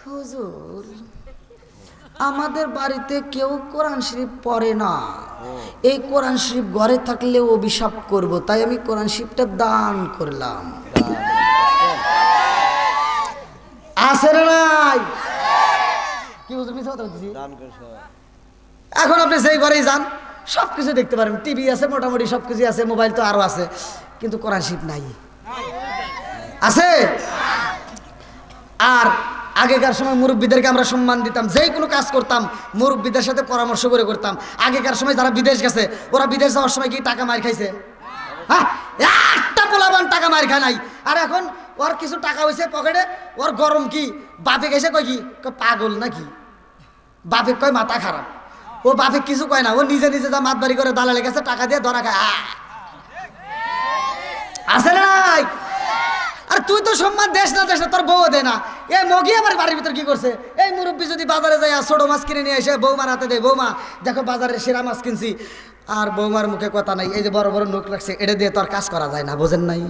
হুজুর আমাদের বাড়িতে কেউ কোরআন শরীফ পড়ে না, এই কোরআন শরীফ ঘরে থাকলে অভিশাপ করব, তাই আমি কোরআন শরীফটা দান করলাম। আছে না নাই? কি হুজুর মিছা কথা বলতেছি? এখন আপনি সেই ঘরেই যান, সবকিছু দেখতে পারেন, টিভি আছে, মোটামুটি সবকিছু আছে, মোবাইল তো আরো আছে, কিন্তু কোরআন শরীফ নাই। আছে? আর আগেকার সময় মুরব্বীদেরকে আমরা সম্মান দিতাম, যেই কোনো কাজ করতাম মুরব্বীদের সাথে পরামর্শ করে করতাম। আগেকার সময় যারা বিদেশ গেছে, ওরা বিদেশ যাওয়ার সময় কি টাকা মার খাইছে? হ্যাঁ, একটা পোলাবান টাকা মার খায় নাই। আর এখন ওর কিছু টাকা হয়েছে পকেটে, ওর গরম কি, বাপে গেছে কয় কি, পাগল নাকি, বাপে কয় মাথা খারাপ। ও বাপে কিছু কয় না, ও নিজে নিজে যা মাতবাড়ি করে দালালে গেছে, টাকা দিয়ে ধরা খায়। আছে না নাই? আর তুই তো সম্মান দেশ না, দেশ না, তোর বউ দেয় না। এই মগি আমার বাড়ির ভিতর কি করছে? এই মুরব্বী যদি বাজারে যায় ছোট মাছ কিনে নিয়ে এসে বৌমার হাতে দেয়, বৌমা দেখো বাজারে সেরা মাছ কিনছি, আর বৌমার মুখে কথা নাই, এই যে বড় বড় নোক রাখছে, এটা দিয়ে তোর কাজ করা যায় না, বোঝেন নাই?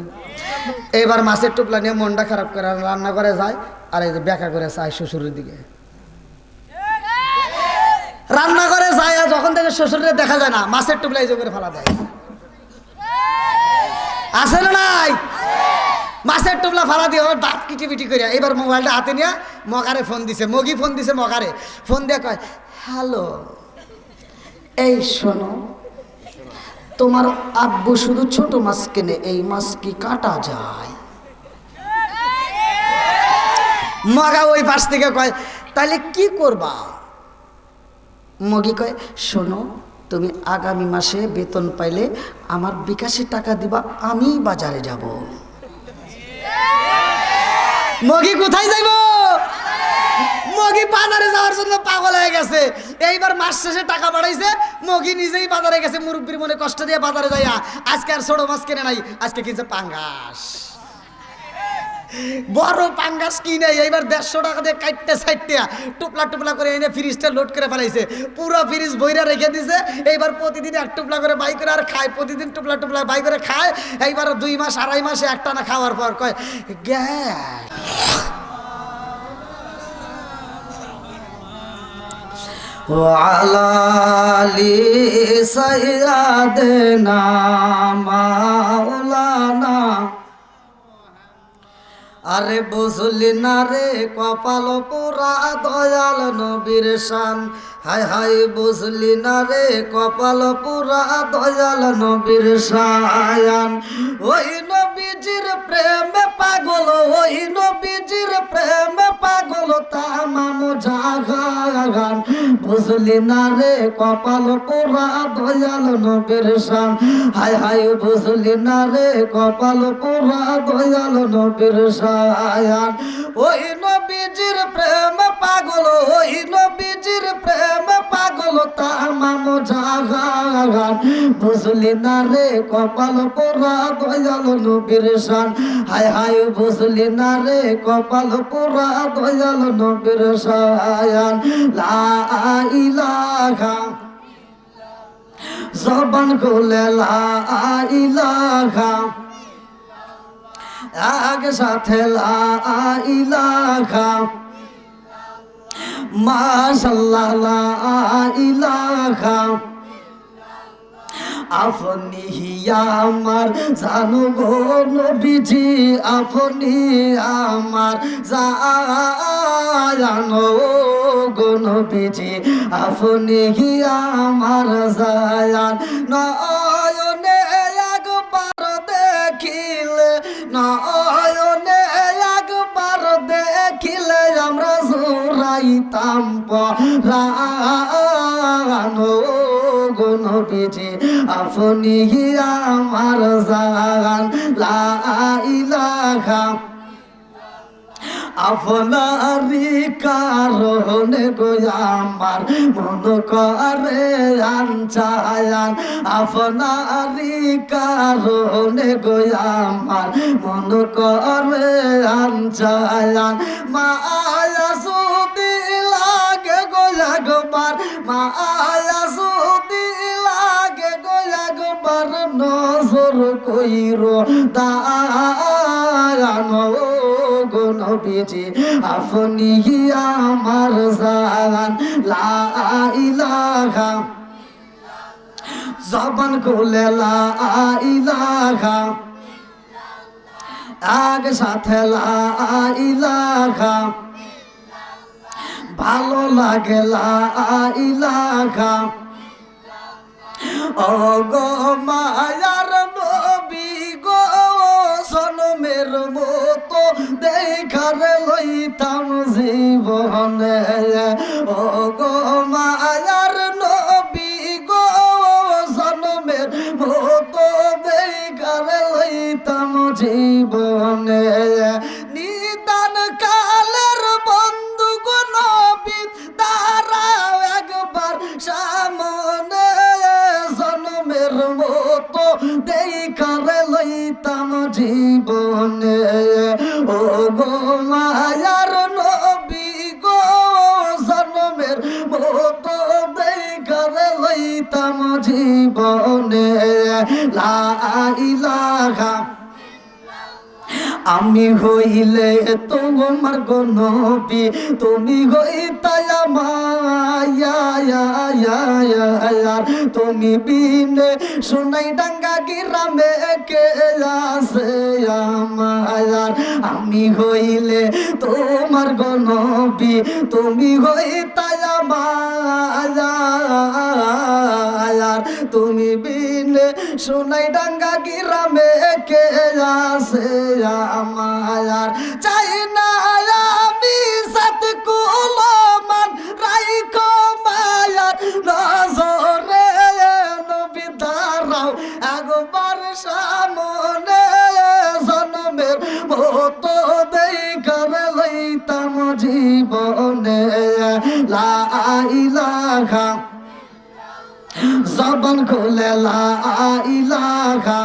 এবার মাছের টুপলা নিয়ে মনটা খারাপ করে রান্না করে যায়, আর এই যে ব্যাখ্যা করে চায় শ্বশুরের দিকে, রান্না করে যায়, আর যখন থেকে শ্বশুরের দেখা যায় না, মাছের টুপলা এই যে করে ফেলা দেয়। আছে না নাই? মাছের টুপলা ফালা দিয়ে ওর দাঁত কিটিপিটি করে এবার মোবাইলটা হাতে নিয়ে মগারে ফোন দিছে, মগি ফোন দিছে মগারে, ফোন দিয়ে কয়, হ্যালো, এই শোনো, তোমার আব্বু শুধু ছোট মাছ কেনে, এই মাছ কি কাটা যায়? মগা ওই পাশ থেকে কয়, তাহলে কি করবা? মগি কয়, শোনো, তুমি আগামী মাসে বেতন পাইলে আমার বিকাশে টাকা দিবা, আমি বাজারে যাব। মগি কোথায় যাইব? মগি বাজারে যাওয়ার জন্য পাগল হয়ে গেছে। এইবার মাস শেষে টাকা বাড়াইছে, মগি নিজেই বাজারে গেছে, মুরব্বীর মনে কষ্ট দিয়ে বাজারে যাইয়া আজকে আর ছোট মাছ কিনে নাই, আজকে কিনছে পাঙ্গাস, বড় পাঙ্গাস কিনে এইবার 150 টাকা দিয়ে কাটতে সাইটতে টুপলা টুপলা করে এনে ফ্রিজটা লোড করে ফেলাইছে, পুরো ফ্রিজ বইরা রেখে দিছে। এইবার প্রতিদিন এক টুপলা করে বাই করে আর খায়, প্রতিদিন টুপলা টুপলা বাই করে খায়। এইবার 2 মাস 2.5 মাসে একটানা খাওয়ার পর কয়, গ্যাস। ওয়ালালি সাইয়্যিদানা মাওলানা, আরে বুঝলি না রে কপাল পুরা দয়াল নবীর শান, হায় হায় বুঝলি না রে কপাল পুরা দয়াল নবীর শান। ওই নবীজির প্রেমে পাগল, ওই নবীজির প্রেমে পাগল তামাম জাহান, বুঝলি না রে কপাল পুরা দয়াল নবীর শান, হায় হায় বুঝলি না রে কপাল পুরা দয়াল নবীর শান। ওই নবীজির প্রেম পাগল, ওই নবীজির প্রেম পাগল তামাম জাহান, বুঝলি না রে কপাল পোড়া দয়াল নবীর শান, হায় হায় বুঝলি না রে কপাল পোড়া দয়াল নবীর শান। লা ইলাহা, জবান খুলে লা ইলাহা, আগে সাথে লা ইলাহা, মাশাআল্লাহ লা ইলাহা, আপনি আমার জানো গো নবীজি, আপনি আমার জানো গো নবীজি, আপনি আমার জায়ান, নয়নে একবার দেখিলে, নয়নে একবার দেখিলে আমরা জোড়াইতাম পরাণ গো নবীজি, আপনি আমার জান। লা ইলাহা, আপনারি কারণে গো আমার মন করে আনচায়ান, আপনারি কারণে গো আমার মন করে আনচায়ান। মায়া সুদি লাগে গো একবার, মায়া সুদি লাগে গো একবার, নজর কইরো দায়ান গো নবীজি আপনি আমার জান লা ইলাহা জবান খুলে লা ইলাহা আগে সাথে লা ইলাহা ভালো লাগে লা ইলাহা ও গো মায়ার নবী গো জনমের মতো দেখার লইতাম জীবনে ও গো মায়ার নবী গো জনমের মতো দেখার লইতাম জীবনে নিদান কালের বন্ধু গো নবী দাঁড়াও একবার সামনে জনমের মতো দেখার লইতাম জীবনে ও গো মায়ার নবী গো জনমের মতো দেখার লইতাম জীবনে লা ইলাহা আমি হইলে তোমার গো নবী তুমি হইতাই আমার তুমি বিনে সোনাই ডাঙ্গা গ্রামে কে আছে আমার আমি হইলে তোমার গো নবী তুমি হইতাই আমার তুমি বিনে সোনাই ডাঙ্গা গ্রামে কে আছে আমার চাই না আমি সাত কুলমান রাইখো মায়ার নজরে নবী দাঁড়াও একবার সামনে জনমের মতো দেখার লইতাম জীবনে লা ইলাহা জবান খুলে লা ইলাহা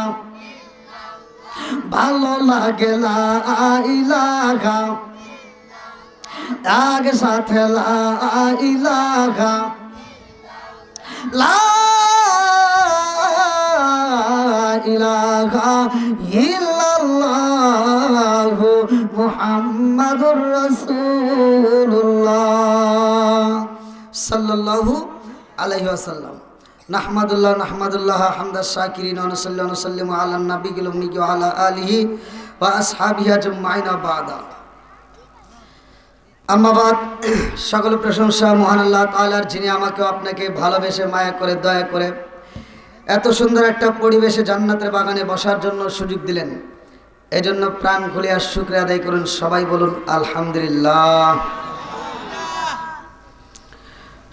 ভালো লাগে লা ইলাহা আগে সাথে লা ইলাহা লা ইলাহা ইল্লাল্লাহু মুহাম্মাদুর রাসূলুল্লাহ সাল্লাল্লাহু আলাইহি ওয়াসাল্লাম নাহমাদুল্লাহ হামদাশ শাকিরিন ওয়া নুসাল্লিমু আলা নবিয়িল উম্মি ওয়া আলা আলিহি ওয়া আসহাবিহি আজমাইন বাদা আম্মা বাদ সকল প্রশংসা মহান আল্লাহ তাআলার যিনি আমাকে আপনাকে ভালোবেসে মায়া করে দয়া করে এত সুন্দর একটা পরিবেশে জান্নাতের বাগানে বসার জন্য সুযোগ দিলেন এজন্য প্রাণ খুলে আর শুকরিয়া আদায় করুন সবাই বলুন আলহামদুলিল্লাহ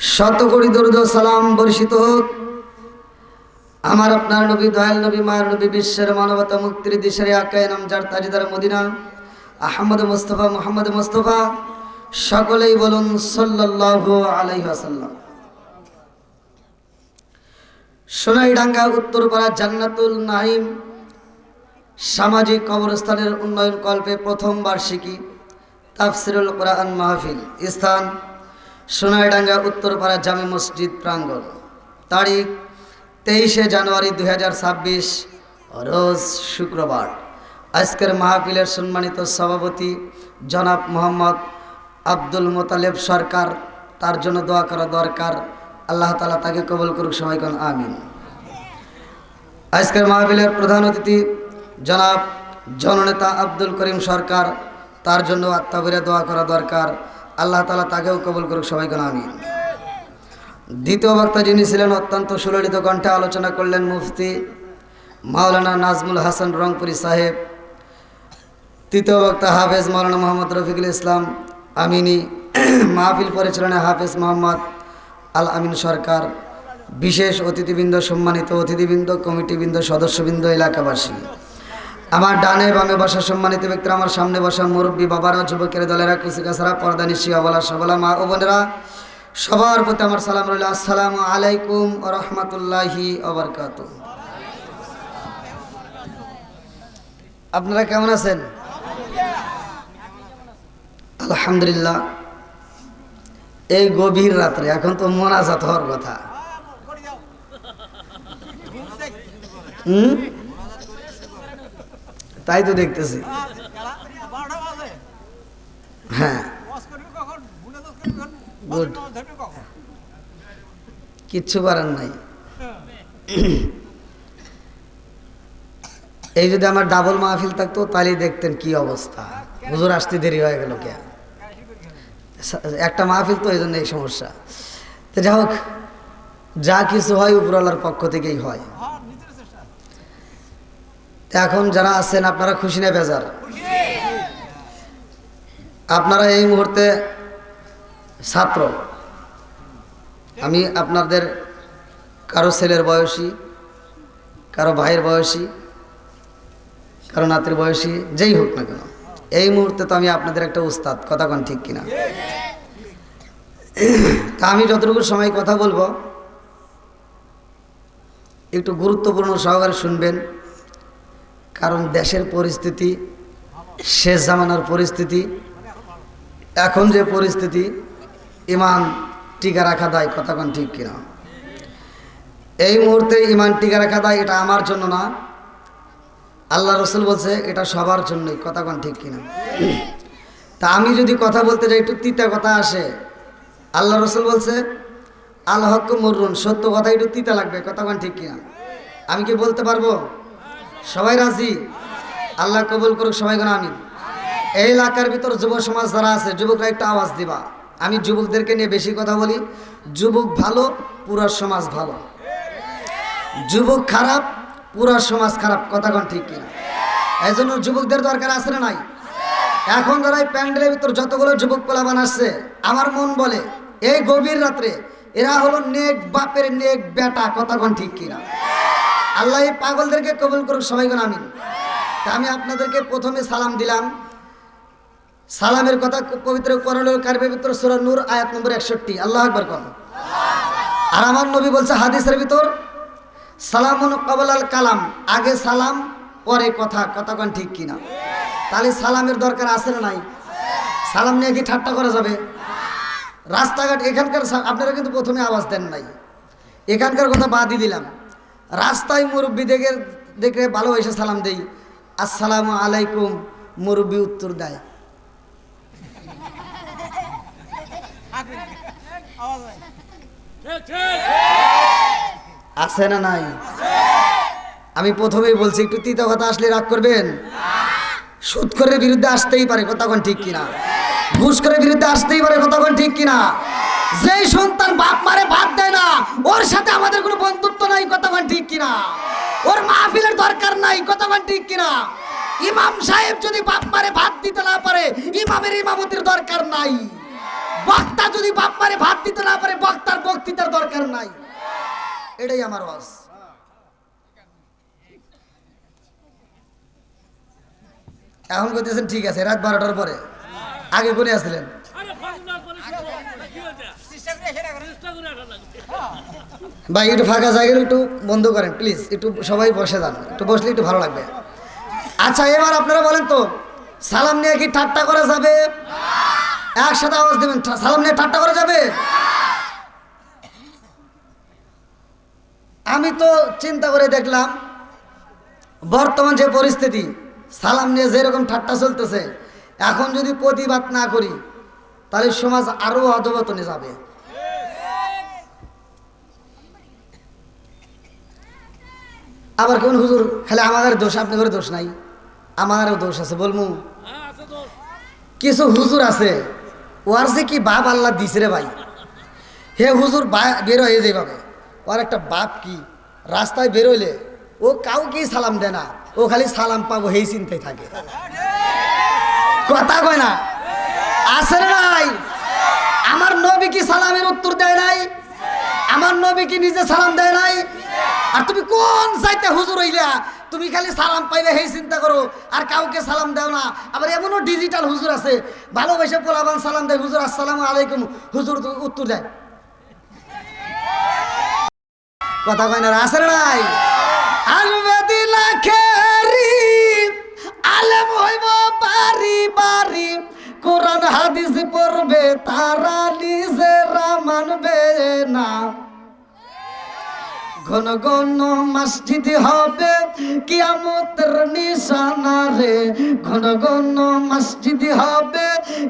শত কোটি দরুদ ও সালাম বর্ষিত হোক আমার আপনার নবী দয়াল নবী মায়ের নবী বিশ্বের মানবতা মুক্তির দিশারি আকায়ে নামজার তাজদার মদিনা আহমদ মুস্তাফা মুহাম্মদ মুস্তাফা সকলেই বলুন সাল্লাল্লাহু আলাইহি ওয়াসাল্লাম সোনাইডাঙ্গা উত্তরপাড়া জান্নাতুল নাঈম সামাজিক কবরস্থানের উন্নয়ন কল্পে প্রথম বার্ষিকী তাফসিরুল কোরআন মাহফিল স্থান সোনাইডাঙ্গা উত্তরপাড়া জামে মসজিদ প্রাঙ্গণ তারিখ 23 জানুয়ারি 2026 রোজ শুক্রবার আজকের মাহফিলের সম্মানিত সভাপতি জনাব মোহাম্মদ আব্দুল মোতালেব সরকার তার জন্য দোয়া করা দরকার আল্লাহ তাআলা তাকে কবুল করুক সবাই কোন আমিন আজকের মাহফিলের প্রধান অতিথি জনাব জননেতা আব্দুল করিম সরকার তার জন্য আত্মাবীরে দোয়া করা দরকার আল্লাহ তাআলা তাকেও কবুল করুক সবাই কোন আমিন দ্বিতীয় বক্তা যিনি ছিলেন অত্যন্ত সুললিত কণ্ঠে আলোচনা করলেন মুফতি মাওলানা নাজমুল হাসান রংপুরি সাহেব তৃতীয় বক্তা হাফেজ মাওলানা মোহাম্মদ রফিকুল ইসলাম আমিনী মাহফিল পরিচালনায় হাফেজ মোহাম্মদ আল আমিন সরকার বিশেষ অতিথিবৃন্দ সম্মানিত অতিথিবৃন্দ কমিটিবৃন্দ সদস্যবৃন্দ এলাকাবাসী আমার ডানে বামে বসা সম্মানিত ব্যক্তিরা আমার সামনে বসা মুরব্বী বাবারা যুবকের দলেরা কৃষিকাছাড়া পর্দানিশি অবলা সবলা মা ও বোনেরা সবার প্রতি আমার সালাম রইল আসসালামু আলাইকুম ওয়া রাহমাতুল্লাহি ওয়া বারাকাতুহু আপনারা কেমন আছেন আলহামদুলিল্লাহ এই গভীর রাত্রে এখন তো মোনাজাত হওয়ার কথা তাই তো দেখতেছি হ্যাঁ গুড, কিচ্ছু করার নাই। এই যদি আমার ডাবল মাহফিল থাকতো তাহলেই দেখতেন কি অবস্থা। হুজুর আসতে দেরি হয়ে গেল কে, একটা মাহফিল তো এই জন্য এই সমস্যা। তো যাই হোক, যা কিছু হয় উপরওয়ালার পক্ষ থেকেই হয়। এখন যারা আছেন আপনারা খুশি না বেজার? আপনারা এই মুহূর্তে ছাত্র, আমি আপনাদের কারো ছেলের বয়সী, কারো ভাইয়ের বয়সী, কারো নাতির বয়সী, যেই হোক না কেন, এই মুহূর্তে তো আমি আপনাদের একটা উস্তাদ, কথা কোন ঠিক কিনা? তা আমি যতটুকু সময় কথা বলবো একটু গুরুত্বপূর্ণ সহকারে শুনবেন, কারণ দেশের পরিস্থিতি, শেষ জামানার পরিস্থিতি, এখন যে পরিস্থিতি, ইমান টিকা রাখা দায়, কথা কোন ঠিক কিনা? এই মুহূর্তে ইমান টিকা রাখা দায়, এটা আমার জন্য না, আল্লাহ রসুল বলছে এটা সবার জন্যই, কথা কোন ঠিক কিনা? তা আমি যদি কথা বলতে যাই একটু তিতা কথা আসে। আল্লাহ রসুল বলছে আল হক মরুন, সত্য কথা একটু তিতা লাগবে, কথা কোন ঠিক কিনা? আমি কি বলতে পারবো? সবাই রাজি? আল্লাহ কবুল করুক, সবাই কোন আমিন। এই এলাকার ভিতর যুব সমাজ যারা আছে, যুবকরা একটা আওয়াজ দিবা। আমি যুবকদেরকে নিয়ে বেশি কথা বলি। যুবক ভালো, পুরো সমাজ ভালো। যুবক খারাপ, পুরো সমাজ খারাপ, কথা কোন ঠিক কিনা? এই জন্য যুবকদের দরকার আছে না নাই? এখন যারা এই প্যান্ডেলের ভিতর যতগুলো যুবক পোলাপান আসছে, আমার মন বলে এই গভীর রাত্রে এরা হলো নেক বাপের নেক বেটা, কথা কোন ঠিক কিনা? আল্লাহ এই পাগলদেরকে কবুল করুক, সবাই কোন আমিন। তা আমি আপনাদেরকে প্রথমে সালাম দিলাম। সালামের কথা পবিত্র কোরআনুল কারীমের ভিতর সূরা নূর আয়াত নম্বর 61, আল্লাহু আকবার কোন। আর আমার নবী বলছে হাদিসের ভিতর সালামুন ক্বাবলাল কালাম, আগে সালাম পরে কথা, কথা কোন ঠিক কিনা? তাহলে সালামের দরকার আছে না নাই? সালাম নিয়ে কি ঠাট্টা করা যাবে? রাস্তাঘাট এখানকার, আপনারা কিন্তু প্রথমে আওয়াজ দেন নাই, এখানকার কথা বাদই দিলাম। রাস্তায় মুরব্বী দেখে ভালোবেসে সালাম দেই, আসসালামু আলাইকুম, মুরব্বী উত্তর দেয়। আছে না নাই? আমি প্রথমেই বলছি একটু তিতা কথা আসলে রাগ করবেন। সুদখোরের বিরুদ্ধে আসতেই পারে, কথা কোন ঠিক কিনা? ঘুষখোরের বিরুদ্ধে আসতেই পারে, কথা কোন ঠিক কিনা? যেই সন্তান বাপ মারে ভাত দেয় না, ওর সাথে আমাদের কোনো বন্ধুত্ব নাই, কথা কোন ঠিক কিনা? ওর মাহফিলের দরকার নাই, কথা কোন ঠিক কিনা? ইমাম সাহেব যদি বাপ মারে ভাত দিতে না পারে, ইমামের ইমামতির দরকার নাই। বক্তা যদি বাপ মারে ভাত দিতে না পারে, বক্তার বক্তৃতার দরকার নাই। এটাই আমার ওয়াজ। এখন কইতেছেন ঠিক আছে, রাত 12টার পরে, আগে করে আসছিলেন। ভাই একটু ফাঁকা জায়গা একটু বন্ধ করেন প্লিজ, একটু সবাই বসে যান, একটু বসলে একটু ভালো লাগবে। আচ্ছা এবার আপনারা বলেন তো, সালাম নিয়ে কি ঠাট্টা করা যাবে? একসাথে আওয়াজ দেবেন, সালাম নিয়ে ঠাট্টা করা যাবে? আমি তো চিন্তা করে দেখলাম বর্তমান যে পরিস্থিতি, সালাম নিয়ে যেরকম ঠাট্টা চলতেছে, এখন যদি প্রতিবাদ না করি তাহলে সমাজ আরো অধঃপতনে যাবে। আবার কেমন হুজুর খালি আমার দোষ, আপনাদের দোষ নাই, আমারও দোষ আছে বলবো। কিছু হুজুর আছে ওর যে কি বাপ আল্লাহ দিছে রে ভাই, হে হুজুর বের হয়ে যাইভাবে, ওর একটা বাপ কি, রাস্তায় বেরোইলে ও কাউকেই সালাম দেয় না, ও খালি সালাম পাবো এই চিন্তায় থাকে, কথা কয় না? আছে না নাই? আমার নবী কি সালামের উত্তর দেয় নাই? আমার নবী কি নিজে সালাম দেয় নাই? আর তুমি কোন চাইতে হুজুর হইলা, তুমি খালি সালাম পাইবে এই চিন্তা করো, আর কাউকে সালাম দাও না। আবার এমনও ডিজিটাল হুজুর আছে, ভালোবেসে পোলাবান সালাম দেয়, হুজুর আসসালামু আলাইকুম, হুজুর উত্তর দেয়, কথা কয় না? আছে না নাই? আলবেদিনা খেরি আলেম হইব বাড়ি বাড়ি, কোরআন হাদিস পড়বে তারা নিজেরা মানবে না, ঘন ঘন মসজিদ হবে কিয়ামতের নিশানা রে, ঘন ঘন মসজিদ হবে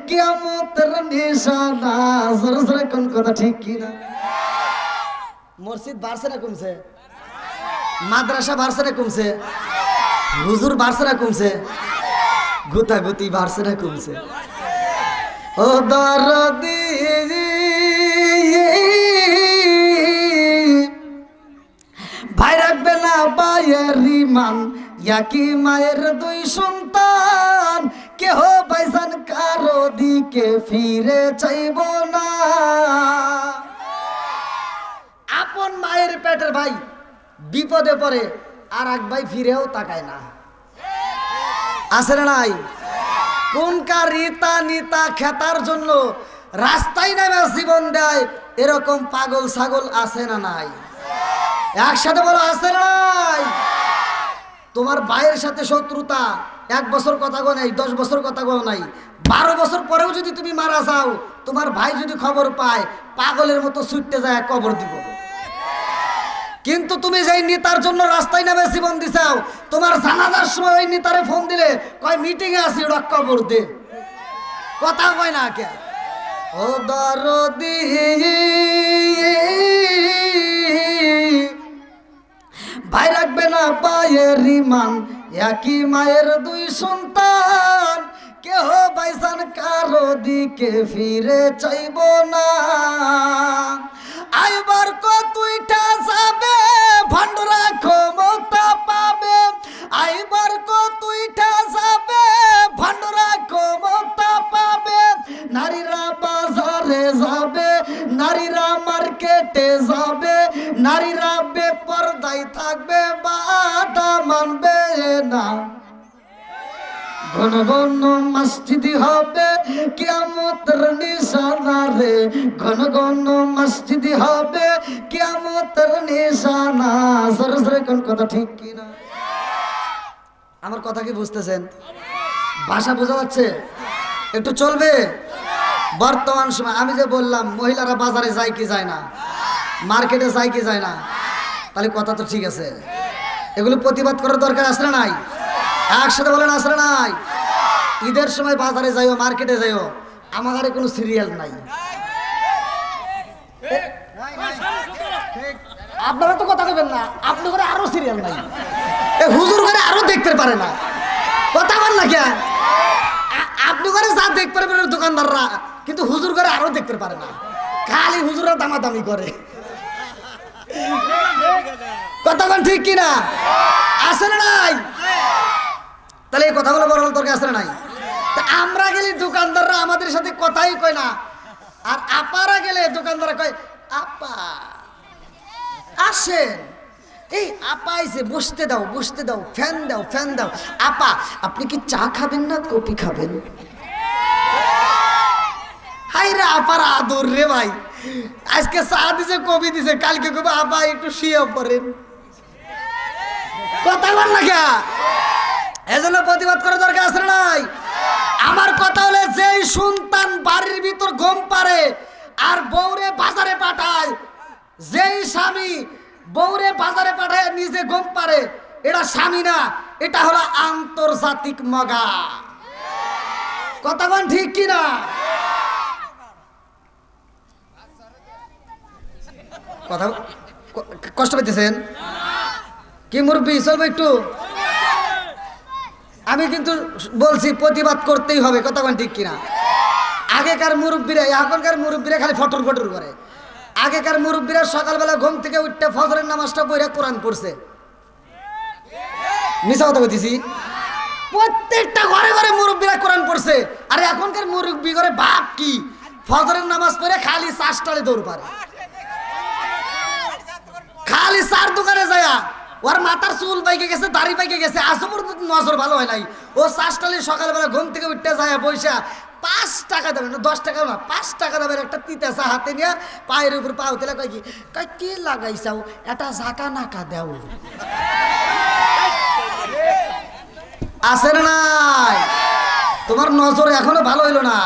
কিয়ামতের নিশানা। জোরে জোরে কোন কথা ঠিক কি না? মসজিদ বাড়ছে না কমছে? মাদ্রাসা বাড়ছে না কমছে? হুজুর বাড়ছে না কমছে? গুতাগুতি বাড়ছে না কমছে? ও দরদি ভাই রাখবে না ভাইয়ের ইমান, ইয়াকি মায়ের দুই সন্তান, কেহ ভাইজান কারো দিকে ফিরে চাইব না। আপন মায়ের পেটের ভাই বিপদে পড়ে আর এক ভাই ফিরেও তাকায় না, আছে না নাই? কোনকার রিতা নিতা খেতার জন্য রাস্তায় নেমে জীবন দেয়, এরকম পাগল ছাগল আছে না নাই? একসাথে বলো আছে না নাই? তোমার ভাইয়ের সাথে শত্রুতা 1 বছর কথা গো নাই, 10 বছর কথা গো নাই, 12 বছর পরেও যদি তুমি মারা যাও, তোমার ভাই যদি খবর পায় পাগলের মতো ছুটতে যায় কবর দিব। কিন্তু তুমি যেই নেতার জন্য রাস্তায় নেমে জীবন দিছাও, তোমার জানাজার সময় ওই নেতারে ফোন দিলে কয় মিটিং এ আছি, ওটা কবর দে, কথা কয় না কে? ও দরদি ভাই রাখবে না পায়ের ইমান, একই মায়ের দুই সন্তান, কেহ ভাইজান কারো দিকে ফিরে চাইব না। আইবার কতইটা যাবে ভান্ডরা ক্ষমতা পাবে, আইবার কতইটা যাবে ভান্ডরা ক্ষমতা পাবে। নারীরা বাজারে যাবে, নারীরা মার্কেটে যাবে, নারীরা বেপরদায় থাকবে, বাধা মানবে না। ঘন ঘন মসজিদ হবে কিয়ামতের নিশানা রে, ঘন ঘন মসজিদ হবে কিয়ামতের নিশানা। জোরে জোরে কোন কথা ঠিক কি না? আমার কথা কি বুঝতেছেন? ভাষা বোঝা যাচ্ছে? একটু চলবে? বর্তমান সময় আমি যে বললাম মহিলারা বাজারে যায় কি যায় না, মার্কেটে যায় কি যায় না, তাহলে কথা তো ঠিক আছে। এগুলো প্রতিবাদ করার দরকার আছে না নাই? একসাথে বলেন আছে না নাই? ঈদের সময় বাজারে যাইও, মার্কেটে যাইও, আমার কোনো সিরিয়াল নাই। আপনারা তো কথা বলবেন না, আপনি করে আরো সিরিয়াল নাই, হুজুর করে আরো দেখতে পারে না, কথা বল না কেন? আপনি করে যা দেখতে পারবেন দোকানদাররা, কিন্তু হুজুর করে আরো দেখতে পারে না, খালি হুজুররা দামাদামি করে, কথা বল ঠিক কিনা? আছে না নাই? তাহলে এই কথাগুলো বড় দরকার আছে না নাই? আমরা গেলে দোকানদাররা আমাদের সাথে কথাই কয় না, আর আপারা গেলে দোকানদাররা কয় আপা আসেন, এই আপা আইছে, বসতে দাও বসতে দাও, ফ্যান দাও ফ্যান দাও। আপা আপনি কি চা খাবেন না কফি খাবেন? হাই রে আপার আদর রে ভাই, আজকে চা দিছে কফি দিছে, কালকে কবে আপা একটু শুয়ে পড়েন, কথা বল না কে? এজন্য প্রতিবাদ করার দরকার আছে না নাই? আমার কথা হলে যেই সন্তান বাড়ির ভিতর ঘুম পারে আর বউরে বাজারে পাঠায়, যেই স্বামী বউরে বাজারে পাঠায় নিজে ঘুম পারে, এটা স্বামী না, এটা হলো আন্তর্জাতিক মগা, কথা বল ঠিক কিনা? কথা কষ্ট পেতেছেন কি মুরব্বি? চলবে একটু, আমি কিন্তু বলছি প্রতিবাদ করতেই হবে, কথা বল ঠিক কিনা? আগেকার মুরব্বীরা এখনকার মুরব্বীরা খালি ফটর ফটর করে, আগেকার মুরব্বীরা সকালবেলা ঘুম থেকে উঠতে ফজরের নামাজটা পড়ে কোরআন পড়ছে, মিছা কথা বলতেছি? প্রত্যেকটা ঘরে ঘরে মুরব্বীরা কোরআন পড়ছে, আর এখনকার মুরব্বী করে বাপ কি ফজরের নামাজ পড়ে খালি চাষটালে দৌড় পারে, খালি চার দোকানে যায়, ওর মাথার চুল পাইকে গেছে, দাড়ি পাইকে গেছে, আজও পর্যন্ত নজর ভালো হয় নাই। ও চাষটালে সকালবেলা ঘুম থেকে উঠতে যায়, পয়সা 5 টাকা দেবেন না, 10 টাকা না, 5 টাকা দেবেন, একটা তিতাসা হাতে নিয়ে পায়ের উপর পা হতে কয় কি কয় কি লাগাইছাও, এটা ঝাঁকা নাকা দেও, আছে না নাই? তোমার নজর এখনো ভালো হইলো না,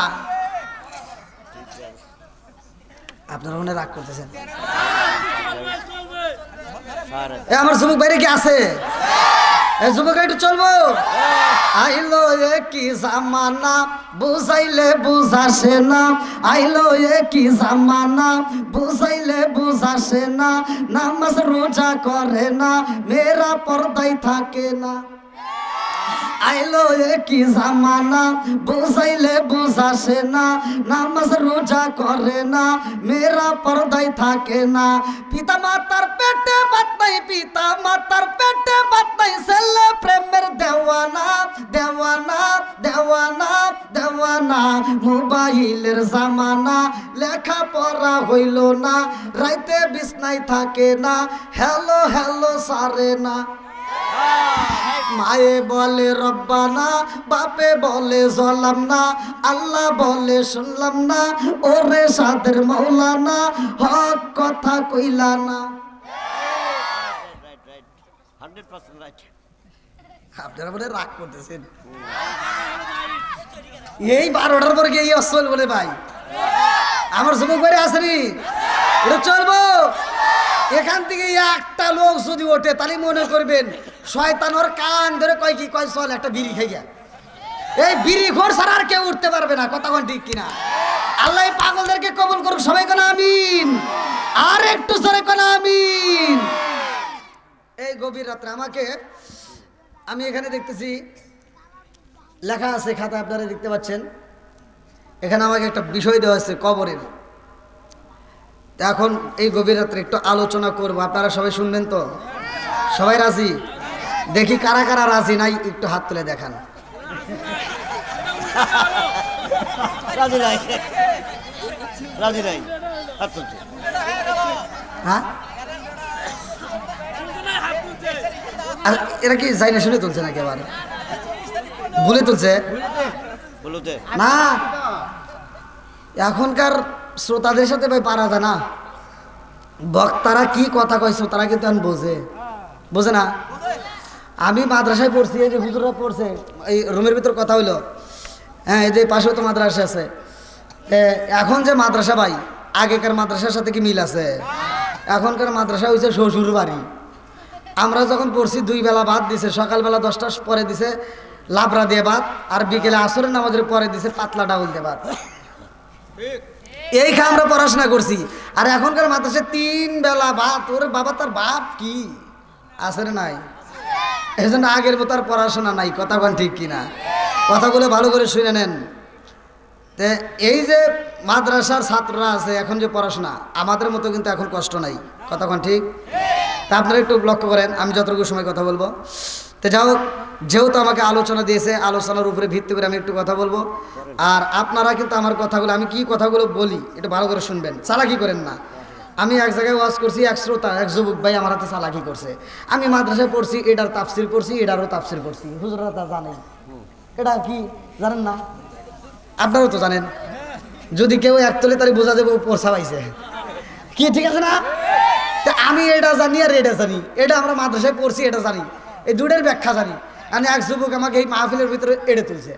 আপনারা মনে রাগ করতেছেন। এ আমার যুবক বাইরে কি আছে? এ যুবক একটু চলবো। আইলো এ কি জামানা বুঝাইলে বুঝাসে না, আইলো এ কি জামানা বুঝাইলে বুঝাসে না, নামাজ রোজা করে না, মেয়েরা পর্দায় থাকে না। আইলো এ কি জামানা বুঝাইলে বুঝাসে না, নামাজ রোজা করে না, মেয়েরা পর্দায় থাকে না। পিতা মাতার পেটে ভাত নাই, পিতা মাতার পেটে ভাত নাই, ছেলে প্রেমের দেওয়ানা দেওয়ানা দেওয়ানা দেওয়ানা। মোবাইলের জামানা লেখা পড়া হইল না, রাইতে বিছনায় থাকে না, হ্যালো হ্যালো সারে না। মায়ে বলে রব্বানা, বাপে বলে জলাম না, আল্লাহ বলে শুনলাম না, ওরে সাদের মৌলানা হক কথা কইলা না। আপনারা বলে রাগ করতেছেন এই 12টার পরে গিয়ে অসল বলে ভাই আমার যুবক বাইরে আসেনি, এটা চলবো। এখান থেকে একটা লোক যদি ওঠে তাহলে মনে করবেন শয়তান ওর কান ধরে কয় কি কয় চল একটা বিড়ি খাই গা। এই বিড়ি ঘর ছাড়া আর কেউ উঠতে পারবে না, কথা কোন ঠিক কিনা? আল্লাহ এই পাগলদেরকে কবুল করুক, সবাই কোন আমিন, আর একটু জোরে কোন আমিন। এই গভীর রাত্রে আমি এখানে দেখতেছি লেখা আছে খাতা, আপনারা দেখতে পাচ্ছেন এখানে আমাকে একটা বিষয় দেওয়া আছে কবরের। এখন এই গভীর রাত্রে একটু আলোচনা করব, আপনারা সবাই শুনবেন তো? সবাই রাজি? দেখি কারা কারা রাজি নাই একটু হাত তুলে দেখান। রাজি নাই, রাজি নাই, হাত তুলছে। হ্যাঁ, আর এরা কি যাই না শুনে তুলছে নাকি আবার ভুলে তুলছে? না, এখনকার শ্রোতাদের সাথে ভাই পারা যায় না, বক্তারা কি কথা কয় শ্রোতারা কিন্তু এখন বোঝে না। আমি মাদ্রাসায় পড়ছি, এই যে হুজুররা পড়ছে, এই রুমের ভিতর কথা হইলো, হ্যাঁ এই যে পাশেও তো মাদ্রাসা আছে। এখন যে মাদ্রাসা ভাই, আগেকার মাদ্রাসার সাথে কি মিল আছে? এখনকার মাদ্রাসা হয়েছে শ্বশুর বাড়ি। আমরা যখন পড়ছি 2 বেলা ভাত দিছে, সকালবেলা 10টার পরে দিছে লাবড়া দিয়ে ভাত, আর বিকেলে আসরের নামাজের পরে দিছে পাতলা ডাউল দিয়ে ভাত। এই খা আমরা পড়াশোনা করছি। আর এখনকার মাদ্রাসায় 3 বেলা ভাত। ওরে বাবা, তার বাপ কি আসরে নাই, এই জন্য আগের মতো আর পড়াশোনা নাই, কথা কোন ঠিক কিনা? কথাগুলো ভালো করে শুনে নেন। তে এই যে মাদ্রাসার ছাত্ররা আছে এখন যে পড়াশোনা, আমাদের মতো কিন্তু এখন কষ্ট নাই, কথা কোন ঠিক? তা আপনারা একটু লক্ষ্য করেন, আমি যতটুকু সময় কথা বলবো। তো যাই হোক, যেহেতু আমাকে আলোচনা দিয়েছে, আলোচনার উপরে ভিত্তি করে আমি একটু কথা বলবো। আর আপনারা কিন্তু আমার কথাগুলো, আমি কি কথাগুলো বলি একটু ভালো করে শুনবেন, চালাকি করেন না। আমি এক জায়গায় ওয়াজ করছি, এক শ্রোতা এক যুবক ভাই আমার হাতে চালাকি করছে। আমি মাদ্রাসায় পড়ছি, এটার তাফসির পড়ছি, এটারও তাফসির পড়ছি, হুজুররা তা জানেন। এটা কি জানেন না? আপনারাও তো জানেন। যদি কেউ এক তোলে তাহলে বোঝা যাবে পড়ছা পাইছে কি, ঠিক আছে না? তা আমি এটা জানি আর এটা জানি, এটা আমরা মাদ্রাসায় পড়ছি এটা জানি, এই দুটোর ব্যাখ্যা জানি। আমি এক যুবক আমাকে এই মাহফিলের ভিতরে এড়ে তুলছে,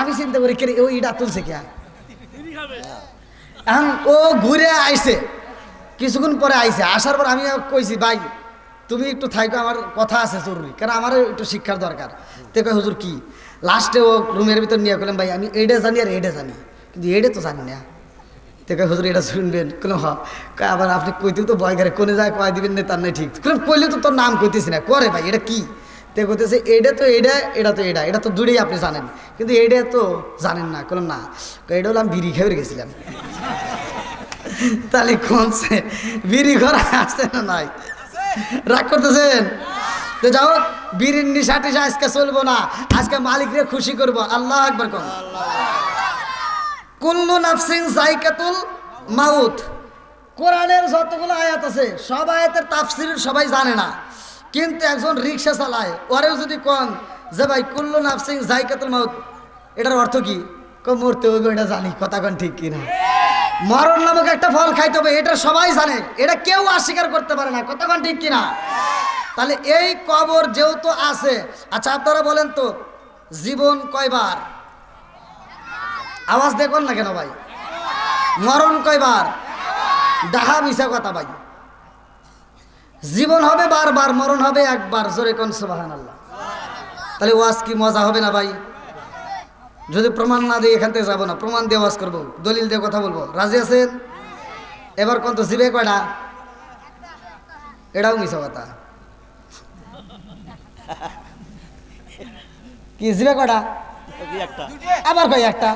আমি চিন্তা করি কে ও ইটা তুলছে কে। এখন ও ঘুরে আইছে, কিছুক্ষণ পরে আইছে, আসার পর আমি কইছি ভাই তুমি একটু থাইকো, আমার কথা আছে জরুরি, কারণ আমারও একটু শিক্ষার দরকার। তো কয় হুজুর কি? লাস্টে ও রুমের ভিতর নিয়ে করলাম ভাই আমি এইটা জানি আর এটা জানি, কিন্তু এইটা তো জানি না। তো কয় হুজুর এটা শুনবেন? কোনো আবার আপনি কইতেও তো ভয় করে, কোনে যায় কয় দিবেন না তার নাই ঠিক, কইলে তো তোর নাম কইতেছি না, করে ভাই এটা কি? তো কইতেছে এটা তো এটা, এটা তো এটা, এটা তো দূরেই আপনি জানেন, কিন্তু এইটা তো জানেন না। করলাম না, এটা হলো আমি বিড়ি খেয়ে গেছিলাম। তাহলে কোনছে বিড়ি ঘর আসছে না নাই? রাগ করতেছেন? তো যাও, বিড়ির নিশা টিশা আজকে চলবো না, আজকে মালিকরে খুশি করবো। আল্লাহ আকবার কোন। কুল্লু নাফসিন যায়কাতুল মাউত। কোরআনের যতগুলো আয়াত আছে সব আয়াতের তাফসীর সবাই জানে না, কিন্তু একজন রিক্সা চালায়, ওরেও যদি কোন যে ভাই কুল্লু নাফসিন যায়কাতুল মাউত, এটার অর্থ কি? মরতে হইবে, এটা জানি, কথা কোন ঠিক কিনা? মরণ নামক একটা ফল খাইতে হবে, এটা সবাই জানে, এটা কেউ অস্বীকার করতে পারে না, কথা কোন ঠিক কিনা? তাহলে এই কবর যেহেতু আছে, আচ্ছা আপনারা বলেন তো জীবন কয়বার? আওয়াজ দেখুন না কেন ভাই? মরণ কয়বার? ডাহা মিশা কথা ভাই। জীবন হবে বারবার, মরণ হবে একবার। জোরে কোন সুবহানাল্লাহ। তাহলে ওয়াজ কি মজা হবে না ভাই? যদি প্রমাণ না দিই এখান থেকে যাবো না, প্রমাণ দিয়ে ওয়াজ করবো, দলিল দিয়ে কথা বলবো। রাজি আছেন? এবার কোন তো জিবে কয়টা? এটাও মিছা কথা। কি জিবে কয়টা? একটা আবার কয় একটা।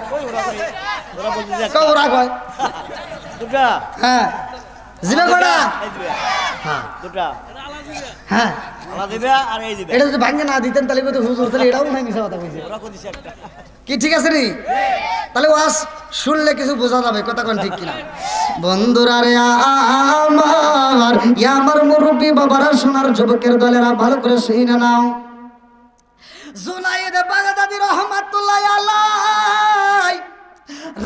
ওরা বলছে যে একটা। ওরা কয় দুটা হ্যাঁ জিবে কয়টা? এই দিবে হ্যাঁ দুটা হ্যাঁ। আলা দিবে আর এই দিবে এটা যদি ভাঙে না দিতেন তাহলে কিন্তু হুজুর, তাহলে এটাও মনে হয় মিছা কথা কইছে। ওরা কইছে একটা কি ঠিক আছে নি? তাহলে ওয়াজ শুনলে কিছু বোঝা যাবে, কথা কোন ঠিক কিনা? বন্ধুরা রে আমার, আমার মুরব্বী বাবারা, সোনার যুবকের দলেরা, ভালো করে শুনে নাও। জুনাইদ বাগদাদি রহমাতুল্লাহ আলাই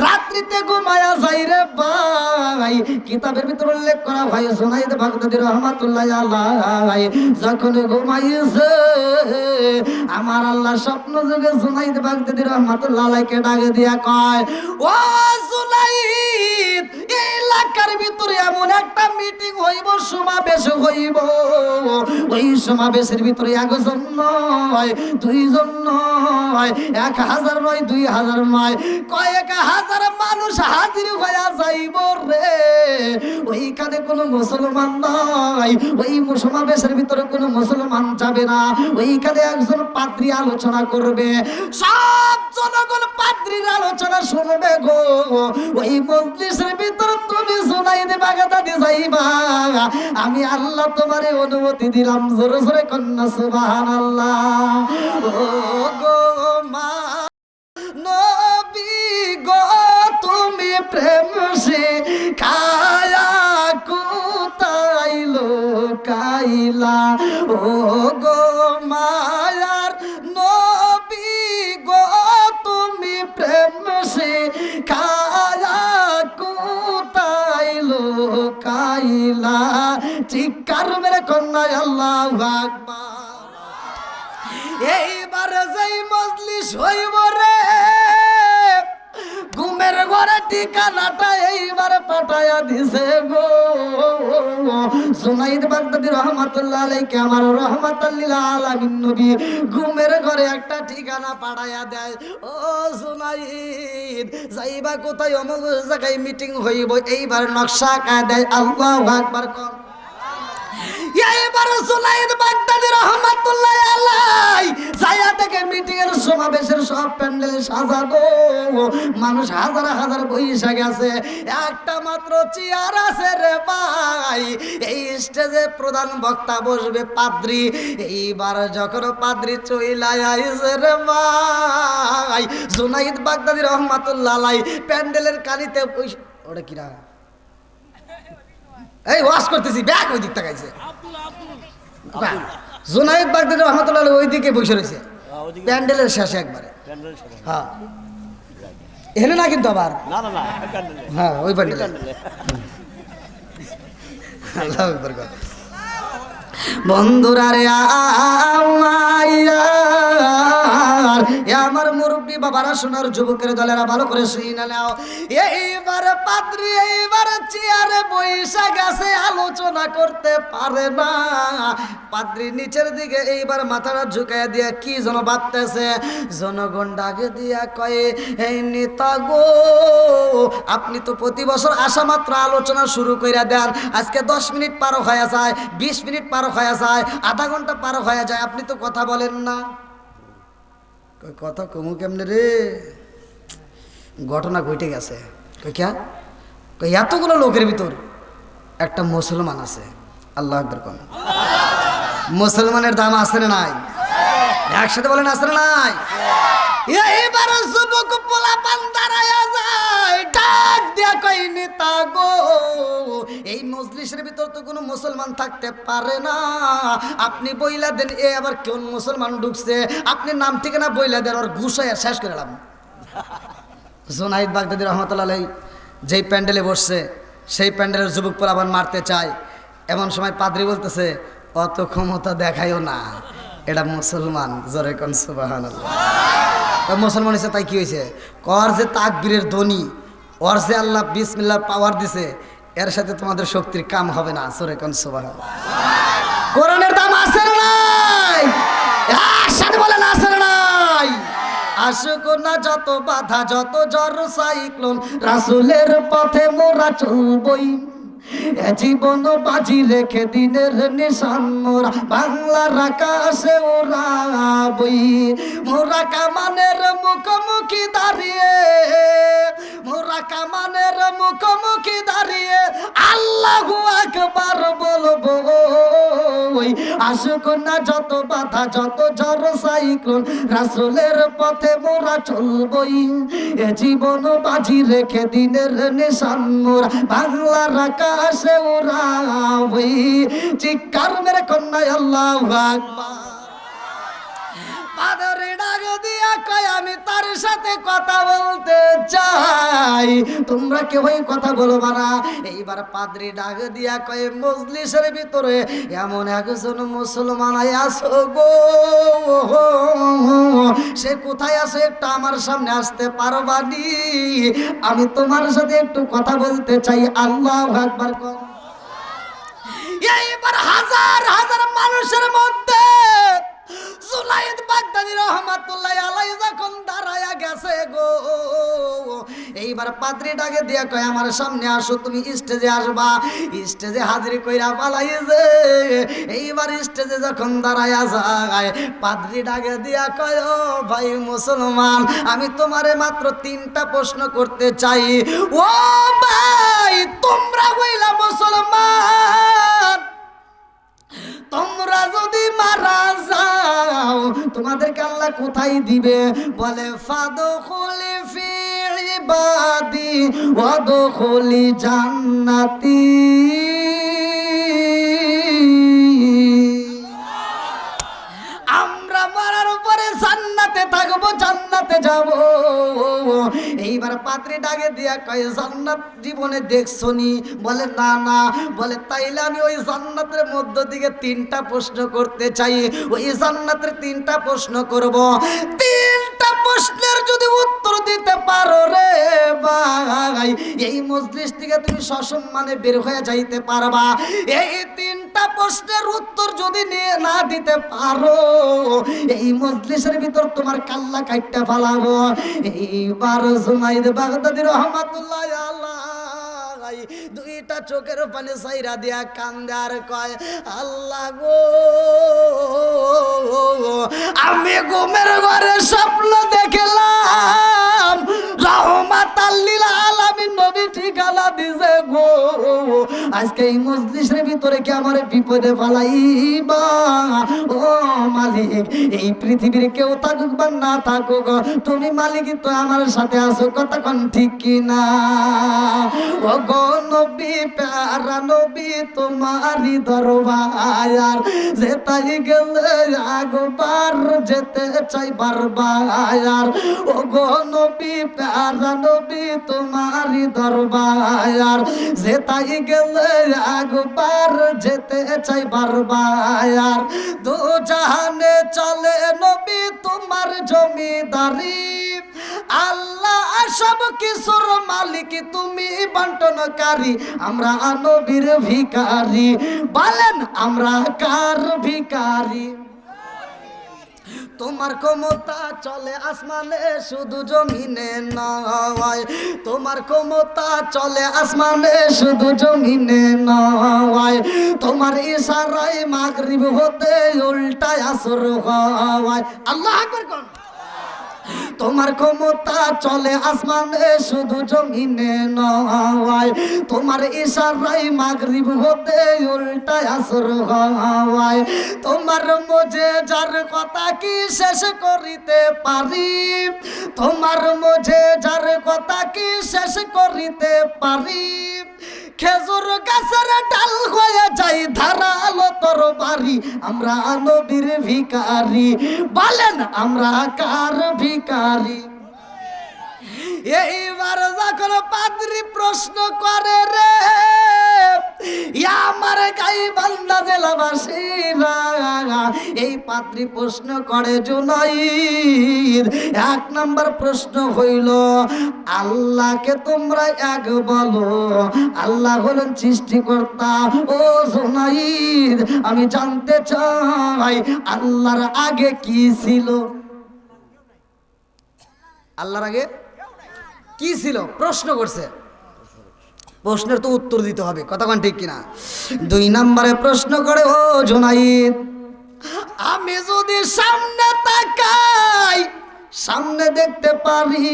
রাত্রিতে ঘুমায়া যাই রে ভাই। কিতাবের ভিতর উল্লেখ করা ভাই, জুনাইদ বাগদাদি রহমাতুল্লাহ আলাই যখন ঘুমাইছে, আমার আল্লাহ স্বপ্ন যুগে জুনাইদ বাগদাদি রহমাতুল্লাহ আলাইকে ডাকে দিয়া কয়, ও জুনাইদ, এই এলাকার ভিতরে এমন একটা মিটিং হইব, সমাবেশ হইব। ওই সমাবেশের ভিতরে একজন নয়, দুইজন নয়, 1000 নয়, 2000 নয়, কয়েক হাজার মানুষ হাজির হইয়া যাইব রে। ওইখানে কোনো মুসলমান নাই, ওই সমাবেশের ভিতরে কোনো মুসলমান যাবে না। ওইখানে একজন পাদ্রী আলোচনা করবে, সব জনগণ পাদ্রীর আলোচনা শুনবে গো। ওই মজলিসের ভিতরে তুমি জুনাইদ বাগদাদি যাইবা, আমি আল্লাহ তোমারে অনুমতি দিলাম। জোরে জোরে কন্যা সুবহানাল্লাহ। ও গো মা নবী গো, তুমি প্রেম সে খায়া কোথায় লুকাইলা। ও গো মায়ার নবী গো, তুমি প্রেম সে খায়া কোথায় লুকাইলা। চিৎকার মেরে কন্যা আল্লাহু আকবার। এইবার যেই মজলিস হইব রে, ঘুমের ঘরে ঠিকানাটা এইবার পাঠায়া দিছে গো। জুনাইদ বাগদাদি রহমাতুল্লাহ আলাইহি, আমার রহমাতাল লিল আলামিন নবী ঘুমের ঘরে একটা ঠিকানা পাঠায়া দেয়। ও জুনাইদ, যাইবা কোথায়? অমুক জায়গায় মিটিং হইব। এইবার নকশা আঁকায় দেয়। আল্লাহু আকবার কোন। এইবার জুনাইদ বাগদাদি রহমাতুল্লাহ আলাইহি যায়া থেকে মিটিং এর সমাবেশের সব প্যান্ডেল সাজানো, মানুষ হাজার হাজার বইসা গেছে, একটা মাত্র চেয়ার আছে রে ভাই। এই স্টেজে প্রধান বক্তা বসবে পাদ্রী। এইবার যখন পাদ্রী চইলাই আইছে রে ভাই, জুনাইদ বাগদাদি রহমাতুল্লাহ আলাইহি প্যান্ডেলের কানিতে ওটা কিরা, এই ওয়াজ করতেছি, ব্যাক ওই দিক তাকাইছে। জুনাইদ বাগদাদি রহমাতুল্লাহ আলাইহি ওই দিকে বসে রয়েছে প্যান্ডেলের শেষে একবারে। হ্যাঁ এখানে না কিন্তু আবার না না না প্যান্ডেলে হ্যাঁ ওই প্যান্ডেলে। প্যান্ডেলে আল্লাহু আকবার। বন্ধুরা রে আমার মুরব্বী বাবারা, সোনার যুবকের দলেরা, ভালো করে শুনে নাও। এইবার পাদ্রী এইবার চেয়ারে বইসা গেছে, আলোচনা করতে পারে না। পাদ্রী নিচের দিকে এইবার মাথাটা ঝুঁকাইয়া দিয়া কি যেন ভাবতেছে। জনগণ ডাকে দিয়া কয়ে, এই নেতা গো, আপনি তো প্রতি বছর আসা মাত্র আলোচনা শুরু কইরা দেন। আজকে 10 মিনিট পারো হয়ে যায়, 20 মিনিট পারো হয়ে যায়, আধা ঘন্টা পারো হয়ে যায়, আপনি তো কথা বলেন না। কথা কমু কেমনে রে, ঘটনা ঘটে গেছে। এতগুলো লোকের ভিতর একটা মুসলমান আছে। আল্লাহু আকবার কোন। মুসলমানের দাম আছে না নাই? একসাথে বলেন আছে না নাই? এইবার যুবক পোলা পান্দারায়া যায়, ডাক দিয়া কই, নেতা গো, এই মজলিসের ভিতর তো কোনো মুসলমান থাকতে পারে না, আপনি বইলা দেন। এ আবার কোন মুসলমান ঢুকছে, আপনি নাম ঠিকানা বইলা দেন, ওর ঘুষাইয়া শেষ করে এলাম। জুনাইদ বাগদাদি রহমাতুল্লাহ আলাইহি যেই প্যান্ডেলে বসছে, সেই প্যান্ডেলের যুবক পোলাপান মারতে চায়। এমন সময় পাদ্রী বলতেছে, অত ক্ষমতা দেখাইও না, এটা মুসলমান। জোরে কোন সুবহানাল্লাহ। মুসলমান হয়েছে তাই কি হয়েছে? কর যে তাকবীরের ধ্বনি, ওর যে আল্লাহ বিসমিল্লাহ পাওয়ার দিছে, এর সাথে তোমাদের শক্তির কাম হবে না। জোরে কোন সুবহানাল্লাহ। কোরআনের দাম আছে না নাই? একসাথে বলেন আছে না নাই? আসুক না যত বাধা যত ঝড় সাইক্লোন, রাসূলের পথে মোরা চলবই। এ জীবন বাজি রেখে দিনের নিশান মোরা বাংলার আকাশে ওড়াবই। মোরা কামানের মুখোমুখি দাঁড়িয়ে, মোরা কামানের মুখোমুখি দাঁড়িয়ে আল্লাহু আকবার বলবো। আসুক না যত বাধা যত ঝড় সাইক্লোন, রাসূলের পথে মোরা চলবই। এ জীবন বাজি রেখে দিনের নিশান মোরা বাংলার আকাশে ওড়াবই। চিৎকার মেরে কন্যায় আল্লাহু আকবার। বাদরে ডাক দিয়া কয় আমি তার সাথে কথা বলতে চাই, তোমরা কেউই কথা বলবা না। এইবার পাদ্রী ডাক দিয়া কয় মজলিসের ভিতরে এমন একজন মুসলমান আছো গো, সে কোথায় আছে একটু আমার সামনে আসতে পারবানি? আমি তোমার সাথে একটু কথা বলতে চাই। আল্লাহু আকবার কর। এইবার হাজার হাজার মানুষের মধ্যে জুনায়েদ বাগদাদী রহমাতুল্লাহ আলাইহি যখন দাঁড়ায়া গেছে গো, এইবার পাদ্রী ডাকে দিয়া কয় আমার সামনে আসো, তুমি স্টেজে আসবা। স্টেজে হাজির কইরা পালাইছে। এইবার স্টেজে যখন দাঁড়ায়া যায়, পাদ্রী ডাকে দিয়া কয় ও ভাই মুসলমান, আমি তোমারে মাত্র 3টা প্রশ্ন করতে চাই। ও ভাই তোমরা হইলা মুসলমান, তোমরা যদি মারা যাও তোমাদেরকে আল্লাহ কোথায় দিবে? বলে ফাদখুলি ফি ইবাদি ওয়াদখুলি জান্নাতি। আমরা মরার পরে জান্নাতে থাকবো, জান্নাতে যাব। এইবার পাত্রী ডাকে দিয়া কয় জান্নাত জীবনে দেখছনি? বলে না না। বলে তাইলে আমি ওই জান্নাতের মধ্য থেকে 3টা প্রশ্ন করতে চাই। ওই জান্নাতের 3টা প্রশ্ন করব। 3টা প্রশ্নের যদি উত্তর দিতে পারো রে ভাই, এই মজলিস থেকে তুমি সসম্মানে বের হয়ে যাইতে পারবা। এই 3টা প্রশ্নের উত্তর যদি না দিতে পারো, এই মজলিসের ভিতর তোমার কাল্লা কাইটটা ফালাবো। এইবার জুনায়েদ বাগদাদী রহমাতুল্লাহ আলাইহি 2টা চোখের পানি সাইরা দিয়া কান্দে আর কয় আল্লাহ গো, আমি ঘুমের ঘরে স্বপ্ন দেখলাম রহমাতাল লিল আলামিন নবী ঠিকানা দিছে গো। আজকে এই মজলিসের ভিতরে কি আমার বিপদে ফালাইবা? ও মালিক, এই পৃথিবীর কেউ থাকুক বা না থাকুক, তুমি মালিক তো আমার সাথে আছো, কথা কোন ঠিক কিনা? ও গো নবী প্যারা নবী তোমারই দরবার, যেতাই গেলে একবার যেতে চাই বারবার। ও গো নবী প্যারা নবী তোমারই দরবার, যেতাই গেলে একবার যেতে চাই বারবার। দু জাহানে চলে নবী তোমার জমিদারি, আল্লাহ সব কিছুর মালিক তুমি বন্টনকারী। আমরা নবীর ভিখারি, বলেন আমরা কার ভিখারি? তোমার ক্ষমতা চলে আসমানে শুধু জমিনে নয়, তোমার ক্ষমতা চলে আসমানে শুধু জমিনে নয়। তোমার ইশারায় মাগরিব হতে উল্টায় আসর হয়। আল্লাহু আকবার কোন। তোমার ক্ষমতা চলে আসমানে শুধু জমিনে নয়, তোমার ইশারায় মাগরিব হতে উল্টায় আসর হয়। তোমার মুজিজার কথা কি শেষ করিতে পারি? তোমার মুজিজার কথা কি শেষ করিতে পারি? খেজুর গাছের ডাল হয়ে যাই ধারালো তরবারি, আমরা নবীর ভিখারি, বলেন আমরা কার ভিখারি? এইবার যখন পাদ্রী প্রশ্ন করে রে আমার গাই বান্দা জেলাবাসীরা, এই পাত্রী প্রশ্ন করে জুনাইদ, 1 নাম্বার প্রশ্ন হইল আল্লাহকে তোমরা এক বলো, আল্লাহ হলেন সৃষ্টিকর্তা। ও জুনাইদ, আমি জানতে চাই আল্লাহর আগে কি ছিল? আল্লাহর আগে কি ছিল প্রশ্ন করছে। প্রশ্নের তো উত্তর দিতে হবে, কতক্ষণ ঠিক কিনা। 2 নম্বরে প্রশ্ন করে ও জুনাইদ, আমি যদি সামনে তাকাই সামনে দেখতে পারি,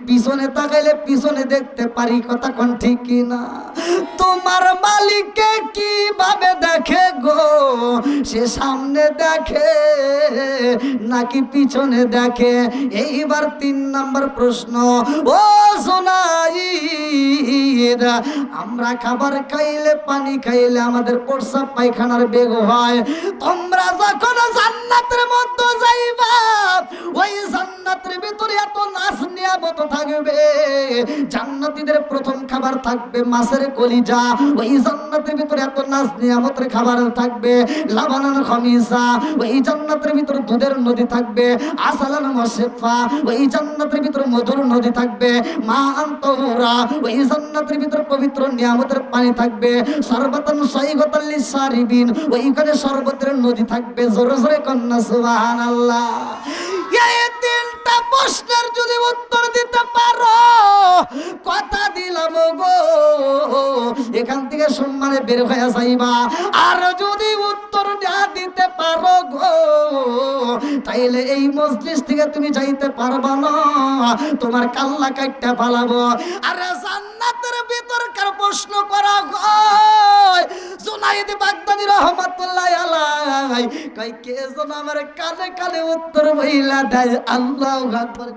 পিছনে তাকাইলে পিছনে দেখতে পারি, কতক্ষণ ঠিক কিনা। তোমার মালিককে কিভাবে দেখে গো? সে সামনে দেখে নাকি পিছনে দেখে? এইবার 3 নম্বর প্রশ্ন, ও জুনাইদ, আমরা খাবার খাইলে পানি খাইলে আমাদের প্রস্রাব পায়খানার বেগ হয়, তোমরা যখন জান্নাতের মধ্যে যাইবা ওই জান্নাতের ভিতরে এত নাচ নিয়ামত থাকবে, জান্নাতীদের প্রথম খাবার থাকবে মাছের কলিজা, ওই জান্নাতের ভিতরে এত নাচ নিয়ামতের খাবার থাকবে, লাবানান খামিসা, ওই জান্নাতের ভিতরে দুধের নদী থাকবে, আসালান মুশফা, ওই জান্নাতের ভিতরে মধুর নদী থাকবে, মা আনতাহুরা, ওই জান্নাতের ভিতরে পবিত্র নিয়ামতের পানি থাকবে, সরবতান সাইগাতাল লিসারিবিন, ওইখানে শরবতের নদী থাকবে। জোরে জোরে কন্না সুবহানাল্লাহ। এই 3টা প্রশ্নের যদি উত্তর দিতে পারো, কথা দিলাম গো এখান থেকে সম্মানে বের হয়ে যাইবা। আর যদি উত্তর না দিতে পারো গো, তাইলে এই মজলিস থেকে তুমি যাইতে পারবা না, তোমার কাল্লা কাটতে পালাবো। আরে জান্নাতের ভিতরকার প্রশ্ন করা হয় জুনাইদ বাগদাদি রহমাতুল্লাহ আলাইহি, কই কে যেন আমার কানে কানে উত্তর বইলা দেয়। আল্লাহু আকবার।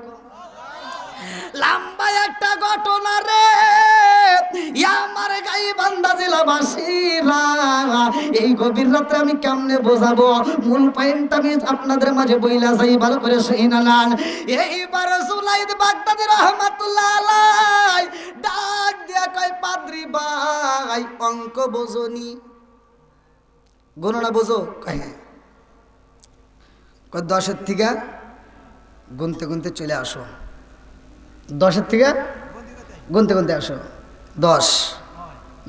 লম্বা একটা ঘটনা রে আমার গাই বান্দা জেলাবাসীরা, এই গভীর রাতে আমি কেমনে বোঝাবো? মূল পয়েন্ট আমি আপনাদের মাঝে বইলা যাই, ভালো করে শুনে নেন। এইবার জুনাইদ বাগদাদি রহমাতুল্লাহ আলাইহি ডাক দিয়া কয়, পাদ্রী ভাই অঙ্ক বোঝনি? গণনা বোঝো? কয় হ্যাঁ। কয় 10-এর থেকে গুনতে গুনতে চলে আসো, 10-এর থেকে গুনতে গুনতে আসো। 10,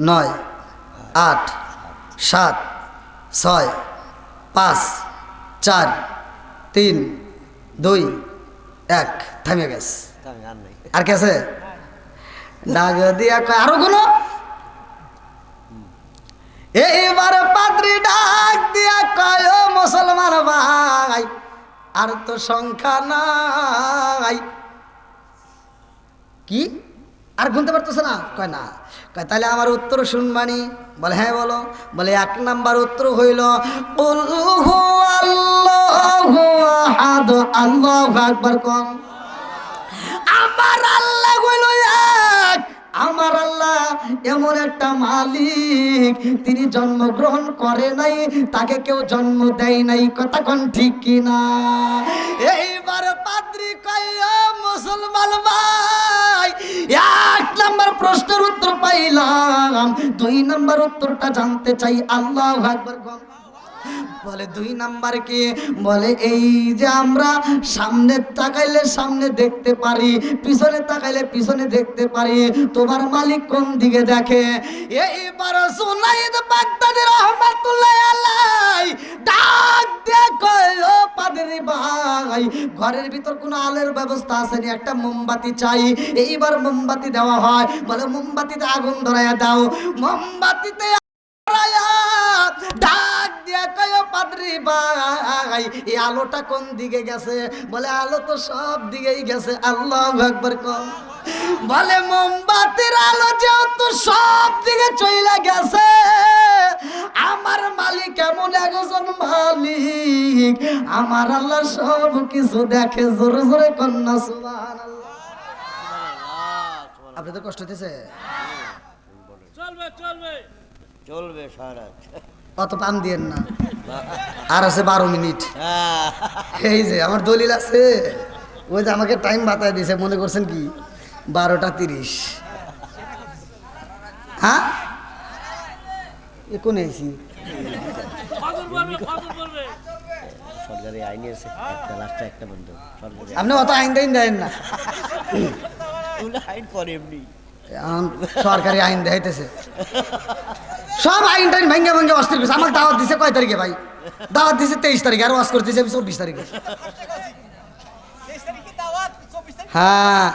9, 8, 7, 6, 5, 4, 3, 2, 1, থামে গেছে। আর কে আছে? ডাক দিয়া কয় আরো গুনো। এইবার পাদ্রী ডাক দিয়া কয়, ও মুসলমান ভাই, আর তো সংখ্যা নাই। কি আর গুনতে পারতেছে না? কয় না। কয় তাহলে আমার উত্তর শুনবানি? বলে হ্যাঁ বলো। বলে 1 নাম্বার উত্তর হইল কুল হুয়াল্লাহু আহাদ, আল্লাহু আকবার। কোন? আমার আল্লাহ হইল এক। আমার আল্লাহ এমন একটা মালিক, তিনি জন্মগ্রহণ করে নাই, তাকে কেউ জন্ম দেয় নাই, কথা কোন ঠিক কিনা? এইবার পাদ্রী কয়, মুসলমান ভাই 1 নাম্বার প্রশ্নের উত্তর পাইলাম, 2 নাম্বার উত্তরটা জানতে চাই। আল্লাহু আকবার। বলে 2 নাম্বার কি? বলে এই যে আমরা সামনে তাকাইলে সামনে দেখতে পারি, পিছনে তাকাইলে পিছনে দেখতে পারি, তোমার মালিক কোন দিকে দেখে? এইবার জুনাইদ বাগদাদি রহমাতুল্লাহ আলাইহি ডাক দিয়ে কয়, ও পাদ্রী ভাই, ঘরের ভিতর কোনো আলোর ব্যবস্থা আছে নি? একটা মোমবাতি চাই। এইবার মোমবাতি দেওয়া হয়। বলে মোমবাতিতে আগুন ধরাইয়া দাও। মোমবাতিতে ডাক দিয়া কয়, পাদ্রী ভাই, এই আলোটা কোন দিকে গেছে? বলে আলো তো সব দিকেই গেছে। আল্লাহু আকবার। কোন? বলে মোমবাতির আলো যেহেতু সব দিকে চলে গেছে, আমার মালিক এমন একজন মালিক, আমার আল্লাহ সব কিছু দেখে। জোরে জোরে কন্যা সুবহানাল্লাহ। আপনাদের কষ্ট হতেছে? চলবে চলবে চলবে সারা। অত পান দিয়েন না, আর আছে 12 মিনিট। এই যে আমার দলিল আছে, ওই যে আমাকে টাইম বাতায় দিয়েছে, মনে করছেন কি 12টা 30? হ্যাঁ কোন এসি সরকারি আইনি আছে একটা লাস্টে একটা বন্ধ সরকারি আপনি অত আইন দেন না আইন করে এমনি এখন সরকারি আইন দেখাইতেছে সব আইন টাইন ভেঙ্গে ভেঙ্গে অস্থির করছে। আমাকে দাওয়াত দিছে কয় তারিখে ভাই? দাওয়াত দিছে 23 তারিখে, আর ওয়াজ করতেছে 24 তারিখে। হ্যাঁ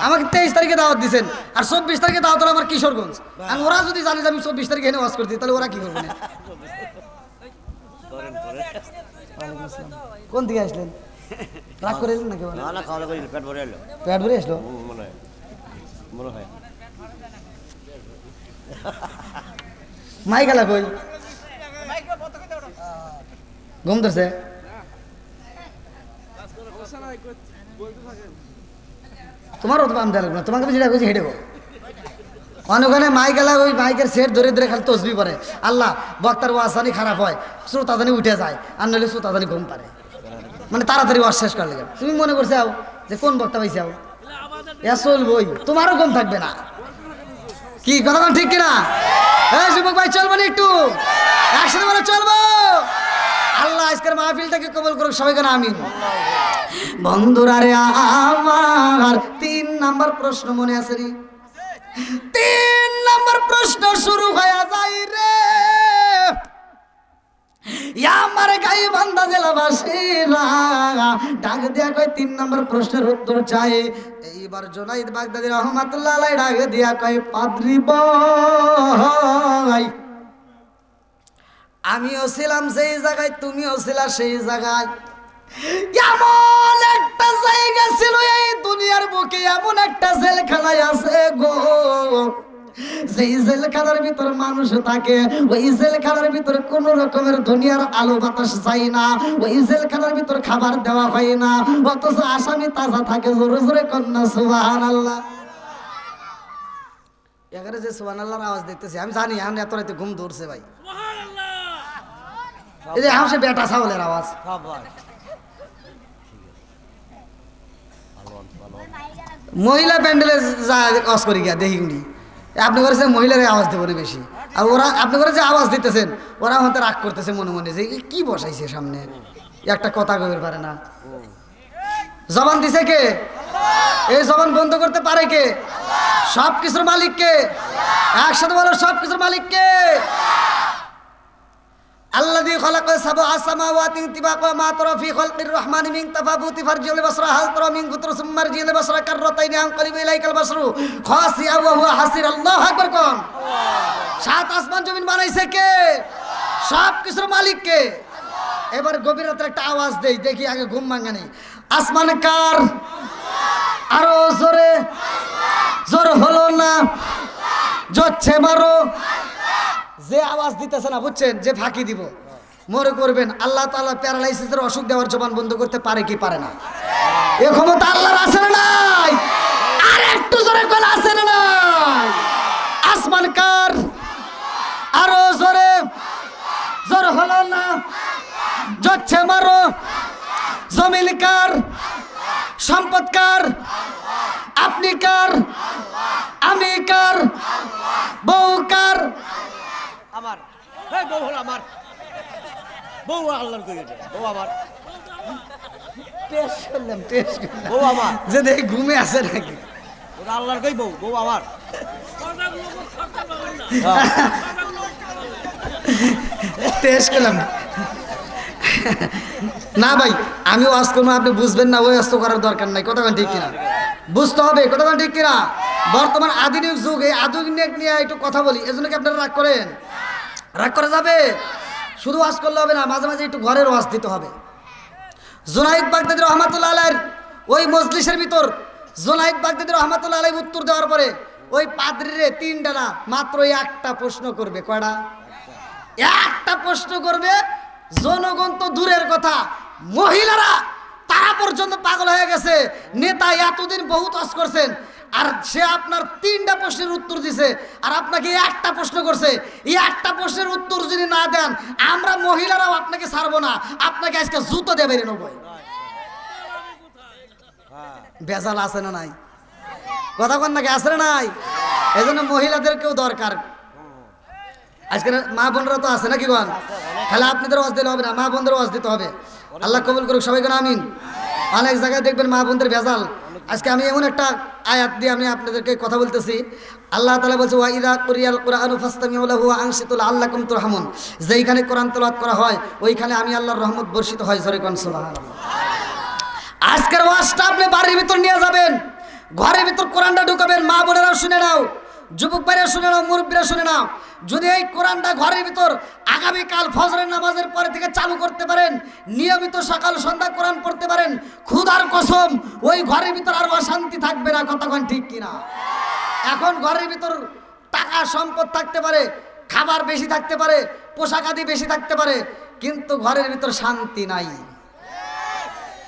আমাকে 23 তারিখে দাওয়াত দিছেন, আর 24 তারিখে দাওয়াত হলো আমার কিশোরগঞ্জ। আর ওরা যদি জানে যে আমি 24 তারিখে এনে ওয়াজ করতেছি, তাহলে ওরা কি করবে না? করেন কোন দিকে আসলেন? রাগ করে এলেন নাকি? না না খাওয়া দাওয়া করি পেট ভরে এলো পেট ভরে আসলো মনে হয় মাই গেলা কই? ঘুম ধরছে? তোমারও তো পাম দেওয়া লাগবে না, তোমাকে যেটা কইছি হেঁটে গো। ওখানে মাই গেলা, ওই মাইকের সেট ধরে ধরে খালি তসবি পড়ে। আল্লাহ বক্তার ওয়াজ জানি খারাপ হয়, শ্রোতা জানি উঠে যায়, আর নইলে শ্রোতা জানি ঘুম পারে, মানে তাড়াতাড়ি ওয়াজ শেষ করলে। তুমি মনে করছে যে কোন বক্তা পাইছে চলবই, তোমারও ঘুম থাকবে না। কি কথা ঠিক কিনা? হ্যাঁ যুবক ভাই চলবো না একটু একসাথে বলে চলবো? আল্লাহ আজকের মাহফিলটাকে কবুল করুক সবাই কেন আমিন। বন্ধুরা রে আমার 3 নাম্বার প্রশ্ন মনে আছে রে? 3 নাম্বার প্রশ্ন শুরু হয়ে যায় রে। আমার গাই বান্দা জেলাবাসীরা ডাক দিয়া কয় 3 নাম্বার প্রশ্নের উত্তর চাই। এইবার জুনাইদ বাগদাদী রহমাতুল্লাহ আলাইহি ডাক দিয়া কয় পাদ্রী ভাই, আমিও ছিলাম সেই জায়গায়, তুমিও ছিলা সেই জায়গায়। এমন একটা জায়গা ছিল এই দুনিয়ার বুকে, এমন একটা জেলখানায় আছে গো, যেই জেলখানার ভিতর মানুষ থাকে, ওই জেলখানার ভিতর কোন রকমের দুনিয়ার আলো বাতাস যায় না, ওই জেলখানার ভিতর খাবার দেওয়া হয় না, অথচ আসামি তাজা থাকে। জোরে জোরে কন্যা সুবহানাল্লাহ। এখানে যে সুবহানাল্লাহর আওয়াজ দেখতেছি, আমি জানি এখন এত রাতে ঘুম ধরছে ভাই। এই যে হাসে বেটা ছাগলের আওয়াজ। মহিলা প্যান্ডেলে যা আওয়াজ করি গিয়া দেখি উনি, আপনি করেছেন মহিলার আওয়াজ দেবো না বেশি, আর ওরা আপনি করে যে আওয়াজ দিতেছেন ওরা হয়তো রাগ করতেছে মনে মনে যে কি বসাইছে সামনে, একটা কথা কইতে পারে না। জবান দিছে কে? এই জবান বন্ধ করতে পারে কে? সব কিছুর মালিক কে? একসাথে বলো সব কিছুর মালিক কে? আল্লাযী খালাকা সাবআ সামাওয়াতিন তিবাকা মা তারা ফি খালকির রহমানি মিন তাফাবুতি ফারজিল বাসরা হাল তারা মিন ফুতর সুম্মা রজিল বাসরা কাররাতাইনি আনকালিব ইলাইকাল বাসরু খাসিয়া ওয়া হুয়া হাসির। আল্লাহু আকবার কোন? 7 আসমান জমিন বানাইছে কে? সব কিছুর মালিক কে? এবার গভীর রাতের একটা আওয়াজ দেই, দেখি আগে ঘুম ভাঙা নেই। আসমান কার? আরো জোরে, জোর হলো না, জোরছে মারো। যে আওয়াজ দিতেছে না বুঝছেন, যে ফাঁকি দিব মনে করবেন আল্লাহ তাআলা প্যারালাইসিসের অসুখ দেওয়ার জবান বন্ধ করতে পারে কি পারে না? এ ক্ষমতা আল্লাহর আছে না নাই? আর একটু জোরে বল আছে না নাই? আসমান কার? আরো জোরে, জোর হলো না, জোরছে মারো। জমিন কার? সম্পদ কার? আপনি কার? আমি কার? বউ কার? আমার বউ হলো আমার বউ, আল্লাহর কই এটা বউ আমার, টেস্ট করলাম বউ আমার, যে দেখি ঘুমে আছে নাকি। ওটা আল্লাহর কই বউ, বউ আমার। টেস্ট করলাম না ভাই, আমি ওয়াজ করবো আপনি বুঝবেন না, ওই ওয়াজ করার দরকার নাই। কতক্ষণ ঠিক কিনা বুঝতে হবে, কতক্ষণ ঠিক কিনা। বর্তমান আধুনিক যুগ, এই আধুনিক নিয়ে একটু কথা বলি, এজন্য কি আপনারা রাগ করেন? রাগ করা যাবে? শুধু ওয়াজ করলে হবে না, মাঝে মাঝে একটু ঘরের ওয়াজ দিতে হবে। জুনাইদ বাগদাদী রহমাতুল্লাহ আলাইহির ওই মজলিসের ভিতর জুনাইদ বাগদাদী রহমাতুল্লাহ আলাইহি উত্তর দেওয়ার পরে ওই পাদ্রীরে 3টা না মাত্র একটা প্রশ্ন করবে। কয়টা? একটা প্রশ্ন করবে। জনগণ তো দূরের কথা, মহিলারা তারা পর্যন্ত পাগল হয়ে গেছে। নেতা এতদিন বহুত ওয়াজ করছেন, আর সে আপনার 3টা প্রশ্নের উত্তর দিছে, আর আপনাকে একটা প্রশ্ন করছে। এই একটা প্রশ্নের উত্তর যদি না দেন, আমরা মহিলারাও আপনাকে ছাড়বো না, আপনাকে আজকে জুতো দিয়ে বেরিয়ে নেবো। বেজাল আছে না নাই? কথা কন নাকি আছে না নাই? এই জন্য মহিলাদেরকেও দরকার। আজকে মা বোনরা তো আছে নাকি গান? খালি আপনাদের ওয়াজ দিলে হবে না, মা বোনদের ওয়াজ দিতে হবে। আল্লাহ কবুল করুক সবাইকে, আমিন। অনেক জায়গায় দেখবেন মা বোনদের ভেজাল। আজকে আমি এমন একটা আয়াত দিয়ে আমি আপনাদেরকে কথা বলতেছি। আল্লাহ তাআলা বলছে ওয়া ইযা কুরিয়াল কুরআনু ফাসতামিউ লাহু ওয়া আনসিতু লাআল্লাকুম তুরহামুন। যেইখানে কোরআন তেলাওয়াত করা হয় ওইখানে আমি আল্লাহর রহমত বর্ষিত হয়। জোরে কোন সুবহানাল্লাহ। আজকের ওয়াজটা আপনি বাড়ির ভিতর নিয়ে যাবেন, ঘরের ভিতর কোরআনটা ঢুকাবেন। মা বোনেরাও শুনে নাও, যুবক ভাইরা শুনে নাও, মুরব্বীরা শুনে নাও। যদি এই কোরআনটা ঘরের ভিতর আগামীকাল ফজরের নামাজের পরে থেকে চালু করতে পারেন, নিয়মিত সকাল সন্ধ্যা কোরআন পড়তে পারেন, খোদার কসম ওই ঘরের ভিতর আর অশান্তি থাকবে না। কতক্ষণ ঠিক কিনা? এখন ঘরের ভিতর টাকা সম্পদ থাকতে পারে, খাবার বেশি থাকতে পারে, পোশাক আদি বেশি থাকতে পারে, কিন্তু ঘরের ভিতর শান্তি নাই।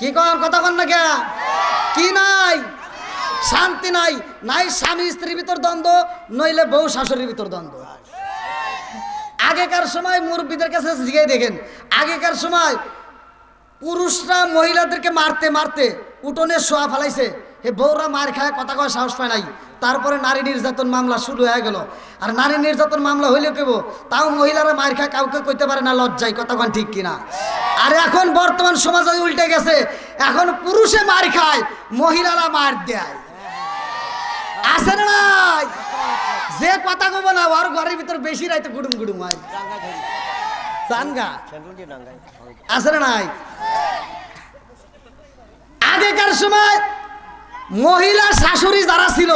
কি কন কথা কন না কে? কি নাই? শান্তি নাই। নাই স্বামী স্ত্রীর ভিতর দ্বন্দ্ব, নইলে বউ শাশুড়ির ভিতর দ্বন্দ্ব। আগেকার সময় মুরব্বীদের কাছে জিজ্ঞেস দেখেন, আগেকার সময় পুরুষরা মহিলাদেরকে মারতে মারতে উঠোনে শোয়া ফেলাইছে, হে বউরা মার খায় কথা কয় সাহস পায় নাই। তারপরে নারী নির্যাতন মামলা শুরু হয়ে গেল। আর নারী নির্যাতন মামলা হইলেও কেব তাও মহিলারা মার খায়, কাউকে কইতে পারে না, লজ্জায়। কতক্ষণ ঠিক কিনা? আর এখন বর্তমান সমাজে উল্টে গেছে, এখন পুরুষে মার খায়, মহিলারা মার দেয়। আছে না নাই? যে কথা কব না ওর ঘরের ভিতর বেশি রাইতে গুডুম গুডুম হয়। জানগা আছে না নাই? আগেকার সময় মহিলা শাশুড়ি যারা ছিল,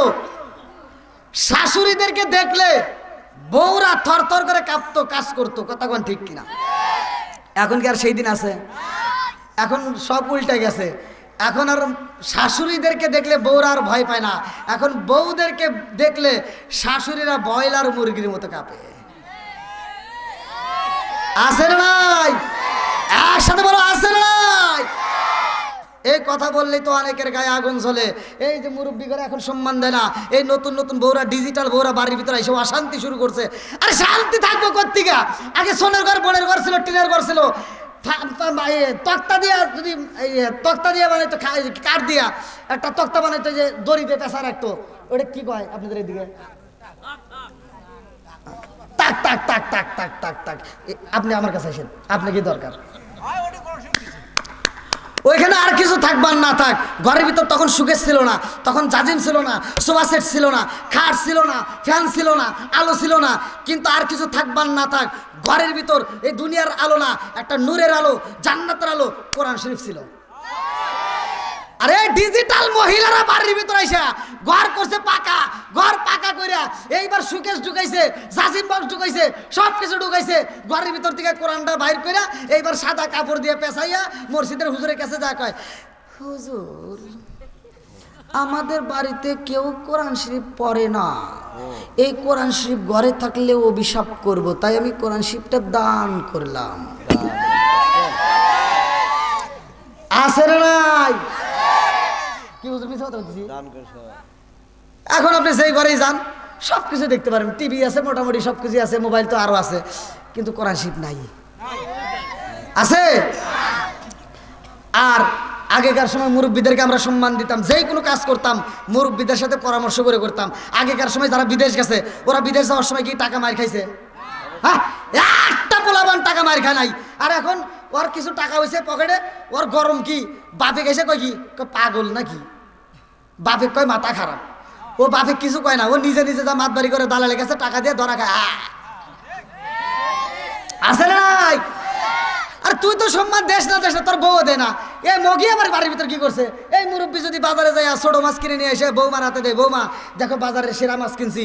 শাশুড়িদেরকে দেখলে বউরা থরথর করে কাঁপতো, কাজ করতো। কতক্ষণ ঠিক কিনা? এখন কি আর সেই দিন আছে? এখন সব উল্টে গেছে। এখন আর শাশুড়িদেরকে দেখলে বউরা আর ভয় পায় না। এখন বউদেরকে দেখলে শাশুড়িরা ব্রয়লার মুরগির মতো কাঁপে। আছে না নাই? একসাথে বলো, আছে না নাই? এই কথা বললেই তো অনেকের গায়ে আগুন জ্বলে। এই যে মুরব্বী করে এখন সম্মান দেয় না, এই নতুন নতুন বউরা, ডিজিটাল বউরা বাড়ির ভিতরে এসে অশান্তি শুরু করছে। আরে শান্তি থাকবো কোত্থেকে? আগে সোনার ঘর, বোনের ঘর ছিল, টিনের ঘর ছিল, তক্তা দিয়া, যদি তক্তা দিয়া বানাইতো, কাঠ দিয়া একটা তক্তা বানাইতো, যে দড়ি দিয়ে পেঁচা রাখতো, ওটা কি কয় আপনাদের এদিকে? তাক তাক তাক তাক তাক তাক তাক। আপনি আমার কাছে আসেন, আপনি কি দরকার? ওইখানে আর কিছু থাকবার না থাক, ঘরের ভিতর তখন সুকেশ ছিল না, তখন জাজিম ছিল না, সোফা সেট ছিল না, খাট ছিল না, ফ্যান ছিল না, আলো ছিল না, কিন্তু আর কিছু থাকবার না থাক, ঘরের ভিতর এই দুনিয়ার আলো না, একটা নূরের আলো, জান্নাতের আলো, কোরআন শরীফ ছিল। আরে ডিজিটাল মহিলারা বাড়ির ভিতর আইসা ঘর করছে পাকা, ঘর পাকা কইরা এইবার সুকেশ ঢুকাইছে, জাজিম বক্স ঢুকাইছে, সব কিছু ঢুকাইছে, ঘরের ভিতর থেকে কোরআনটা বাইর কইরা এইবার সাদা কাপড় দিয়ে পেঁচাইয়া মসজিদের হুজুরের কাছে যা কয়, হুজুর আমাদের বাড়িতে কেউ কোরআন শরীফ পড়ে না, এই কোরআন শরীফ ঘরে থাকলে অভিশাপ করব, তাই আমি কোরআন শরীফটা দান করলাম। আছে না নাই? কি হুজুর মিছা কথা বলতেছি? এখন আপনি সেই ঘরেই যান, সব কিছু দেখতে পারেন, টিভি আছে, মোটামুটি সব কিছু আছে, মোবাইল তো আরো আছে, কিন্তু কোরআন শরীফ নাই। আছে? আর আগেকার সময় মুরব্বীদেরকে আমরা সম্মান দিতাম, যেই কোনো কাজ করতাম মুরব্বীদের সাথে পরামর্শ করে করতাম। আগেকার সময় যারা বিদেশ গেছে, ওরা বিদেশ যাওয়ার সময় কি টাকা মার খাইছে? হ্যাঁ, একটা পোলাবান টাকা মার খায় নাই। আর এখন ওর কিছু টাকা হয়েছে পকেটে, ওর গরম কি, বাপে গেছে কয় কি, পাগল নাকি, বাপে কয় মাথা খারাপ। ও বাপে কিছু কয় না, ও নিজে নিজে যা মাতবাড়ি করে দালালের কাছে টাকা দিয়ে ধরা খায়। আছে না নাই? আর তুই তো সম্মান দেশ না, দেশ না, তোর বউ দেয় না। এই মগি আমার বাড়ির ভিতর কি করছে? এই মুরব্বী যদি বাজারে যায় ছোট মাছ কিনে নিয়ে এসে বৌমার হাতে দেয়, বৌমা দেখো বাজারে সেরা মাছ কিনছি,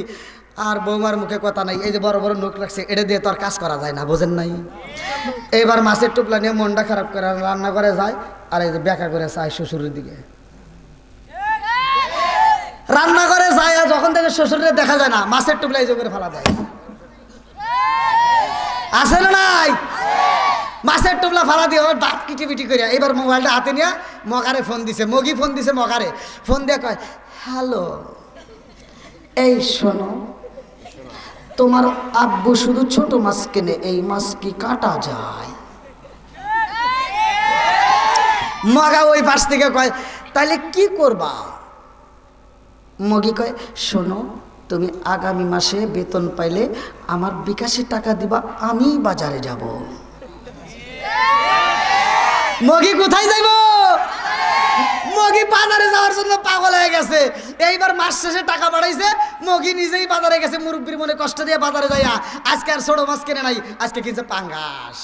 আর বৌমার মুখে কথা নাই, এই যে বড় বড় নোক রাখছে, এটা দিয়ে তো আর কাজ করা যায় না, বোঝেন নাই? এইবার মাছের টুকলা নিয়ে মনটা খারাপ করে রান্না করে যায়, আর এই যে বেকা করে চায় শ্বশুরের দিকে, রান্না করে যায়, আর যখন থেকে শ্বশুরের দেখা যায় না, মাছের টুকলা এই যে করে ফেলা যায়। আছে না নাই? মাছের টুকলা ফালা দিয়ে ওর দাঁত কিটিপিটি করে এবার মোবাইলটা হাতে নিয়ে মগারে ফোন দিছে, মগি ফোন দিছে মগারে, ফোন দিয়ে কয়, হ্যালো, এই শোনো, তোমার আব্বু শুধু ছোট মাছ কেনে, এই মাছ কি কাটা যায়? মগা ওই পাশ থেকে কয়, তাহলে কি করবা? মগি কয়, শোনো, তুমি আগামী মাসে বেতন পাইলে আমার বিকাশে টাকা দিবা, আমি বাজারে যাব। মগি কোথায় যাইব? মগি বাজারে যাওয়ার জন্য পাগল হয়ে গেছে। এইবার মাস শেষে টাকা বাড়াইছে, মগি নিজেই বাজারে গেছে। মুরব্বির মনে কষ্ট দিয়ে বাজারে যাইয়া আজকে আর ছোট মাছ কিনে নাই, আজকে কিনছে পাঙ্গাস।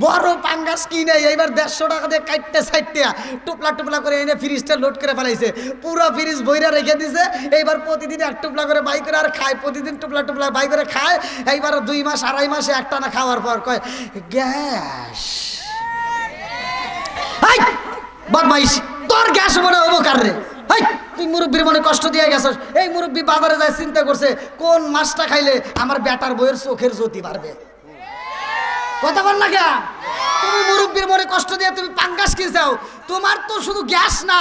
বড় পাঙ্গাস কিনে এইবার 150 টাকা দিয়ে কাটতে সাইটতে টুপলা টুপলা করে এনে ফ্রিজটা লোড করে ফেলাইছে। পুরো ফ্রিজ বইরা রেখে দিছে। এইবার প্রতিদিন এক টুপলা করে বাই করে আর খায়, প্রতিদিন টুপলা টুপলা বাই করে খায়। এইবার 2 মাস 2.5 মাসে একটানা খাওয়ার পর কয় গ্যাস। বদমাইশ, তোর গ্যাস মনে হবো কার রে? তুই মুরব্বীর মনে কষ্ট দিয়ে গেছস। এই মুরব্বী বাজারে যায় চিন্তা করছে কোন মাছটা খাইলে আমার বেটার বইয়ের চোখের জ্যোতি বাড়বে। কথা বল না কেন? তুমি মুরব্বীর মনে কষ্ট দিয়ে তুমি পাঙ্গাস কি চাও? তোমার তো শুধু গ্যাস না,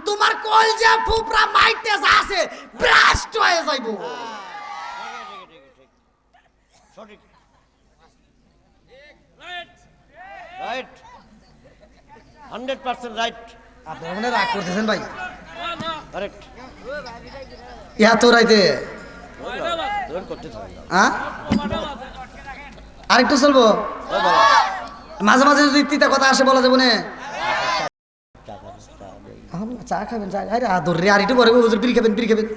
তোমার কলজা ফুপরা মাইতে যা আছে ব্লাস্ট হয়ে যাইব। সঠিক, রাইট, 100% রাইট। আপনারা মনে রাগ করতেছেন ভাই? কারেক্ট। ইয়া তো রাইতে করতে থাকবে। হ্যাঁ, আরেকটু চলবো। মাঝে মাঝে যদি তিতা কথা আসে বলা যাবো না। চা খাবেন? চা আরে আদর রে, আর একটু পরে হুজুর বিড়ি খাবেন, বিড়ি খাবেন?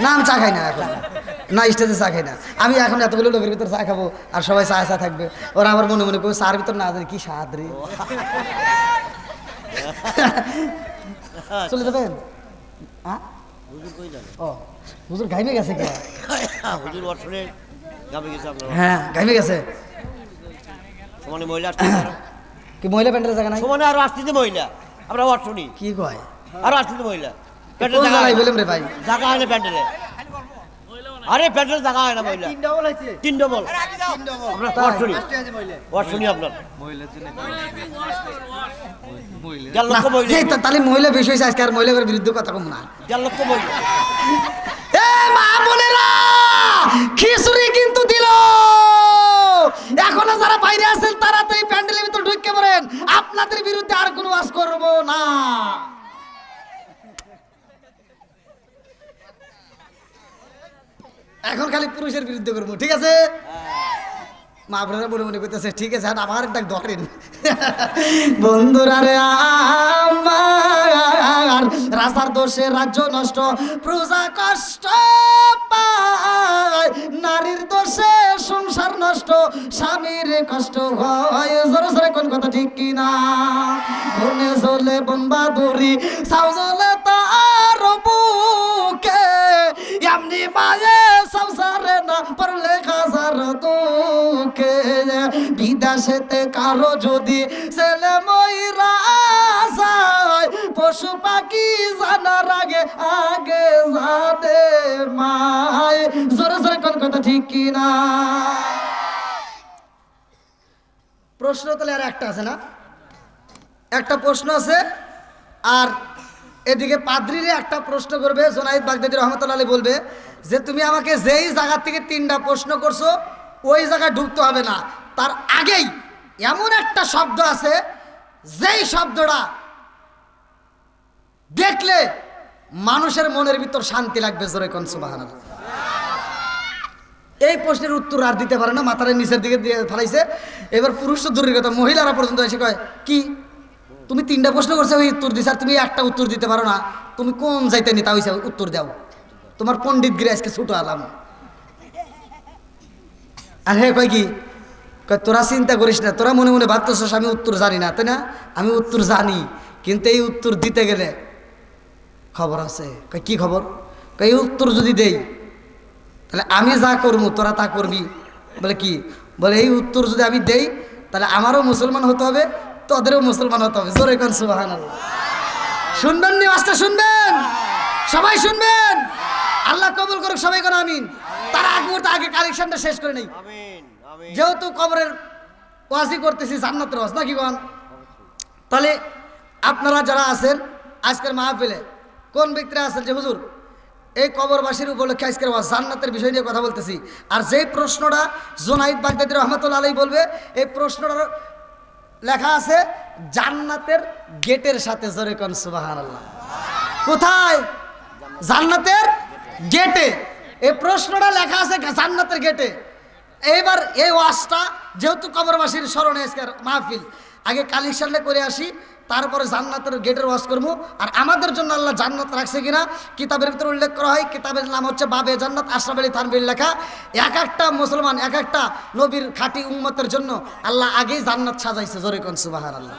না আমি চা খাই না এখন, না স্টেজে চা খাই না আমি। এখন এতগুলো লোকের ভিতর চা খাবো আর সবাই চা চা থাকবে, ওরা আমার মনে মনে করবে চার ভিতর না জানি কি স্বাদ রে। চলে যাবেন? ও হুজুর ঘাইমে গেছে কি? হুজুর অর্থনে গাবে গেছে আপনারা? হ্যাঁ ঘাইমে গেছে। সমানে মহিলা আসতে কি মহিলা প্যান্ডেলের জায়গা নাই? সমানে আরো আসতে মহিলা, আমরা অর্থনী কি কয় আরো আসতে মহিলা। কোন জায়গায় বললাম রে ভাই? জায়গা হয় না প্যান্ডেলে। আরে প্যান্ডেলে জায়গা হয় না মহিলা। 3 ডবল আমরা অর্থনী, অর্থনী আপনার তাহলে মহিলা বেশি হয়েছে আজকে, আর মহিলাদের বিরুদ্ধে কথা কম না। 1.5 লক্ষ মহিলা। এ মা বোনেরা, খিচুড়ি কিন্তু দিল। এখনো যারা বাইরে আছেন তাড়াতাড়ি প্যান্ডেলের ভিতর ঢুকে পড়েন, আপনাদের বিরুদ্ধে আর কোনো ওয়াজ করব না। এখন খালি পুরুষের বিরুদ্ধে করবো, ঠিক আছে? মা বোনেরা মনে মনে করতেছে ঠিক আছে, আমার ডাক ধরেন। বন্ধুরা রে আমার, রাজার দোষে রাজ্য নষ্ট, প্রজা কষ্ট পায়, নারীর দোষে সংসার নষ্ট, স্বামীর কষ্ট হয়। জোরে জোরে কোন কথা ঠিক কিনা? বনে চলে বনবাদুরি, সাউ চলে তার বুকে, এমনি মায়ে সংসারে না পড়লে খাসার দুঃখে। বিদেশেতে কারো যদি ছেলে ময়রা যায়, পশু পাখি জানার আগে আগে জানে মায়। জোরে জোরে কোন কথা ঠিক কিনা? প্রশ্ন তাহলে আর একটা আছে না? একটা প্রশ্ন আছে, আর এদিকে পাদ্রিরে একটা প্রশ্ন করবে। জোনায়েদ বাগদাদী রহমতুল্লাহ আলাইহি বলবে যে তুমি আমাকে যেই জায়গা থেকে 3টা প্রশ্ন করছো ওই জায়গায় ঢুকতে হবে না, তার আগেই এমন একটা শব্দ আছে যেই শব্দটা দেখলে মানুষের মনের ভিতর শান্তি লাগবে। জোরে কোন সুবহানাল্লাহ। এই প্রশ্নের উত্তর আর দিতে পারে না, মাথার নিচের দিকে দিয়ে ফেলাইছে। এবার পুরুষ তো দূরের কথা, মহিলারা পর্যন্ত এসে কয় কি তুমি 3টা প্রশ্ন করছো ওই উত্তর দিছ, আর তুমি একটা উত্তর দিতে পারো না, তুমি কোন যাইতে নিতা হইছে উত্তর দাও, তোমার পণ্ডিত গিরে আজকে ছুটো আলাম। আর হ্যাঁ কয় কি কয় তোরা চিন্তা করিস না, তোরা মনে মনে ভাবতেছস আমি উত্তর জানি না, তাই না? আমি উত্তর জানি, কিন্তু এই উত্তর দিতে গেলে খবর আছে। কয় কি খবর? কয় এই উত্তর যদি দেই তাহলে আমি যা করবো তোরা তা করবি। বলে কি? বলে এই উত্তর যদি আমি দেই তাহলে আমারও মুসলমান হতে হবে, তোদেরও মুসলমান হতে হবে। জোরে কোন সুবহানাল্লাহ। শুনবেন নি ওয়াজটা? শুনবেন সবাই, শুনবেন। আল্লাহ কবুল করুক, সবাই কোন আমিন। তার আগ মুহূর্তে আগে কালেকশনটা শেষ করে নেই, যেহেতু কবরের ওয়াজই করতেছি, জান্নাতের ওয়াজ নাকি কোন? তাহলে আপনারা যারা আছেন আজকের মাহফিলে, কোন ব্যক্তিরা আছেন যে হুজুর এই কবরবাসীর উপলক্ষে আজকের ওয়াজ জান্নাতের বিষয় নিয়ে কথা বলতেছি, আর যেই প্রশ্নটা জোনায়েদ বাগদাদী রহমতুল্লাহ আলাইহি বলবে এই প্রশ্নটার লেখা আছে জান্নাতের গেটের সাথে। জোরে কোন সুবহানাল্লাহ। কোথায়? জান্নাতের গেটে। এই প্রশ্নটা লেখা আছে জান্নাতের গেটে। এইবার এই ওয়াজটা যেহেতু কবরবাসীর স্মরণে আজকের মাহফিল, আগে কালেকশনটা করে আসি, তারপরে জান্নাতের গেটের ওয়াজ করবো। আর আমাদের জন্য আল্লাহ জান্নাত রাখছে কিনা কিতাবের ভিতরে উল্লেখ করা হয়। কিতাবের নাম হচ্ছে বাবে জান্নাত, আশরাফ আলী থানভীর লেখা। এক একটা মুসলমান, এক একটা নবীর খাঁটি উম্মতের জন্য আল্লাহ আগেই জান্নাত সাজাইছে। জোরে কোন সুবহানাল্লাহ।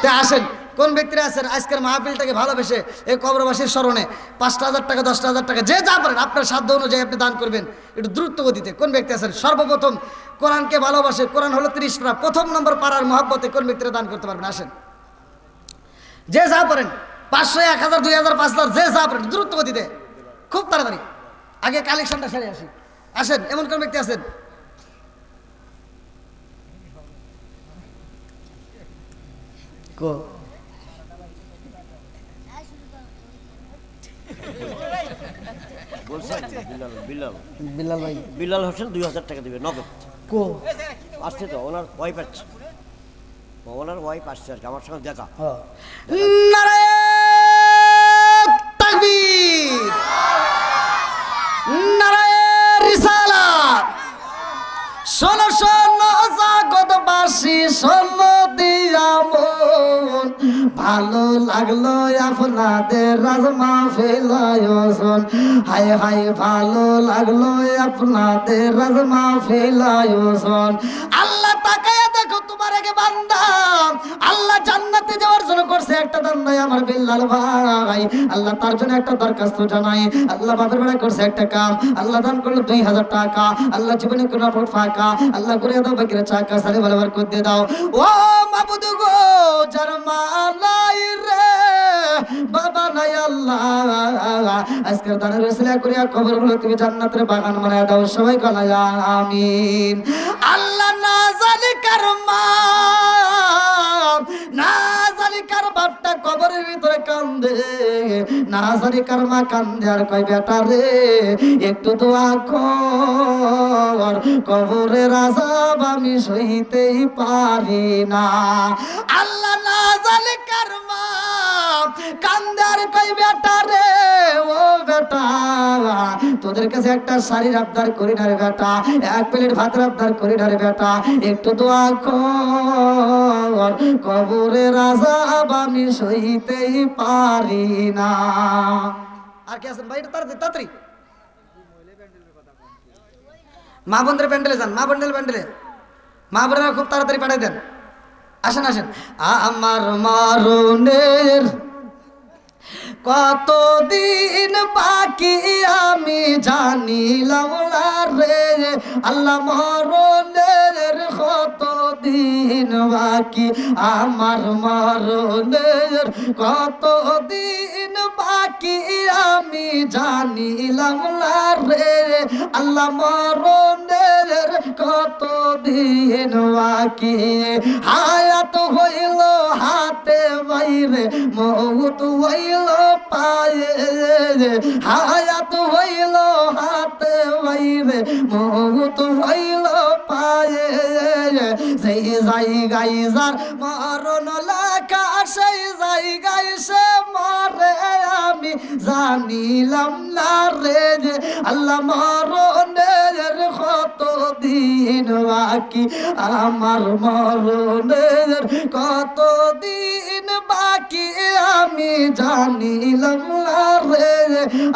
তে আসেন, কোন ব্যক্তিরা আছেন আজকের মাহফিলটাকে ভালোবেসে এই কবরবাসীর স্মরণে 5,000 টাকা, 10,000 টাকা, যে যা পারেন আপনার সাধ্য অনুযায়ী আপনি দান করবেন একটু দ্রুত গতিতে। কোন ব্যক্তি আছেন সর্বপ্রথম কোরআনকে ভালোবাসে, কোরআন হলো 30 পারা, প্রথম নম্বর পাড়ার মহব্বতে কোন ব্যক্তিরা দান করতে পারবেন? আসেন, যে যা পারেন, 500, 1000, 2000, 5000, যে যা পারেন দ্রুত গতিতে, খুব তাড়াতাড়ি। আগে কালেকশনটা সেরে আসি। আসেন, এমন কোন ব্যক্তি আছেন? কো বলছেন বিল্লাল ভাই, বিলাল হোসেন 2000 টাকা দিবে নগদ। কো আসছে তো, ওনার ওয়াইফ আছে, ওনার ওয়াইফ আসছে আর কি, আমার সঙ্গে দেখা। নারায়ে তাকবীর, নারায়ে রিসালাত। শোনো শোনো জগৎবাসী, শোনো দিয়া মন, ভালো লাগলো আপনাদের রাজমা ফেলায়োজন। হায় হায় ভালো লাগলো আপনাদের রাজমা ফেলায়োজন। আল্লাহ তাকায়া দেখো তোমার আগে বান্দা, আল্লাহ জান্নাতে যাওয়ার জন্য করছে একটা দান নাই আমার বিল্লাল ভাই। আল্লাহ তার জন্য একটা দরখাস্ত জানাই। আল্লাহ বাপের বেড়া করছে একটা কাম, আল্লাহ দান করলো 2000 টাকা। আল্লাহ জীবনে কোনো ফাঁকা, আল্লাহ করে দাও বাকিরা চাকা সারি বরাবর করে দিয়ে দাও। ও মাবুদ গো, যার মা নাই রে, বাবা নাই আল্লাহ, আজকের দানের ওসিলা করিয়া কবরগুলো তুমি জান্নাতের বাগান বানায় দাও। সবাই কয় আমিন। আল্লাহ না জানি কার মা, না জানি কার বাপটা কবরের ভিতরে কান্দে, না জানি কার মা কান্দে আর কয় বেটা রে একটু দোয়া কর, কবরের আযাব আমি সইতেই পারি না। আল্লাহ না জানি কার মা কান্দে আর কয় বেটা রে, ও বেটা তোদের কাছে একটা শাড়ির আবদার করি না রে বেটা, এক প্লেট ভাতের আবদার করি না রে বেটা, একটু দোয়া কর, কবরের আযাব আমি সইতেই পারি না। আর কি আছেন ভাই? তাড়াতাড়ি মা বোনদের প্যান্ডেলে যান, মা বোনদের প্যান্ডেলে, মা বোনেরা খুব তাড়াতাড়ি পাঠিয়ে দেন। আসেন আসেন। আমার মরণের কতদিন বাকি আমি জানিলাম না রে, আল্লাহ মরণের কতদিন বাকি, আমার মরণের কতদিন বাকি আমি জানিলাম না রে, আল্লাহ মরণের কতদিন বাকি। হায়াত হইল হাতে বাইরে, মউত হইল পায়ে, হায়াত হইল হাতে বাইরে, মউত হইল পায়ে, সেই জায়গায় যার মরণ লেখা সেই জায়গায় সে মরে আমি জানিলাম না রে, আল্লাহ মরণের কতদিন বাকি, আমার মরণের কতদিন বাকি আমি জানিলাম না রে,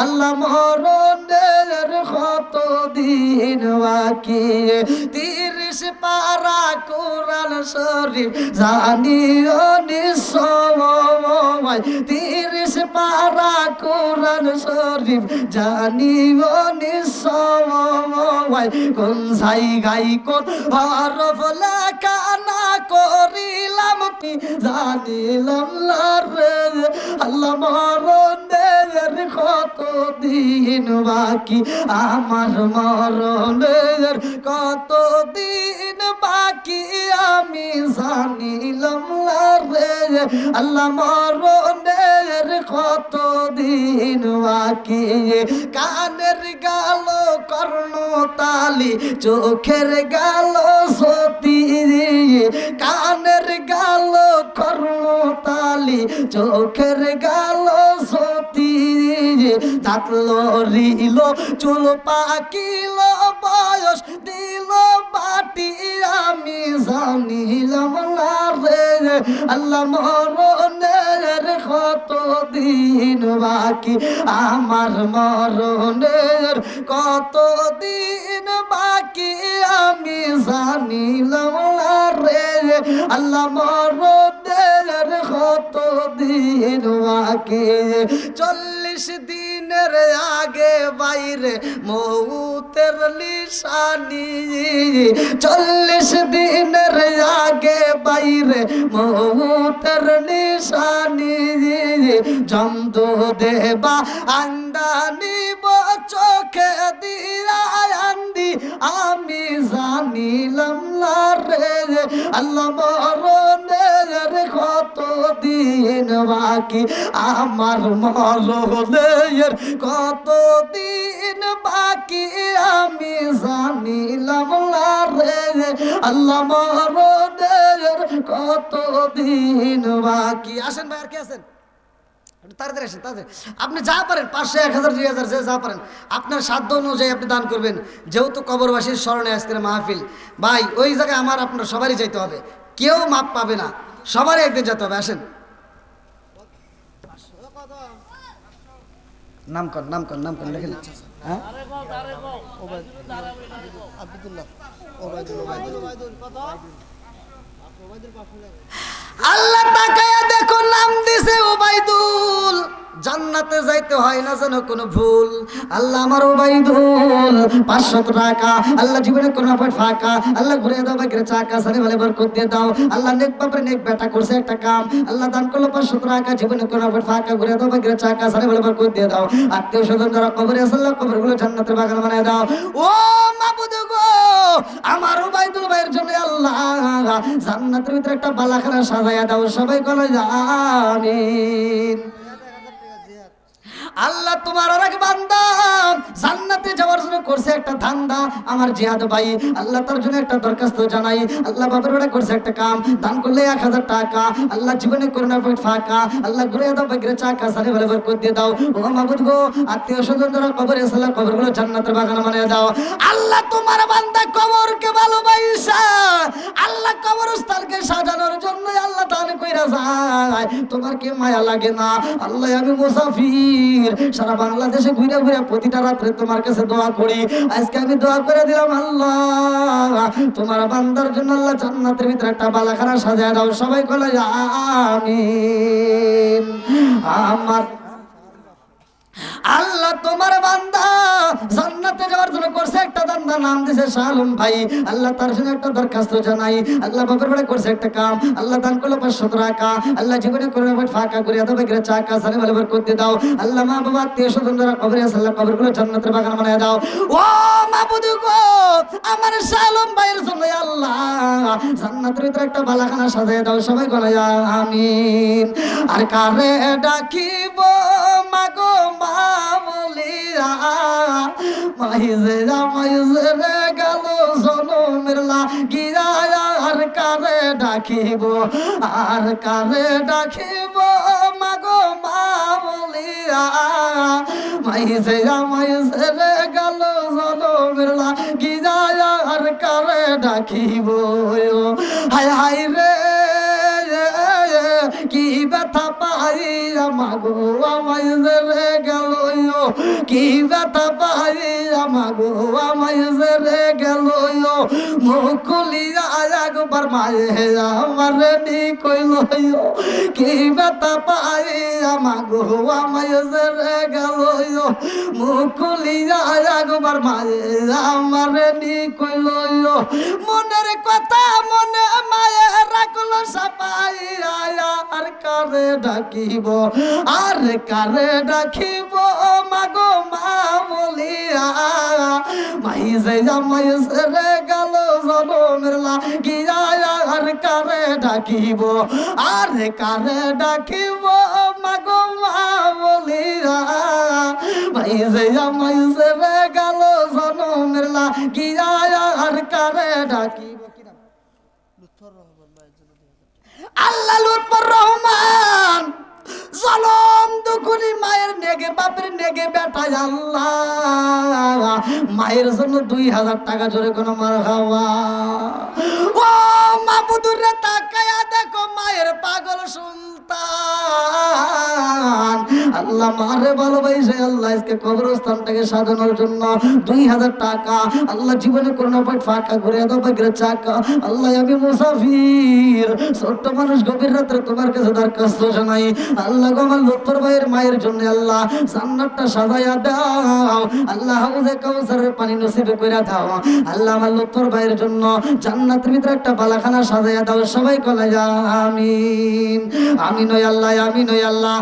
আল্লাহ মরণের কতদিন বাকি। 30 পারা কোরআন শরীফ জানিও নিশ্চয়, 30 পারা কোরআন শরীফ জানিও নিশ্চয়, কোন জায়গায় কোন হরফ লেখা না করিলাম কি জানিলাম না রে, আল্লাহ মরণের কতদিন বাকি, আমার মরণের কতদিন বাকি আমি জানিলাম না রে, আল্লাহ মরণের কতদিন বাকি। কানের গাল কর্ণ তালি, চোখের গাল সতী, কানের গাল কর্ণ তালি, চোখের গাল সতী, হাত লড়িল চুল পাকিল বয়স দিল বাটি আমি জানিলাম না রে আল্লাহ মরণের কত দিন বাকি আমার মরণের কত দিন বাকি আমি জানিলাম না রে আল্লাহ মরণের কত দিন বাকি 40 দিনের আগে বাইরে মৌতের নিশানি 40 দিনের আগে বাইরে মৌতের নিশানি জমদু দেবা আন্দানি চোখে দিয়া আন্দি আমি জানিলাম না রে আল্লাহ মরণের কত দিন বাকি আমার মরণের কত দিন বাকি আমি জানিলাম না রে আল্লাহ মরণের কত দিন বাকি আসেন ভাই আর কে আছেন তাড়াতাড়ি আসেন তাড়াতাড়ি আপনি যা পারেন 500 1000 2000 যে যা পারেন আপনার সাধ্য অনুযায়ী আপনি দান করবেন যেহেতু কবরবাসীর স্মরণে আজকের মাহফিল ভাই ওই জায়গায় আমার আপনার সবারই যাইতে হবে কেউ মাপ পাবে না সবারই একদিন যেতে হবে আসেন নাম কর লেখেন হ্যাঁ আল্লাহ তাকায়া দেখো নাম দিছে ওবাইদুল জান্নাতে যাইতে হয় না যেন কোনো ভুল আল্লাহ আমার ওবাইদুল 500 টাকা আল্লাহ জীবনে কোনো ফাঁকা আল্লাহ ঘুরে দাও বাইকের চাকা সারে বলে বরকত দিয়ে দাও আল্লাহ নেক বাপরে নেক বেটা করছে একটা কাম আল্লাহ দান করলো 500 টাকা জীবনে কোনো ফাঁকা ঘুরে দাও বাইকের চাকা সারে বলে বরকত দিয়ে দাও আত্মীয় স্বজন যারা কবরে আছে আল্লাহ কবরগুলো জান্নাতের বাগান বানায় দাও ও মাবুদ গো আমার ওবাইদুল ভাইয়ের জন্য আল্লাহ জান্নাতের ভিতরে একটা বালাখানা সাজায়া দাও সবাই বলে আমিন আল্লাহ তোমার আর এক বান্দা জান্নাতে যাওয়ার জন্য করছে একটা ধান্দা আমার জিহাদ ভাই আল্লাহ তার জন্য একটা দরখাস্ত জানাই আল্লাহ বাবার বেটা করছে একটা কাম দান করলে 1000 টাকা আল্লাহ জীবনে করে না ফাঁকা আল্লাহ ঘুরে দাও বাইরে চাকা সারে বলে বরকত দিয়ে দাও ও মাবুদ গো আত্মীয় স্বজন যারা কবরে আছে আল্লাহ কবরগুলো জান্নাতের বাগান বানিয়ে দাও আল্লাহ তোমার বান্দা কবরকে ভালোবাসা আল্লাহ কবরস্থানকে সাজানোর জন্য আল্লাহ দান কইরা যায় তোমার কি মায়া লাগে না আল্লাহ আমি মুসাফির সারা বাংলাদেশে ঘুরে ঘুরে প্রতিটা রাত্রে তোমার কাছে দোয়া করি আজকে আমি দোয়া করে দিলাম আল্লাহ তোমার বান্দার জন্য আল্লাহ জান্নাতের ভিতরে একটা বালাখানা সাজায় দাও সবাই বলে আমিন আমার আল্লাহ তোমার বান্দা জান্নাতে যাওয়ার জন্য করছে একটা বান্দা নাম দিয়েছে শালুম ভাই আল্লাহ তার জন্য একটা দরখাস্ত জানাই আল্লাহ বাবার বাড়ি করছে একটা কাম আল্লাহ দান করলো 500 টাকা আল্লাহ জীবনে করে ফাঁকা করে দাও বাইরে চাকা সারে বলে বরকত দিয়ে দাও আল্লাহ মা বাবা আত্মীয় স্বজন যারা কবরে আছে আল্লাহ কবরগুলো জান্নাতের বাগান বানায় দাও ও মাবুদ গো আমার শালুম ভাইয়ের জন্য আল্লাহ জান্নাতের ভিতরে একটা বালাখানা সাজায় দাও সবাই বলে আমিন আর কারে ডাকিব মাগো বলিয়া মাইজে রে গেল জনমের লাগিয়া আর কারে ডাকিব মাগো মা বলিয়া মাইজে রে গেল জনমের লাগিয়া আর কারে ডাকিব হায় হায় রে কি ব্যথা পাই আমাগো আমায় রে গেল কি ব্যথা পাই আমাগো আমায় রে গেল মুখ খুলিয়া একবার মায়ে আমার নি কইল কি ব্যথা পাই আমাগো আমায় রে গেল মুখ খুলিয়া একবার মায়ে আমার নি কইল মনের কথা মনে মায়ে রাখলো সাপাই আর কারে ডাকিব মাগো মা বলিয়া মাইজে রে গেল জনমের লাগিয়া আর কারে ডাকিব মাগো মা বলিয়া মাইজে রে গেল জনমের লাগিয়া আর কারে ডাকিব আল্লাহ লুৎফর রহমান জলম দুখুনি মায়ের নেগে বাপের নেগে বেটায় আল্লাহ মায়ের জন্য 2000 টাকা জোরে কোনো মার খাওয়া ও মাবুদুরে তাকায়া দেখো মায়ের পাগল সুলতান আল্লাহ মারে ভালোবাসে আল্লাহ আজকে কবরস্থানটাকে সাজানোর জন্য 2000 টাকা আল্লাহ জীবনে করোনা পাট ফাঁকা ঘুরে দাও বাগের চাকা আল্লাহ আমি মুসাফির ছোট্ট মানুষ গভীর রাত্রে তোমার কাছে দরখাস্ত জানাই আল্লাহ গো আমার লুৎফর ভাইয়ের মায়ের জন্য আল্লাহ জান্নাতটা সাজায়া দাও আল্লাহ হাউজে কাউসারের পানি নসিব কইরা দাও আল্লাহ আমার লুৎফর ভাইয়ের জন্য জান্নাতের ভিতরে একটা বালাখানা সাজায়া দাও সবাই কলে যা আমিন আমিন ওই আল্লাহ আমিন ওই আল্লাহ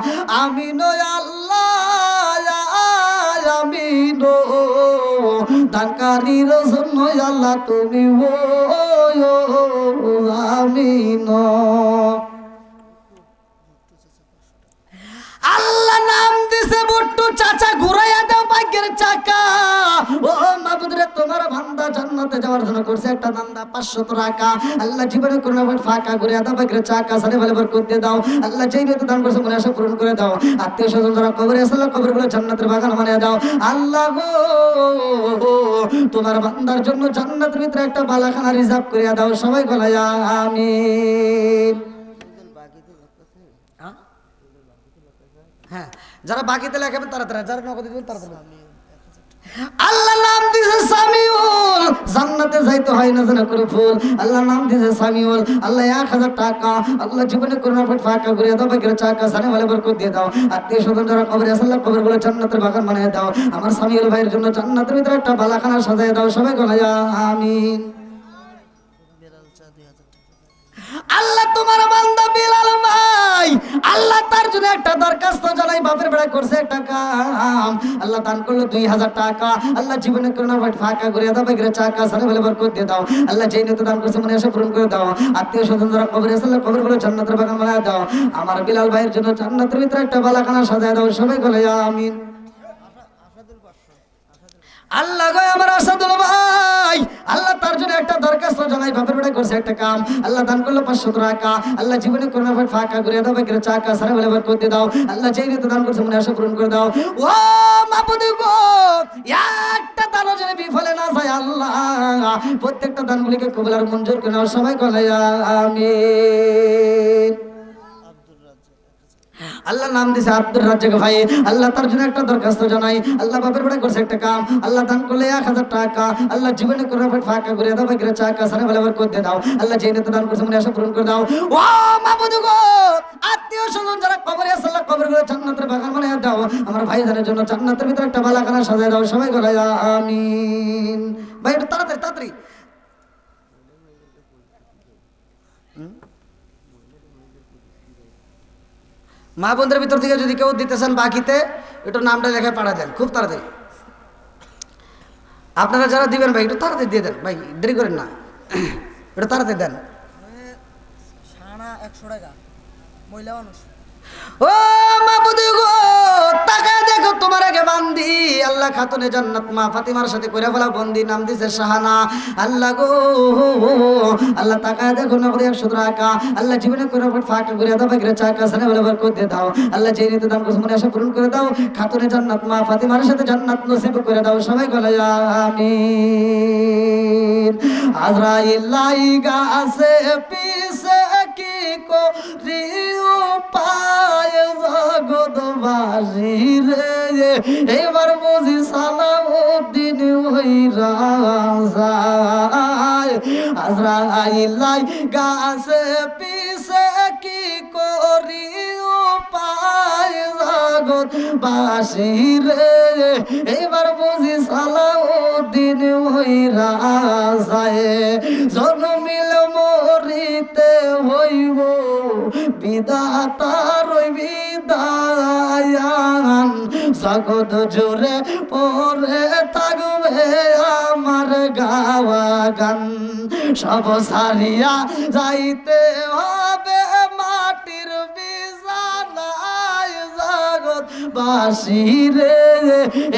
আমিন ওই আল্লাহ আমিন ও দানকারীর জন্য আল্লাহ তুমি ও আমিন আল্লাহ নাম দিছে বুট্টু চাচা ঘুরাইয়া দাও ভাগ্যের চাকা ও মাবুদরে তোমার বান্দা জান্নাতে যাওয়ার জন্য করছে একটা দান্দা 500 টাকা আল্লাহ জীবনে করোনা বাট ফাঁকা ঘুরাইয়া দাও ভাগ্যের চাকা সারে ভালো বরকত দিয়ে দাও আল্লাহ যেই বেতন দান করছে মনে আশা পূরণ করে দাও আত্মীয় স্বজন যারা কবরে আছে আল্লাহ কবরগুলো জান্নাতের বাগান বানিয়ে দাও আল্লাহ গো তোমার বান্দার জন্য জান্নাতের ভিতরে একটা বালাখানা রিজার্ভ করিয়া দাও সবাই বলে আমিন হ্যাঁ যারা বাকিতে লেখাবেন তাড়াতাড়ি যারা নগদ দিবেন তাড়াতাড়ি আল্লাহ নাম দিয়েছে সামিউল জান্নাতে যাইতে হয় না জানা করে ফুল আল্লাহ নাম দিয়েছে সামিউল আল্লাহ 1000 টাকা আল্লাহ জীবনে করোনা পেট ফাঁকা করে দাও বাকির টাকা সানে ভালো বরকত দিয়ে দাও আত্মীয় স্বজন যারা কবরে আছে আল্লাহ কবরগুলো জান্নাতের বাগান বানিয়ে দাও আমার সামিউল ভাইয়ের জন্য জান্নাতের ভিতরে একটা বালাখানা সাজিয়ে দাও সবাই বলে আমিন আল্লাহ তোমার বান্দা বিলাল ভাই আল্লাহ তার জন্য একটা দরখাস্ত জানাই বাপের বেড়া করছে একটা কাম আল্লাহ দান করলো 2000 টাকা আল্লাহ জীবনে করোনা ভাট ফাঁকা করে দাও বাগের চাকা সারে বলে বরকত দিয়ে দাও আল্লাহ যেই নিয়ত দান করছে মনে আশা পূরণ করে দাও আত্মীয় স্বজন যারা কবরে আছে আল্লাহ কবরগুলো জান্নাতের বাগান বানায় দাও আমার বিলাল ভাইয়ের জন্য জান্নাতের ভিতরে একটা বালাখানা সাজায় দাও সবাই বলে আমিন আল্লাহ গো আমার আসাদুল ভাই আল্লাহ তার জন্য একটা দরখাস্ত জানাই বাপের বেটা করছে একটা কাম আল্লাহ দান করলো 500 টাকা আল্লাহ জীবনে করোনা ভাট ফাঁকা করে দাও বাগের চাকা সারে বলে বরকত দিয়ে দাও আল্লাহ যেই নিয়ত দান করছে মনে আশা পূরণ করে দাও ও মাবুদ গো একটা দান যেন বিফলে না যায় আল্লাহ প্রত্যেকটা দানগুলিকে কবুল আর মঞ্জুর করে নাও সবাই বলে আমিন আল্লাহ নাম দিছে আব্দুর রাজ্জাক ভাই আল্লাহ তার জন্য একটা দরখাস্ত জানাই আল্লাহ বাপের বেটা করছে একটা কাম আল্লাহ দান করলে 1000 টাকা আল্লাহ জীবনে করোনা পেট ফাঁকা করে দাও বাগের চাকা সারে ভালো বরকত দিয়ে দাও আল্লাহ যেই নিয়ত দান করছে মনে আশা পূরণ করে দাও ও মাবুদ গো আত্মীয় স্বজন যারা কবরে আছে আল্লাহ কবরগুলো জান্নাতের বাগান বানিয়ে দাও আমার ভাইদের জন্য জান্নাতের ভিতরে একটা বালাখানা সাজিয়ে দাও সবাই বলে আমিন ভাই একটু তাড়াতাড়ি তাড়াতাড়ি মা বোনদের ভিতর থেকে যদি কেউ দিতে চান বাকিতে একটু নামটা লেখা পাঠা দেন খুব তাড়াতাড়ি আপনারা যারা দিবেন ভাই একটু তাড়াতাড়ি দিয়ে দেন ভাই দেরি করেন না একটু তাড়াতাড়ি দেন 100 টাকা মহিলা মানুষ ও মাবুদ গো তাকায় দেখো তোমার আগে বান্দি আল্লাহ খাতুনে জান্নাত মা ফাতিমার সাথে কইরা ফেলা বন্দি নাম দিছে শাহানা আল্লাহ গো আল্লাহ তাকায় দেখো না করে 100 টাকা আল্লাহ জীবনে কইরা ফাঁকা করে দাও বাগের চাকা সানে বলে বরকত দিয়ে দাও আল্লাহ যেই নিতে দান করছে মনে আশা পূরণ করে দাও খাতুনে জান্নাত মা ফাতিমার সাথে জান্নাত নসিব করে দাও সবাই বলে আমিন আজরাইল লাইগা আছে পিছে কি করিও পায় জগৎবাসী রে এবার বুঝি সালাউদ্দিন হইরা যায় আজরাইল লাইগা আছে পিছে কি করিও পায় জগৎবাসী রে এবার বুঝি সালাউদ্দিন হইরা যায় জন্মিল মরিতে হইব বিধাতার বিদায়ান জগৎ জুড়ে পরে থাকবে আমার গাওয়া গান সব সারিয়া যাইতে হবে মাটির বিছানায় জগৎ বাসী রে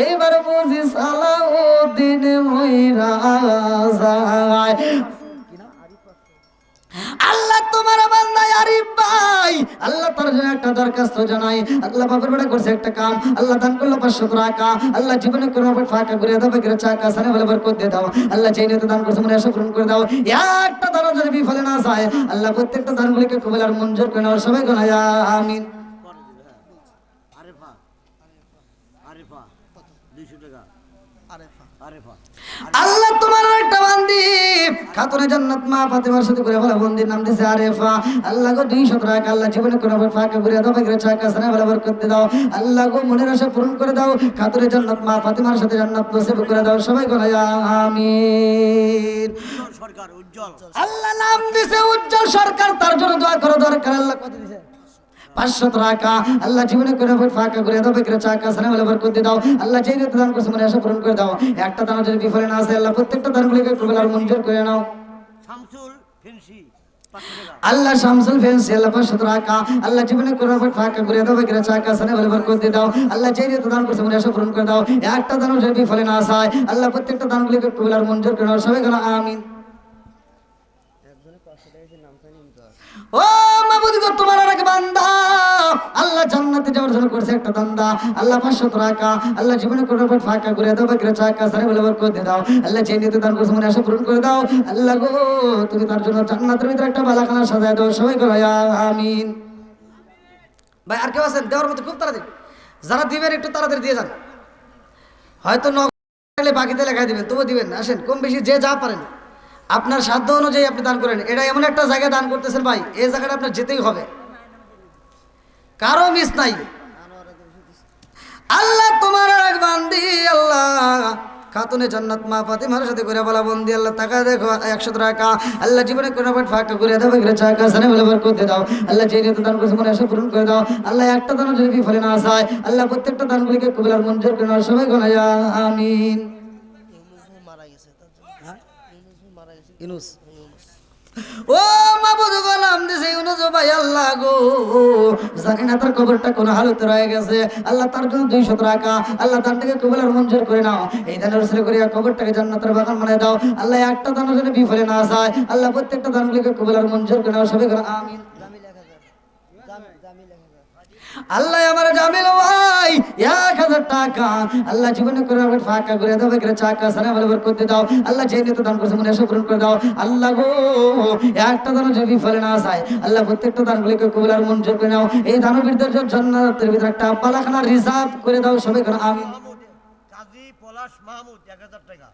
এবার বুঝি সালাউদ্দিন মইরা যায় আল্লাহ তোমার বান্দা আরিফ ভাই আল্লাহ তার জন্য একটা একটা দরখাস্ত জানাই। আল্লাহ বাবার বেড়া করছে একটা কাম, আল্লাহ দান করলো 500 টাকা। আল্লাহ জীবনে কোনো ফাঁকা করে দাও, বেগের চাকা সানে বলে বরকত দিয়ে দাও। আল্লাহ যেই নিয়তে দান করছে মনে আশা পূরণ করে দাও। একটা দানও যদি বিফলে না যায়, আল্লাহ প্রত্যেকটা দানগুলিকে কবুল আর মঞ্জুর করে নাও। সবাই গোনায় আমিন। আরেফা আরেফা 200 টাকা আরেফা আরেফা আল্লাহ তোমার একটা বান্দি খাতুনে জান্নাত মা ফাতেমার সাথে করে বলা বন্দির নাম দিয়েছে আরেফা। আল্লাহ গো 200 টাকা আল্লাহ জীবনে কোনো ফাঁকা করে দাও, বেগের চাকা সানে বলে বরকত দিয়ে দাও। আল্লাহ গো মনের আশা পূরণ করে দাও। খাতুনে জান্নাত মা ফাতেমার সাথে জান্নাত নসিব করে দাও। সবাই গোনায় আমিন। উজ্জ্বল সরকার উজ্জ্বল আল্লাহ নাম দিছে উজ্জ্বল সরকার, তার জন্য দোয়া করো। দরকার আল্লাহ কত দিছে? 500 টাকা। আল্লাহ জীবনে করে ফাঁকা করে দাও, বেগের চাকা সানে বলে বরকত দিয়ে দাও। আল্লাহ যেই নিয়তে দান করছে মনে আশা পূরণ করে দাও। একটা দানও যদি বিফলে না আসে, আল্লাহ প্রত্যেকটা দানগুলিকে কবুল আর মঞ্জুর করে নাও। শামসুল ফেন্সি 500 টাকা আল্লাহ শামসুল ফেন্সি আল্লাহ 500 টাকা। আল্লাহ জীবনে করে ফাঁকা করে দাও, বেগের চাকা সানে বলে বরকত দিয়ে দাও। আল্লাহ যেই নিয়তে দান করছে মনে আশা পূরণ করে দাও। একটা দানও যদি বিফলে না আসে, আল্লাহ প্রত্যেকটা দানগুলিকে কবুল আর মঞ্জুর করে নাও। সবাই গেল আমিন। ও মাবুদ গো তোমার আরেক বান্দা আল্লাহ জান্নাতে যাওয়ার জন্য করছে একটা দান্দা। আল্লাহ 500 টাকা। আল্লাহ জীবনে কোনো ফাঁকা করে দাও, বেগের চাকা সানে বলে বরকত দিয়ে দাও। আল্লাহ যে নিয়তে দান করছে মনে আশা পূরণ করে দাও। আল্লাহ গো তুমি তার জন্য জান্নাতের ভিতরে একটা বালাখানা সাজায় দাও। সবাই বলো আমিন। ভাই আর কেউ আছেন দেওয়ার মতো? খুব তাড়াতাড়ি যারা দিবেন একটু তাড়াতাড়ি দিয়ে যান। হয়তো নগলে বাকিতে লেখাই দিবেন, তবু দিবেন। আসেন কম বেশি যে যা পারেন আপনার সাধ্য অনুযায়ী আপনি দান করেন। এটা এমন একটা জায়গায় দান করতেছেন ভাই, এই জায়গাটা আপনার যেতেই হবে, কারো মিস নাই। আল্লাহ তোমার এক বান্দি আল্লাহ খাতুনে জান্নাত মা ফাতেমার সাথে করে বলা বন্দি আল্লাহ টাকা দেখো 100 টাকা। আল্লাহ জীবনে কোনো ফাঁকা করে দাও, বেগের চাকা সানে বলে বরকত দিয়ে দাও। আল্লাহ যে নিয়তে দান করছে মনে আশা পূরণ করে দাও। আল্লাহ একটা দানও যদি বিফলে না যায়, আল্লাহ প্রত্যেকটা দানগুলিকে কবুল আর মঞ্জুর করে নাও। সবাই গোনায় আমিন। মারা গেছে তার জন্য মারা গেছে ইউনুস ও মাবুদ গো নাম দিছে ইউনুস ভাই। আল্লাহ গো জানি না তার কবরটা কোন হালতে রয়ে গেছে। আল্লাহ তার জন্য 200 টাকা। আল্লাহ দানটাকে কবুল আর মঞ্জুর করে নাও। এই দানের উসিলা করে কবরটাকে জান্নাতের বাগান বানায় দাও। আল্লাহ একটা দানও যদি বিফলে না যায়, আল্লাহ প্রত্যেকটা দানগুলিকে কবুল আর মঞ্জুর করে নাও। সবাই করে আমিন। আল্লাহ আমার জামিল ভাই 1000 টাকা। আল্লাহ জীবনে করে ফাঁকা করে দাও, বেগের চাকা সানে বলে বরকত দিয়ে দাও। আল্লাহ যে নিয়তে দান করছে মনে আশা পূরণ করে দাও। আল্লাহ গো একটা দানও যদি বিফলে না যায়, আল্লাহ প্রত্যেকটা দানগুলিকে কবুল আর মঞ্জুর করে নাও। এই দানবীরদের জন্য জান্নাতের ভিতরে একটা বালাখানা রিজার্ভ করে দাও। সবাই করে আমিন। কাজী পলাশ মাহমুদ 1000 টাকা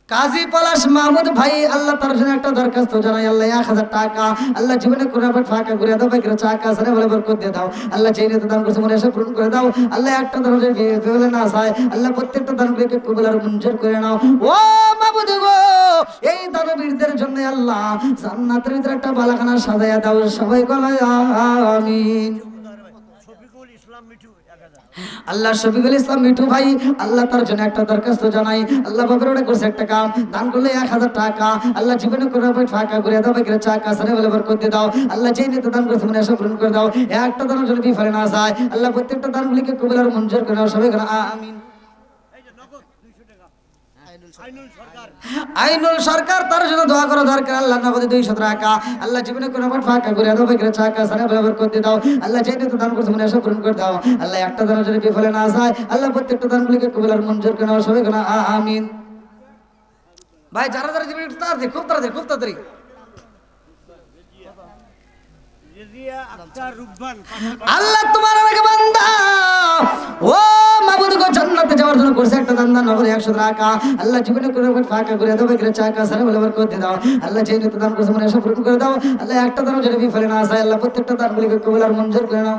কাজী পলাশ মাহমুদ ভাই আল্লাহ তার জন্য একটা দরখাস্ত জানাই। আল্লাহ 1000 টাকা। আল্লাহ জীবনে করে ফাঁকা করে দাও, বেগের চাকা সানে বলে বরকত দিয়ে দাও। আল্লাহ যে নিয়তে দান করছে মনে আশা পূরণ করে দাও। আল্লাহ একটা দান যদি বিফলে না যায়, আল্লাহ প্রত্যেকটা দানগুলিকে কবুল আর মঞ্জুর করে নাও। ও মাবুদ গো এই দানবীরদের জন্য আল্লাহ জান্নাতের ভিতরে একটা বালাখানা সাজায়া দাও। সবাই বলে আমিন। শফিকুল ইসলাম মিঠু 1000 আল্লাহ শফিকুল ইসলাম মিঠু ভাই আল্লাহ তার জন্য একটা দরখাস্ত জানাই। আল্লাহ বাবার ওটা করছে একটা কাম, দান করলে 1000 টাকা। আল্লাহ জীবনে করে ফাঁকা করে দাও, বেগের চাকা সানে বলে বরকত দিয়ে দাও। আল্লাহ যে নিয়তে দান করছে মনে আশা পূরণ করে দাও। একটা দানও যদি বিফলে না যায়, আল্লাহ প্রত্যেকটা দানগুলিকে কবুল আর মঞ্জুর করে নাও। সবাই আমিন। এই যে নগদ 200 টাকা আইনুল সরকার আইনুল সরকার তার জন্য দোয়া করা দরকার। আল্লাহ নগদে 200 টাকা। আল্লাহ জীবনে কোনো ফাঁকা করে দাও, বেগের চাকা সানে বলে বরকত দিয়ে দাও। আল্লাহ যে নিয়তে দান করছে মনে আশা পূরণ করে দাও। আল্লাহ একটা দানও যদি বিফলে না যায়, আল্লাহ প্রত্যেকটা দানগুলিকে কবুল আর মঞ্জুর করে নাও। সবাই আমিন। ভাই যারা যারা জীবনে তাড়াতাড়ি খুব তাড়াতাড়ি খুব তাড়াতাড়ি রেজিয়া আক্তার রুববান আল্লাহ তোমার আরেক বান্দা ও মাবুদ গো জান্নাতে যাওয়ার জন্য করছে একটা দান্দা নগদে 100 টাকা। আল্লাহ জীবনে করে ফাঁকা করে দাও, বেগের চাকা সানে বলে বরকত দিয়ে দাও। আল্লাহ যে নিয়তে দান করছে মনে আশা পূরণ করে দাও। আল্লাহ একটা দানও যদি বিফলে না যায়, আল্লাহ প্রত্যেকটা দানগুলিকে কবুল আর মঞ্জুর করে নাও।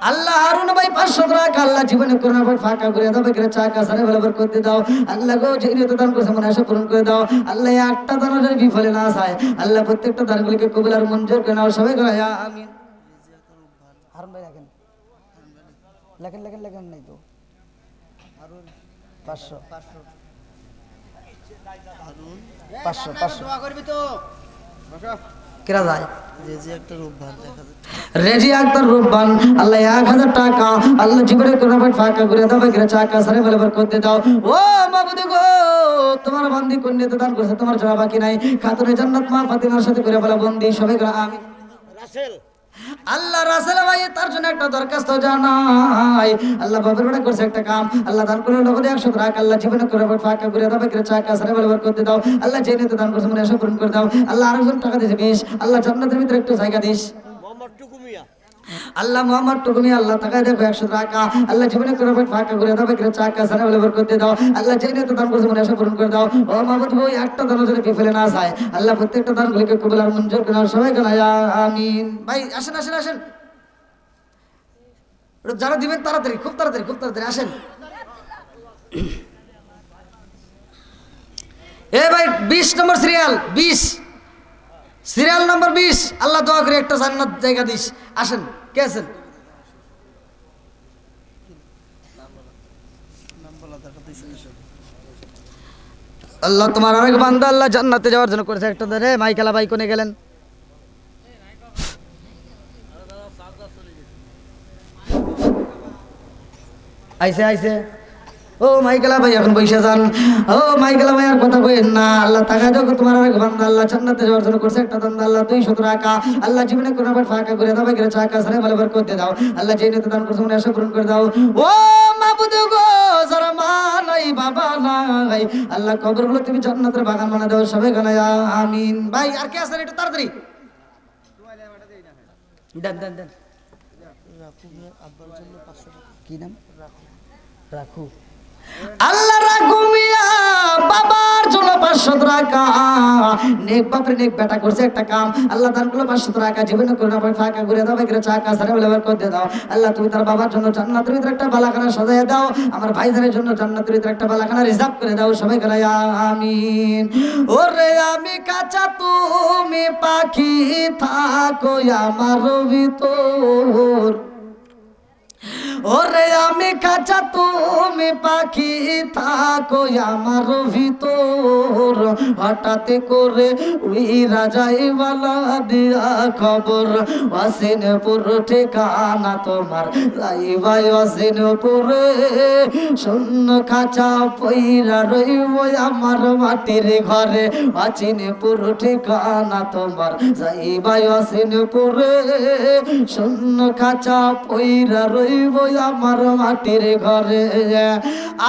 আল্লাহ হারুন ভাই 500 টাকা। আল্লাহ জীবনে করোনা ফাঁকা করে দাও, বেগের চাকা সানে বলে বরকত দিয়ে দাও। আল্লাহ গো যে নিয়তে দান করছে মনে আশা পূরণ করে দাও। আল্লাহ একটা দানও যদি বিফলে না যায়, আল্লাহ প্রত্যেকটা দানগুলিকে কবুল আর মঞ্জুর করে নাও। সবাই করে আমিন। হারুন ভাই লেখেন লেখেন লেখেন লেখেন নাই তো 500 কেরা যায় রেজি একটা রূপ ভার দেখা যায় রেজি আক্তার রূপবান আল্লাহ 1000 টাকা। আল্লাহ জীবনে কোনো ফাঁকা করে দাও, বেগের চাকা সারে বলে বরকত দিয়ে দাও। ও মাবুদ গো তোমার বান্দি কন্যাতে দান করছে, তোমার জবাব বাকি নাই। খাতুনে জান্নাত মা ফাতিমার সাথে করে বলা বন্দি। সবাই করে আমিন। রাসেল আল্লাহ রাসেল ভাই তার জন্য একটা দরখাস্ত জানাই। আল্লাহ বাবার বেটা করছে একটা কাম, আল্লাহ দান করে নগদে 100 টাকা আল্লাহ জীবনে করে ফাঁকা করে দাও, করে চাকা সারা বলবার করতে দাও। আল্লাহ যে নিতে দান করছে মনে আশা পূরণ করে দাও। আল্লাহ আরেকজন টাকা দিয়েছে 20, আল্লাহ জান্নাতের ভিতরে একটু জায়গা দিস। মোহাম্মদ টুকুমিয়া আল্লাহ মোহাম্মদ টুকুমি আল্লাহ টাকা দেখো 100 টাকা আল্লাহ জীবনে করে ফাঁকা করে দাও, করে চাকা সারা বলবার করতে দাও। আল্লাহ যে নিতে দান করছে মনে আশা পূরণ করে দাও। ও মাহমুদ ভাই একটা দান যদি বিফলে না যায় আল্লাহ প্রত্যেকটা দানগুলিকে কবুল আর মঞ্জুর করে নাও। সবাই গেল আমিন। ভাই আসেন আসেন আসেন, যারা দিবেন তাড়াতাড়ি, খুব তাড়াতাড়ি, খুব তাড়াতাড়ি আসেন। এ ভাই 20 নম্বর সিরিয়াল, 20 সিরিয়াল নম্বর 20, আল্লাহ দোয়া করে একটা জান্নাত জায়গা দিস। আসেন, কে আছেন? আল্লাহ তোমার অনেক বান্দা আল্লাহ জান্নাতে যাওয়ার জন্য করেছে। একটা ধরে মাইকেলা ভাই কোনে গেলেন? আইসে আইসে, ও মাইকেলা ভাই এখন বৈশা যান। ও মাইকেলা ভাই আর কথা কইেন না। আল্লাহ তাকায় দেখো তোমার অনেক বান্দা আল্লাহ জান্নাতে যাওয়ার জন্য করছে একটা দান। আল্লাহ 200 টাকা আল্লাহ জীবনে কোনো বার ফাঁকা করে দাও, করে চাকা সারা বলবার করতে দাও। আল্লাহ যে নিতে দান করছে মনে আশা পূরণ করে দাও। ও মাবুদ গো, যারা মা নাই বাবা নাই আল্লাহ কবরগুলো তুমি জান্নাতের বাগান বানায় দাও। সবাই গানায় আমিন। ভাই আর কে আছেন একটু তাড়াতাড়ি দেন দেন দেন। রাখু আব্বার জন্য 500 টাকা। কি নাম? রাখু। আল্লাহ রাখু মিয়া বাবার জন্য 500 টাকা। নেক বাপরে নেক বেটা করছে একটা কাম, আল্লাহ দান করলো 500 টাকা জীবনে করে না ফাঁকা করে দাও, করে চাকা সারা বলবার করতে দাও। আল্লাহ তুমি তার বাবার জন্য জান্নাতের ভিতরে একটা বালাখানা সাজায় দাও, আমার ভাইদের জন্য জান্নাতের ভিতরে একটা বালাখানা রিজার্ভ করে দাও। সবাই গেল আমিন। ওরে আমি কাঁচা তুমি পাখি থাকো আমার ভিতর, ওরে আমি কাঁচা তুমি পাখি থাকো আমার ভিতর। হঠাৎ করে ওই রাজাই বালা দিয়া খবর, ওয়াসিনপুর ঠিকানা তোমার যাইবাই ওয়াসিনপুরে। শূন্য খাঁচা পইরা রইব আমার মাটির ঘরে, ওয়াসিনপুর ঠিকানা তোমার যাইবাই ওয়াসিনপুরে। শূন্য খাঁচা পইরা রইব আমার মাটির ঘরে।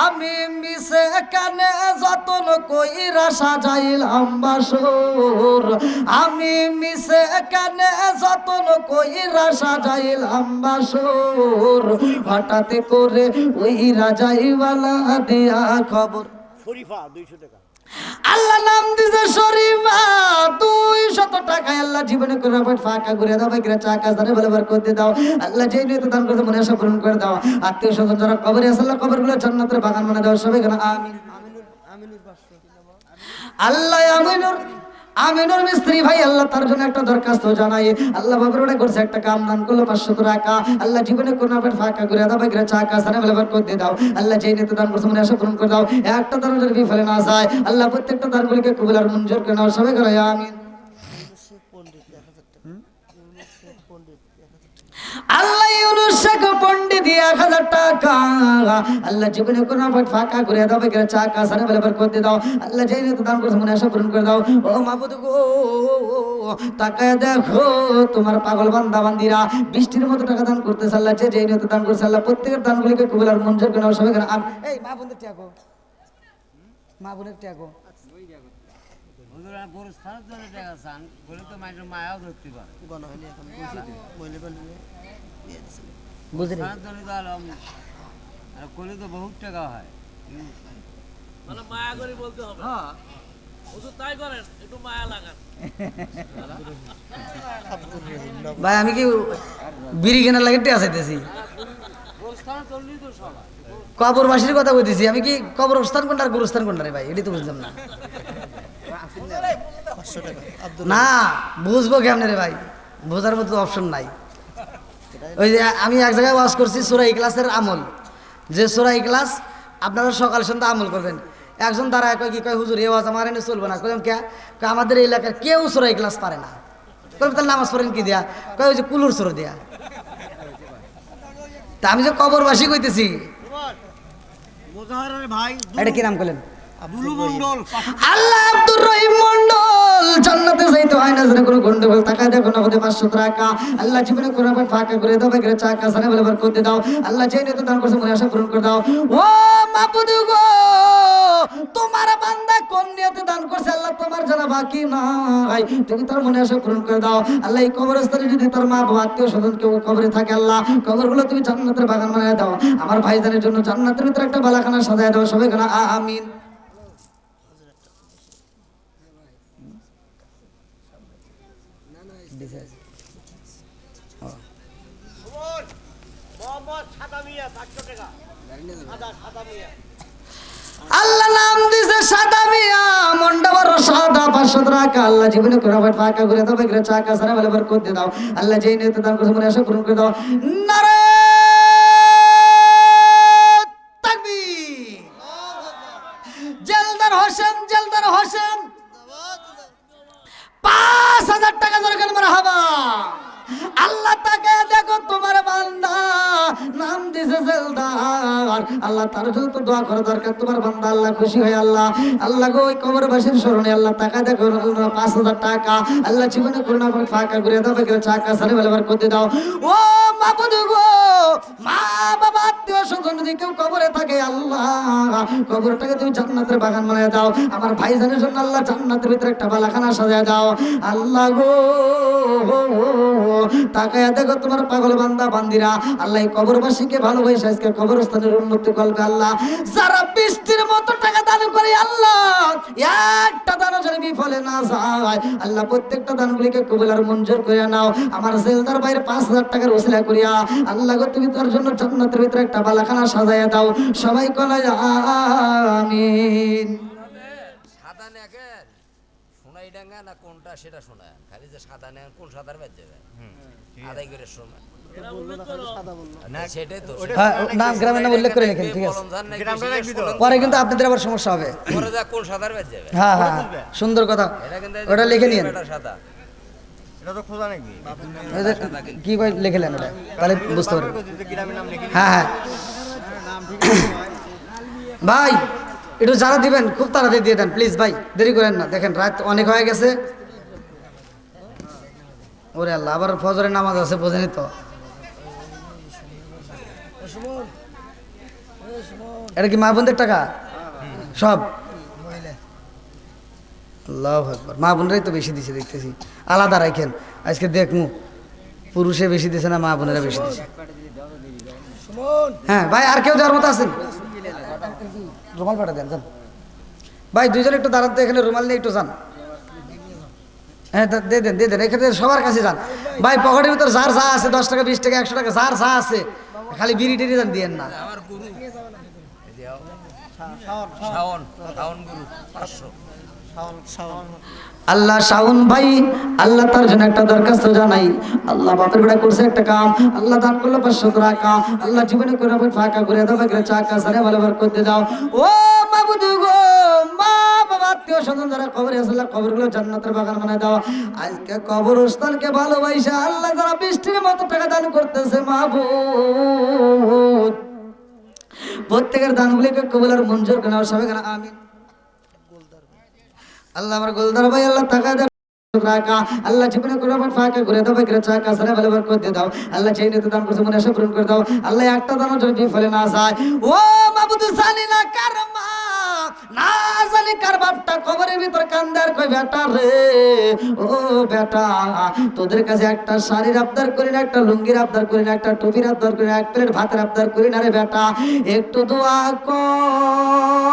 আমি মিশে কানে যতন কইরা সাজাইলাম বাসর, আমি মিশে কানে যতন কইরা সাজাইলাম বাসর। হঠাৎ করে ওই রাজাইওয়ালা দিয়া খবর, শরীফা 200 টাকা আল্লাহ নাম দিছে শরীফা 200 টাকা আল্লাহ জীবনে করে ফাঁকা করে দাও, করে চাকা জানে বলবার করতে দাও। আল্লাহ যে নিতে দান করতে মনে আশা পূরণ করে দাও। আত্মীয় স্বজন যারা কবরে আছে আল্লাহ কবরগুলো জান্নাতের বাগান বানায় দাও। সবাই কেন আমিন। আল্লাহ আমিনুর, আমিনুর মিস্ত্রি ভাই আল্লাহ তার জন্য একটা দরখাস্ত জানাই। আল্লাহ বাবার ওটা করছে একটা কাম, দান করলো 500 টাকা আল্লাহ জীবনে কোনো ফাঁকা করে দাও, করে চাকা সারা বলবার করতে দাও। আল্লাহ যে নিতে দান করছে মনে আশা পূরণ করে দাও। একটা দান যদি বিফলে না যায় আল্লাহ প্রত্যেকটা দানগুলিকে কবুল আর মঞ্জুর করে নাও। সবাই করে আমিন। পণ্ডিত 1000 টাকা। পণ্ডিত 1000 টাকা। আল্লাহ ইউনুস শেখ পণ্ডিত 1000 টাকা আল্লাহ জীবনে কোনো ফাঁকা করে দাও, করে চাকা সারা বলবার করতে দাও। আল্লাহ যে নিতে দান করছে মনে আশা পূরণ করে দাও। ও মাবুদ গো, তাকায় দেখো তোমার পাগল বান্দা বান্দিরা বৃষ্টির মতো টাকা দান করতেছে। আল্লাহ যে নিতে দান করছে আল্লাহ প্রত্যেকের দানগুলিকে কবুল আর মঞ্জুর করে নাও। সবাই করে এই মা বোনের ত্যাগো, মা বোনের ত্যাগো। হুজুর আর গোরস্থানের জন্য টাকা চান বলে তো মায়াও ধরতে পারে। গণা হয়নি এখন মহিলা বানিয়ে দিয়ে দিছে। বুঝলি গোরস্থানের জন্য তো আলম আর করলে তো বহুত টাকা হয়। মানে মায়া করি বলতে হবে। হ্যাঁ হুজুর তাই করেন, একটু মায়া লাগান। আব্দুর রহিম ভাই আমি কি বিড়ি কেনার লাগে টিয়া চাইতেছি? গোরস্থানে চললেই তো সব কবরবাসীর কথা বলতেছি আমি। কি কবরস্থান কোনটা আর গোরস্থান কোনটা রে ভাই? এটি তো বুঝলাম না। 500 টাকা। আব্দুর না বুঝবো কেমনে রে ভাই? বোঝার মতো অপশন নাই। ওই যে আমি এক জায়গায় ওয়াজ করছি সূরা ইখলাসের আমল, যে সূরা ইখলাস আপনারা সকাল সন্ধ্যা আমল করবেন। একজন দাঁড়ায় কয় কি কয় হুজুর এই ওয়াজ আমার এনে চলবে না। কইলাম কে? কয় আমাদের এই এলাকার কেউ সূরা ইখলাস পারে না। কইলাম তাহলে নামাজ পড়েন কি দিয়া? কয় ওই যে কুলুর সূরা দিয়া। তা আমি যে কবরবাসী কইতেছি। মোজাহারের ভাই এটা কি নাম করলেন? দুলু মন্ডল আল্লাহ আব্দুর রহিম মন্ডল জান্নাতে যাইতে হয় না যেন কোনো গন্ডগোল টাকা দেখো না হতে 500 টাকা আল্লাহ জীবনে কোনো আবার ফাঁকা করে দাও বেগরে চাকা সারা বলে বার করতে দাও আল্লাহ চাই না তো দান করছে মনে আশা পূরণ করে দাও ও মাবুদ গো তোমার বান্দা কোন নিয়তে দান করছে আল্লাহ তোমার জানা বাকি নাই তুমি তার মনে আশা পূরণ করে দাও আল্লাহ এই কবরস্থানে যদি তার মা বাবা আত্মীয় স্বজন কেউ কবরে থাকে আল্লাহ কবরগুলো তুমি জান্নাতের বাগান বানায় দাও আমার ভাইজানের জন্য জান্নাতের ভিতরে একটা বালাখানা সাজায় দাও সবাই কেন আমিন আল্লাহ নাম দিছে সাদা মিয়া মন্ডা বড় সাদা 500 টাকা আল্লাহ জীবনে করে আবার ফাঁকা করে দাও বেগরে চাকা সারা বলে বার করতে দাও আল্লাহ যেই নিয়তে দান করছে মনে আশা পূরণ করে দাও নারে তাকবীর জেলদার হোসেন 5000 টাকা দরকার মারহাবা আল্লাহ তাকে দেখো তোমার বান্দা নাম দিছে জেলদার আল্লাহ তার জন্য তো দোয়া করা দরকার তোমার বান্দা আল্লাহ খুশি হয় আল্লাহ গো ওই কবরবাসীর স্মরণে আল্লাহ টাকা দেখো 5000 টাকা আল্লাহ জীবনে করুণা করে ফাঁকা করে দাও বেগরে চাকা সারে বলবার করতে দাও ও মাবুদ গো মা বাবা আত্মীয় স্বজন যদি কেউ কবরে থাকে আল্লাহ কবরটাকে তুমি জান্নাতের বাগান বানায় দাও আমার ভাইজানের জন্য আল্লাহ জান্নাতের ভিতরে একটা বালাখানা সাজায় দাও আল্লাহ গো তাকায়া দেখো তোমার পাগল বান্দা বান্দিরা আল্লাহ এই কবরবাসীকে ভালোবাসে আজকে কবরস্থানের উন্নতি করবে আল্লাহ যারা বৃষ্টির মতো টাকা দান করে আল্লাহ একটা দানও যেন বিফলে না যায় আল্লাহ প্রত্যেকটা দানগুলিকে কবুল আর মঞ্জুর করে নাও আমার জেলদার বাইরে 5000 টাকার ওসিলা করিয়া আল্লাহ গো তুমি তার জন্য জান্নাতের ভিতরে একটা বালাখানা সাজায়া দাও সবাই কলে আমিন সাদা নেকের সোনাই ডাঙ্গা না কোনটা সেটা শোনা খালি যে সাদা নেন কোন সাদার বাদ যাবে আদাই করে শোনা না সেটাই তো হ্যাঁ নাম গ্রামের নাম উল্লেখ করে লিখেন ঠিক আছে পরে কিন্তু আপনাদের আবার সমস্যা হবে পরে যা কোন সাদার বাদ যাবে হ্যাঁ সুন্দর কথা এটা কিন্তু ওটা লিখে নিন সাদা এটা তো খোঁজা নাকি কি কই লিখলেন ওটা তাহলে বুঝতে পারবেন হ্যাঁ ভাই একটু যারা দিবেন খুব তাড়াতাড়ি দিয়ে দেন প্লিজ ভাই দেরি করেন না দেখেন রাত অনেক হয়ে গেছে ওরে আল্লাহ আবার ফজরের নামাজ আছে বোঝেনি তো এটা কি মা বোনদের টাকা সব আল্লাহু আকবার মা বোনরাই তো বেশি দিছে দেখতেছি আলাদা রাখেন আজকে দেখমু পুরুষে বেশি দিছে না মা বোনেরা বেশি দিছে হ্যাঁ ভাই আর কেউ দেওয়ার মতো আছেন রুমাল পাঠা দেন যান ভাই দুইজন একটু দাঁড়ান তো এখানে রুমাল নিয়ে একটু যান হ্যাঁ দিয়ে দেন এখানে সবার কাছে যান ভাই পকেটের ভিতর যার যা আছে 10 টাকা 20 টাকা 100 টাকা যার যা আছে খালি বিড়ি টিড়ি যান দিয়েন না আমার গুরু শাওন গুরু 500 আল্লাহ শাওন ভাই আল্লাহ তার জন্য একটা দরখাস্ত জানাই আল্লাহ বাপের বেড়া করছে একটা কাম আল্লাহ দান করলো 500 টাকা আল্লাহ জীবনে করে ফাঁকা করে দাও বেগরে চাকা সারে ভালোবার করতে দাও ও মাবুদ গো মা বাবা আত্মীয় স্বজন যারা কবরে আছে আল্লাহ কবরগুলো জান্নাতের বাগান বানায় দাও আজকে কবরস্থানকে ভালোবাসা আল্লাহ যারা বৃষ্টির মতো টাকা দান করতেছে মাবুদ প্রত্যেকের দানগুলিকে কবুল আর মঞ্জুর করে নাও সবাই কেন আমিন আল্লাহ আমার গোলদার ভাই আল্লাহ টাকা দাও টাকা আল্লাহ জীবনে করে ফাঁকা করে দাও বেগরে চাকা সারা ভালোবার করতে দাও আল্লাহ যেই নিতে দান করছে মনে আশা পূরণ করে দাও আল্লাহ একটা দানও যদি বিফলে না যায় ও মাবুদ জানি না কার মা না জানি কার বাপটা কবরের ভিতর কান্দার কই বেটা রে ও বেটা তোদের কাছে একটা শাড়ির আবদার করি না একটা লুঙ্গির আবদার করি না একটা টুপির আবদার করি না এক প্লেট ভাতের আবদার করি না রে বেটা একটু দোয়া কর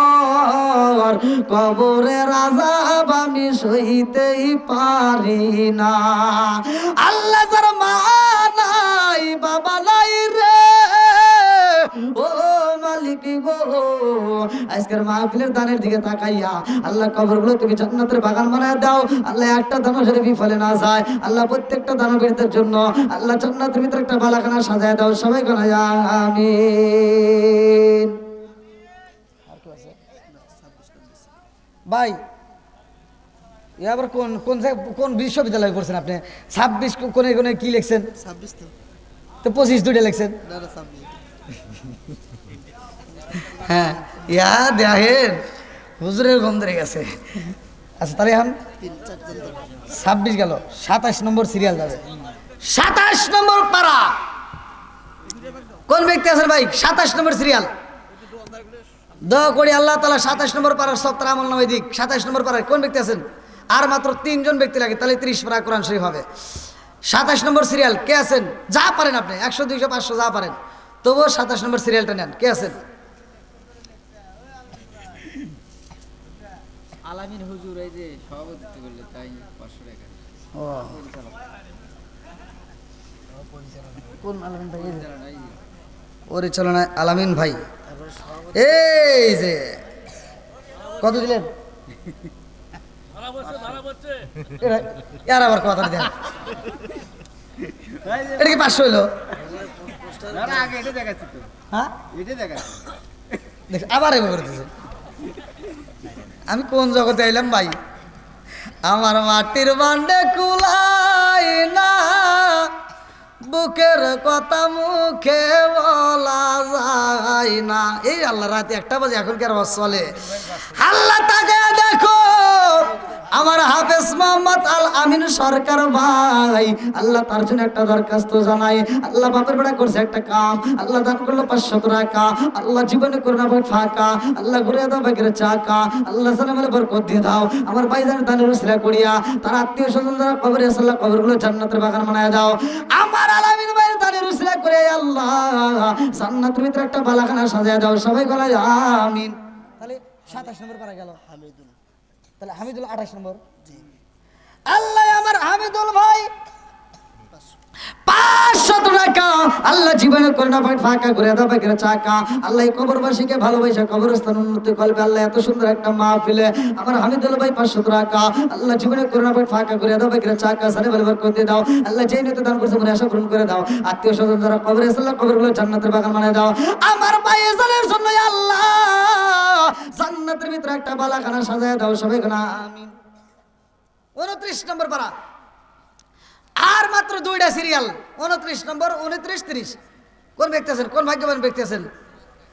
কবরের আযাব আমি সইতেই পারি না আল্লাহ যার মা নাই বাবা নাই রে ও মালিক গো আজকের মাহফিলের দানের দিকে তাকাইয়া আল্লাহ কবরগুলো তুমি জান্নাতের বাগান বানায় দাও আল্লাহ একটা দানও যদি বিফলে না যায় আল্লাহ প্রত্যেকটা দানবীরদের জন্য আল্লাহ জান্নাতের ভিতরে একটা বালাখানা সাজায় দাও সবাই কোনা আমিন ভাই এবার কোন বিশ্ববিদ্যালয়ে পড়ছেন আপনি 26 কোনে কোনে কি লিখছেন 26 তো 25 দুইটা লিখছেন হ্যাঁ ইয়া দেখেন হুজুরের গম ধরে গেছে আচ্ছা তাহলে এখন 3-4 জন 26 গেল, 27 নম্বর সিরিয়াল যাবে। 27 নম্বর পারা কোন ব্যক্তি আছেন ভাই? 27 নম্বর সিরিয়াল দোয়া করি আল্লাহ তাআলা 27 নম্বর পারার সত্তর আমল নামায় দিক। 27 নম্বর পারায় কোন ব্যক্তি আছেন? আর মাত্র 3 জন ব্যক্তি লাগে, তাহলে 30 পারা কোরআন শরীফ হবে। 27 নম্বর সিরিয়াল কে আছেন? যা পারেন আপনি, 100 200 500 যা পারেন, তবুও 27 নম্বর সিরিয়ালটা নেন। কে আছেন? আলামিন হুজুর এই যে সভাপতিত্ব করলে তাই 500 টাকা ও কোন আলামিন ভাই? এই যে এই যে পরিচালনায় আলামিন ভাই। এই যে কত দিলেন? ধরা পড়ছে এর আবার কথা দেন, এটা কি 500 হইলো? না না আগে এটা দেখাচ্ছি তো, হ্যাঁ এটা দেখাচ্ছি। দেখ আবার এবার করতেছে। আমি কোন জগতে আইলাম ভাই? আমার মাটির বান্ডে কুলাই না, বুকের কথা মুখে বলা যায় না। এই আল্লাহ রাতে 1টা বাজে এখন কি আর আওয়াজ চলে? আল্লাহ তাকে দেখো আমার হাফেজ মোহাম্মদ আল আমিন সরকার ভাই, আল্লাহ তার জন্য একটা দরখাস্ত জানাই। আল্লাহ বাপের বেড়া করছে একটা কাম, আল্লাহ দান করলো 500 টাকা, আল্লাহ জীবনে করে না ভাই ফাঁকা, আল্লাহ ঘুরে দাও ভাগের চাকা, আল্লাহ সালাম আলে বরকত দিয়ে দাও। আমার ভাইজান দানের উসিলা করিয়া তার আত্মীয় স্বজন যারা কবরে আছে আল্লাহ কবরগুলো জান্নাতের বাগান বানায় দাও। আমার আলামিন ভাইয়ের দানের উসিলা করে আল্লাহ জান্নাতের ভিতরে একটা বালাখানা সাজায় দাও। সবাই গলায় আমিন। তাহলে 27 নম্বর পারা গেল। হামিদুল তাহলে হামিদুল 28 নম্বর। আল্লাহ আমার হামিদুল ভাই 500 টাকা, আল্লাহ জীবনে করে না ভাই ফাঁকা করে দাও ভাগের চাকা, আল্লাহ কবরবাসীকে ভালোবাসা কবরস্থান উন্নতি করবে। আল্লাহ এত সুন্দর একটা মাহফিলে আমার হামিদুল ভাই 500 টাকা, আল্লাহ জীবনে করে না ভাই ফাঁকা করে দাও ভাগের চাকা, সারে বলবার করতে দাও। আল্লাহ যেই নিতে দান করছে মনে আশা পূরণ করে দাও। আত্মীয় স্বজন যারা কবরে আছে আল্লাহ কবরগুলো জান্নাতের বাগান বানায় দাও। আমার ভাইয়ের জন্য আল্লাহ জান্নাতের ভিতরে একটা বালাখানা সাজায় দাও। সবাই গানা আমিন। 29 নম্বর পারা, আর মাত্র 2টা সিরিয়াল। 29 নম্বর, 29 30। কোন ব্যক্তি আছেন? কোন ভাগ্যবান ব্যক্তি আছেন?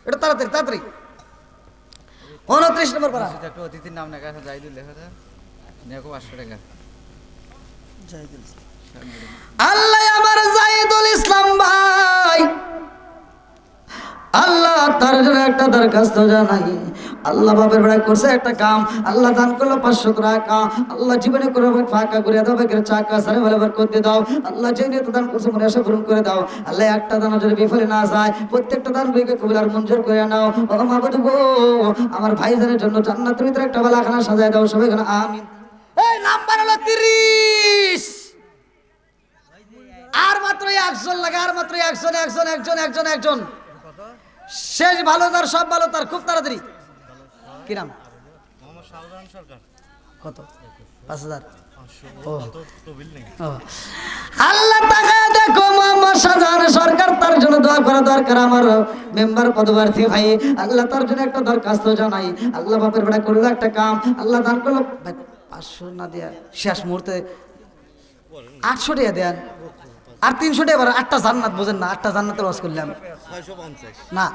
এটা তাড়াতাড়ি তাড়াতাড়ি। 29 নম্বর পারা। একটা অতিথির নাম লেখা আছে জাহিদুল, লেখা আছে দেখো 500 টাকা। জাহিদুল আল্লাহ আমার জাহিদুল ইসলাম ভাই, আল্লাহ তার জন্য একটা দরখাস্ত জানাই। আল্লাহ বাপের বেড়া করছে একটা কাম, আল্লাহ দান করলো 500 টাকা, আল্লাহ জীবনে করে ফাঁকা করে দাও ভাগের চাকা, সারে ভালোবার করতে দাও। আল্লাহ যে নিয়ে দান করছে মনে আশা পূরণ করে দাও। আল্লাহ একটা দান যদি বিফলে না যায়, প্রত্যেকটা দান বইকে কবুল আর মঞ্জুর করে নাও। ও মাবুদ গো, আমার ভাইজানের জন্য জান্নাতের ভিতরে একটা বালাখানা সাজায় দাও। সবাই গানা আমিন। এই নাম্বার হলো 30। আর মাত্র 1 লাগে, আর মাত্র একজন। শেষ ভালো তার, সব ভালো তার, খুব তাড়াতাড়ি। কি নাম? কত? 5000। আল্লাহ তাআলা দেখো মোহাম্মদ শাহজাহান সরকার, তার জন্য দোয়া করা দরকার। আমার মেম্বার পদপ্রার্থী ভাই, আল্লাহ তার জন্য একটা দরখাস্ত জানাই। আল্লাহ বাপের বেড়া করলো একটা কাম, আল্লাহ দান করলো 500 না দেয়া শেষ মুহূর্তে 800 টাকা দেন, আর 300 টাকা। 8টা জান্নাত বোঝেন না? 8টা জান্নাতের ওয়াজ করলাম 650 না,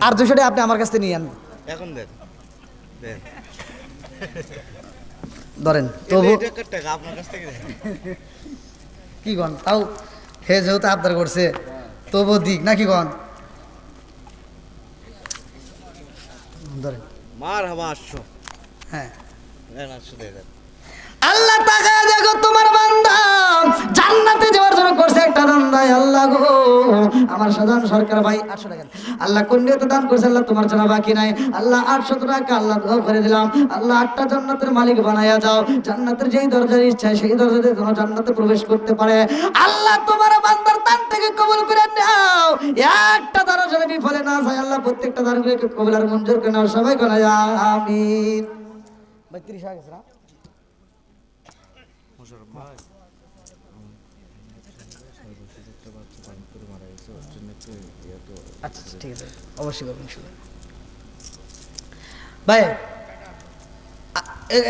আর 200 টাকা আপনি আমার কাছ থেকে নিয়ে আন। এখন দেন দেন ধরেন তবু এটা টাকা আপনার কাছ থেকে দেন। কি গন, তাও হে যেহেতু আবদার করছে তবু দিক নাকি গন? ধরেন মার হাবা 800 হ্যাঁ। দেন 800 দিয়ে দেন। আল্লাহ তাআলা দেখো তোমার বান্দা জান্নাতে যাওয়ার জন্য করছে একটা দান দেয়। আল্লাহ গো আমার সাধারণ সরকার ভাই 800 টাকা আল্লাহ কোন নিয়তে দান করছে আল্লাহ তোমার জানা বাকি নাই। আল্লাহ 800 টাকা আল্লাহ দোয়া করে দিলাম। আল্লাহ 8টা জান্নাতের মালিক বানায়া যাও। জান্নাতের যেই দরজার ইচ্ছা সেই দরজাতে তোমার জান্নাতে প্রবেশ করতে পারে। আল্লাহ তোমার বান্দার দানটাকে কবুল করে নাও। একটা দানও যেন বিফলে না যায়। আল্লাহ প্রত্যেকটা দানগুলোকে কবুল আর মঞ্জুর করে নাও। সবাই বলা আমিন। ভাই 30 হয়ে গেছে না? আচ্ছা ঠিক আছে, অবশ্যই করবেন ভাই।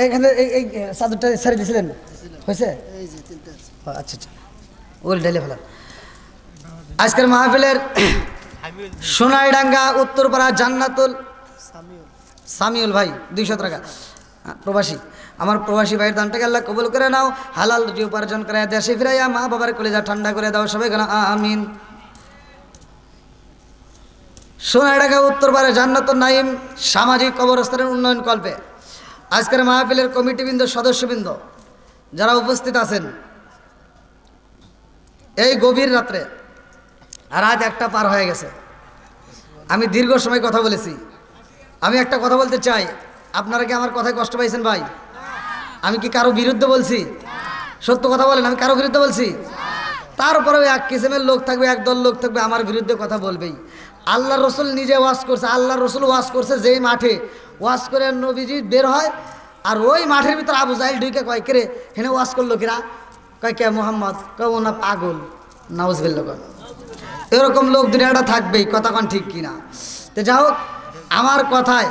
এখানে এই চাদরটা ছেড়ে দিয়েছিলেন, হয়েছে? এই যে 3টা আছে। আচ্ছা আচ্ছা, ওল ডাইলে ফেলান। আজকের মাহফিলের সোনাইডাঙ্গা উত্তরপাড়া জান্নাতুল সামিউল সামিউল ভাই 200 টাকা। প্রবাসী, আমার প্রবাসী ভাইয়ের দানটাকে আল্লাহ কবুল করে নাও, হালাল রুজি উপার্জন করে দেশে ফিরাইয়া মা বাবার কলেজা ঠান্ডা করে দাও, সবাই কেন আমিন। সোনাইঢাকা উত্তরপাড়া জান্নাতুন নাঈম সামাজিক কবরস্থানের উন্নয়ন কল্পে আজকের মাহফিলের কমিটিবৃন্দ, সদস্যবৃন্দ যারা উপস্থিত আছেন, এই গভীর রাত্রে রাত 1টা পার হয়ে গেছে। আমি দীর্ঘ সময় কথা বলেছি। আমি একটা কথা বলতে চাই, আপনারা কি আমার কথায় কষ্ট পাইছেন ভাই? আমি কি কারো বিরুদ্ধে বলছি? সত্য কথা বলেন, আমি কারো বিরুদ্ধে বলছি? তারপরেও এক কিসিমের লোক থাকবে, একদল লোক থাকবে আমার বিরুদ্ধে কথা বলবেই। আল্লাহ রসুল নিজে ওয়াজ করছে, আল্লাহ রসুল ওয়াজ করছে যেই মাঠে ওয়াজ করে নবীজি বের হয়, আর ওই মাঠের ভিতরে আবু জাহিল ঢুকে কয় কে রে হেনে ওয়াজ করলো কিরা, কয় কে মোহাম্মদ, কয় না পাগল, নাউজুবিল্লাহ। এরকম লোক দুনিয়াটা থাকবেই, কথা কন ঠিক কিনা? তো যাই হোক, আমার কথায়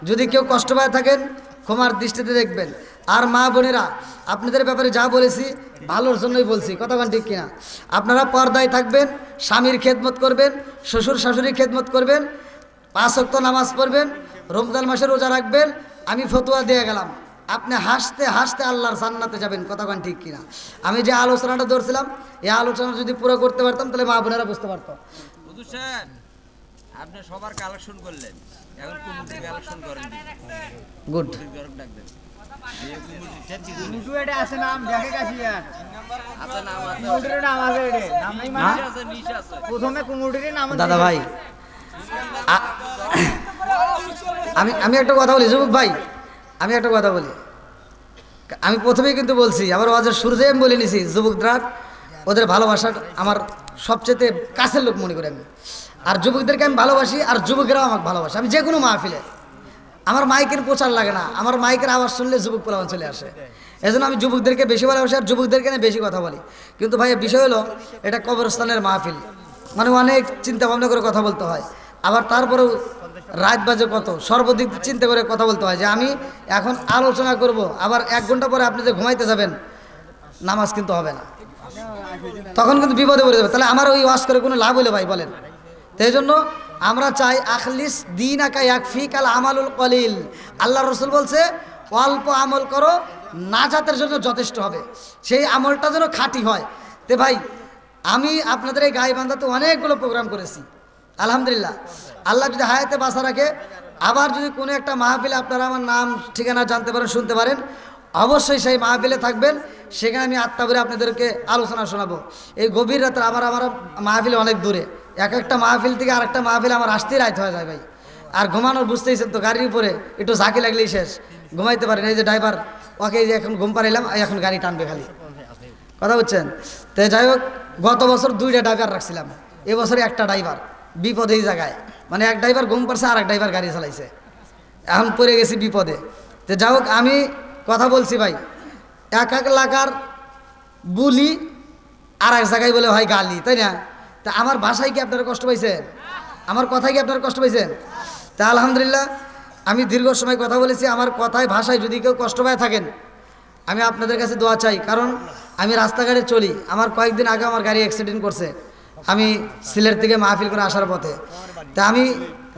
যদি কেউ কষ্ট পায় থাকেন ক্ষমার দৃষ্টিতে দেখবেন। আর মা বোনেরা, আপনাদের ব্যাপারে যা বলেছি ভালোর জন্যই বলছি, কথা কন ঠিক কিনা? আপনারা পর্দায় থাকবেন, স্বামীর খেদমত করবেন, শ্বশুর শাশুড়ির খেদমত করবেন, 5 ওয়াক্ত নামাজ পড়বেন, রমজান মাসে রোজা রাখবেন। আমি ফতোয়া দিয়ে গেলাম, আপনি হাসতে হাসতে আল্লাহর জান্নাতে যাবেন, কথা কন ঠিক কিনা? আমি যে আলোচনাটা ধরছিলাম, এই আলোচনা যদি পুরো করতে পারতাম তাহলে মা বোনেরা বুঝতে পারতো। হুজুর সাহেব, আপনি সবার কালেকশন করলেন, এখন কুমুটি কালেকশন করেন, গুড। গরম ডাক দেন। আছে নাম দেখে গেছি আর আচ্ছা, নাম আছে, কুমুটির নাম আছে, এডে নাম নাই মানে নিশা আছে, নিশা আছে। প্রথমে কুমুটির নাম দাদা ভাই, আমি একটা কথা বলি যুবক ভাই, আমি একটা কথা বলি। আমি প্রথমেই কিন্তু বলছি, আবার ওয়াজের শুরুতেই আমি বলে নিছি, যুবকরা ওদের ভালোবাসার আমার সবচেয়ে কাছের লোক মনে করি আমি। আর যুবকদেরকে আমি ভালোবাসি, আর যুবকেরাও আমাকে ভালোবাসে। আমি যে কোনো মাহফিলে আমার মাইকের প্রচার লাগে না, আমার মাইকের আওয়াজ শুনলে যুবক পোলাপান চলে আসে। এই জন্য আমি যুবকদেরকে বেশি ভালোবাসি, আর যুবকদেরকে নিয়ে বেশি কথা বলি। কিন্তু ভাই বিষয় হলো, এটা কবরস্থানের মাহফিল, মানে অনেক চিন্তা ভাবনা করে কথা বলতে হয়। আবার তারপরেও রাত বাজে কত, সর্বদিক চিন্তা করে কথা বলতে হয় যে আমি এখন আলোচনা করব, আবার 1 ঘন্টা পরে আপনি যে ঘুমাইতে যাবেন, নামাজ কিন্তু হবে না, তখন কিন্তু বিপদে পড়ে যাবে। তাহলে আমার ওই ওয়াজ করে কোনো লাভ হলো ভাই বলেন? তো এই জন্য আমরা চাই আখলিস দিন আকা ইয়াকফি কাল আমালুল কলিল। আল্লাহ রসুল বলছে অল্প আমল করো, নাজাতের জন্য যথেষ্ট হবে, সেই আমলটা যেন খাঁটি হয়। তে ভাই, আমি আপনাদের এই গাইবান্ধাতে অনেকগুলো প্রোগ্রাম করেছি, আলহামদুলিল্লাহ। আল্লাহ যদি হায়াতে বাঁচা রাখে, আবার যদি কোনো একটা মাহফিলে আপনারা আমার নাম ঠিকানা জানতে পারেন, শুনতে পারেন, অবশ্যই সেই মাহফিলে থাকবেন। সেখানে আমি আত্মা করে আপনাদেরকে আলোচনা শোনাবো। এই গভীর রাতে আমার মাহফিলে অনেক দূরে, এক একটা মাহফিল থেকে আরেকটা মাহফিলে আমার আসতেই রাত হয়ে যায় ভাই। আর ঘুমানোর বুঝতেইছেন তো, গাড়ির উপরে একটু ঝাঁকি লাগলেই শেষ, ঘুমাইতে পারেন। এই যে ড্রাইভার, ওকে যে এখন ঘুম পাড়াইলাম, এখন গাড়ি টানবে খালি, কথা বুঝছেন? তো যাই হোক, গত বছর 2টা ড্রাইভার রাখছিলাম, এবছরে একটা ড্রাইভার বিপদে এই জায়গায়, মানে এক ড্রাইভার ঘুম পারছে, আর এক ড্রাইভার গাড়ি চালাইছে, এখন পড়ে গেছি বিপদে। তো যাই হোক, আমি কথা বলছি ভাই, এক এলাকার বুলি আর এক জায়গায় বলে হয় গালি, তাই না? তা আমার ভাষায় কি আপনারা কষ্ট পাইছেন? আমার কথায় কি আপনারা কষ্ট পাইছেন? তা আলহামদুলিল্লাহ, আমি দীর্ঘ সময় কথা বলেছি, আমার কথায় ভাষায় যদি কেউ কষ্ট পায় থাকেন, আমি আপনাদের কাছে দোয়া চাই। কারণ আমি রাস্তাঘাটে চলি, আমার কয়েকদিন আগে আমার গাড়ি অ্যাক্সিডেন্ট করছে, আমি সিলেট থেকে মাহফিল করে আসার পথে। তা আমি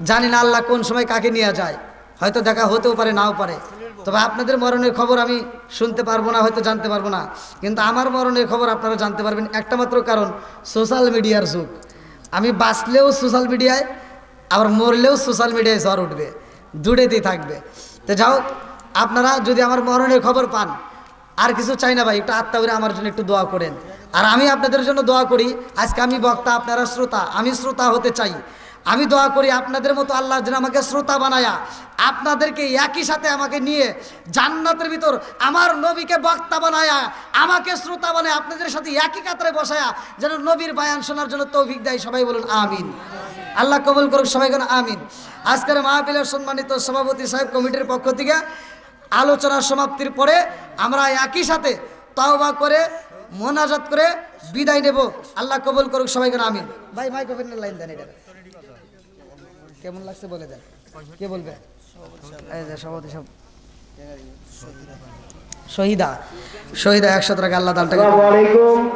জানি না আল্লাহ কোন সময় কাকে নিয়ে যায়, হয়তো দেখা হতেও পারে, নাও পারে। তবে আপনাদের মরণের খবর আমি শুনতে পারবো না, হয়তো জানতে পারবো না, কিন্তু আমার মরণের খবর আপনারা জানতে পারবেন একটা মাত্র কারণ, সোশ্যাল মিডিয়ার যুগ। আমি বাঁচলেও সোশ্যাল মিডিয়ায়, আবার মরলেও সোশ্যাল মিডিয়ায় ঝড় উঠবে, দূরেতেই থাকবে। তো যাও, আপনারা যদি আমার মরণের খবর পান, আর কিছু চাই না ভাই, একটু আত্মা করে আমার জন্য একটু দোয়া করেন। আর আমি আপনাদের জন্য দোয়া করি, আজকে আমি বক্তা, আপনারা শ্রোতা, আমি শ্রোতা হতে চাই। আমি দোয়া করি আপনাদের মতো আল্লাহ যেন আমাকে শ্রোতা বানায়া, আপনাদেরকে একই সাথে আমাকে নিয়ে জান্নাতের ভিতর আমার নবীকে বক্তা বানায়া, আমাকে শ্রোতা বানায় আপনাদের সাথে একই কাতারে বসায়া যেন নবীর বায়ান শোনার জন্য তৌফিক দেয়। সবাই বলুন আমিন। আল্লাহ কবুল করুক, সবাই বলুন আমিন। আজকের মাহফিলের সম্মানিত সভাপতি সাহেব কমিটির পক্ষ থেকে আলোচনার সমাপ্তির পরে আমরা একই সাথে তাওবা করে মোনাজাত করে বিদায় নেব। আল্লাহ কবুল করুক, সবাই বলুন আমিন। ভাই মাইক্রোফোনের লাইন দেন, এটা কেমন লাগছে বলে দেন, কে বলবে? এই যে সভাপতি সব শহীদা 100 টাকা আল্লাহ দানটাকে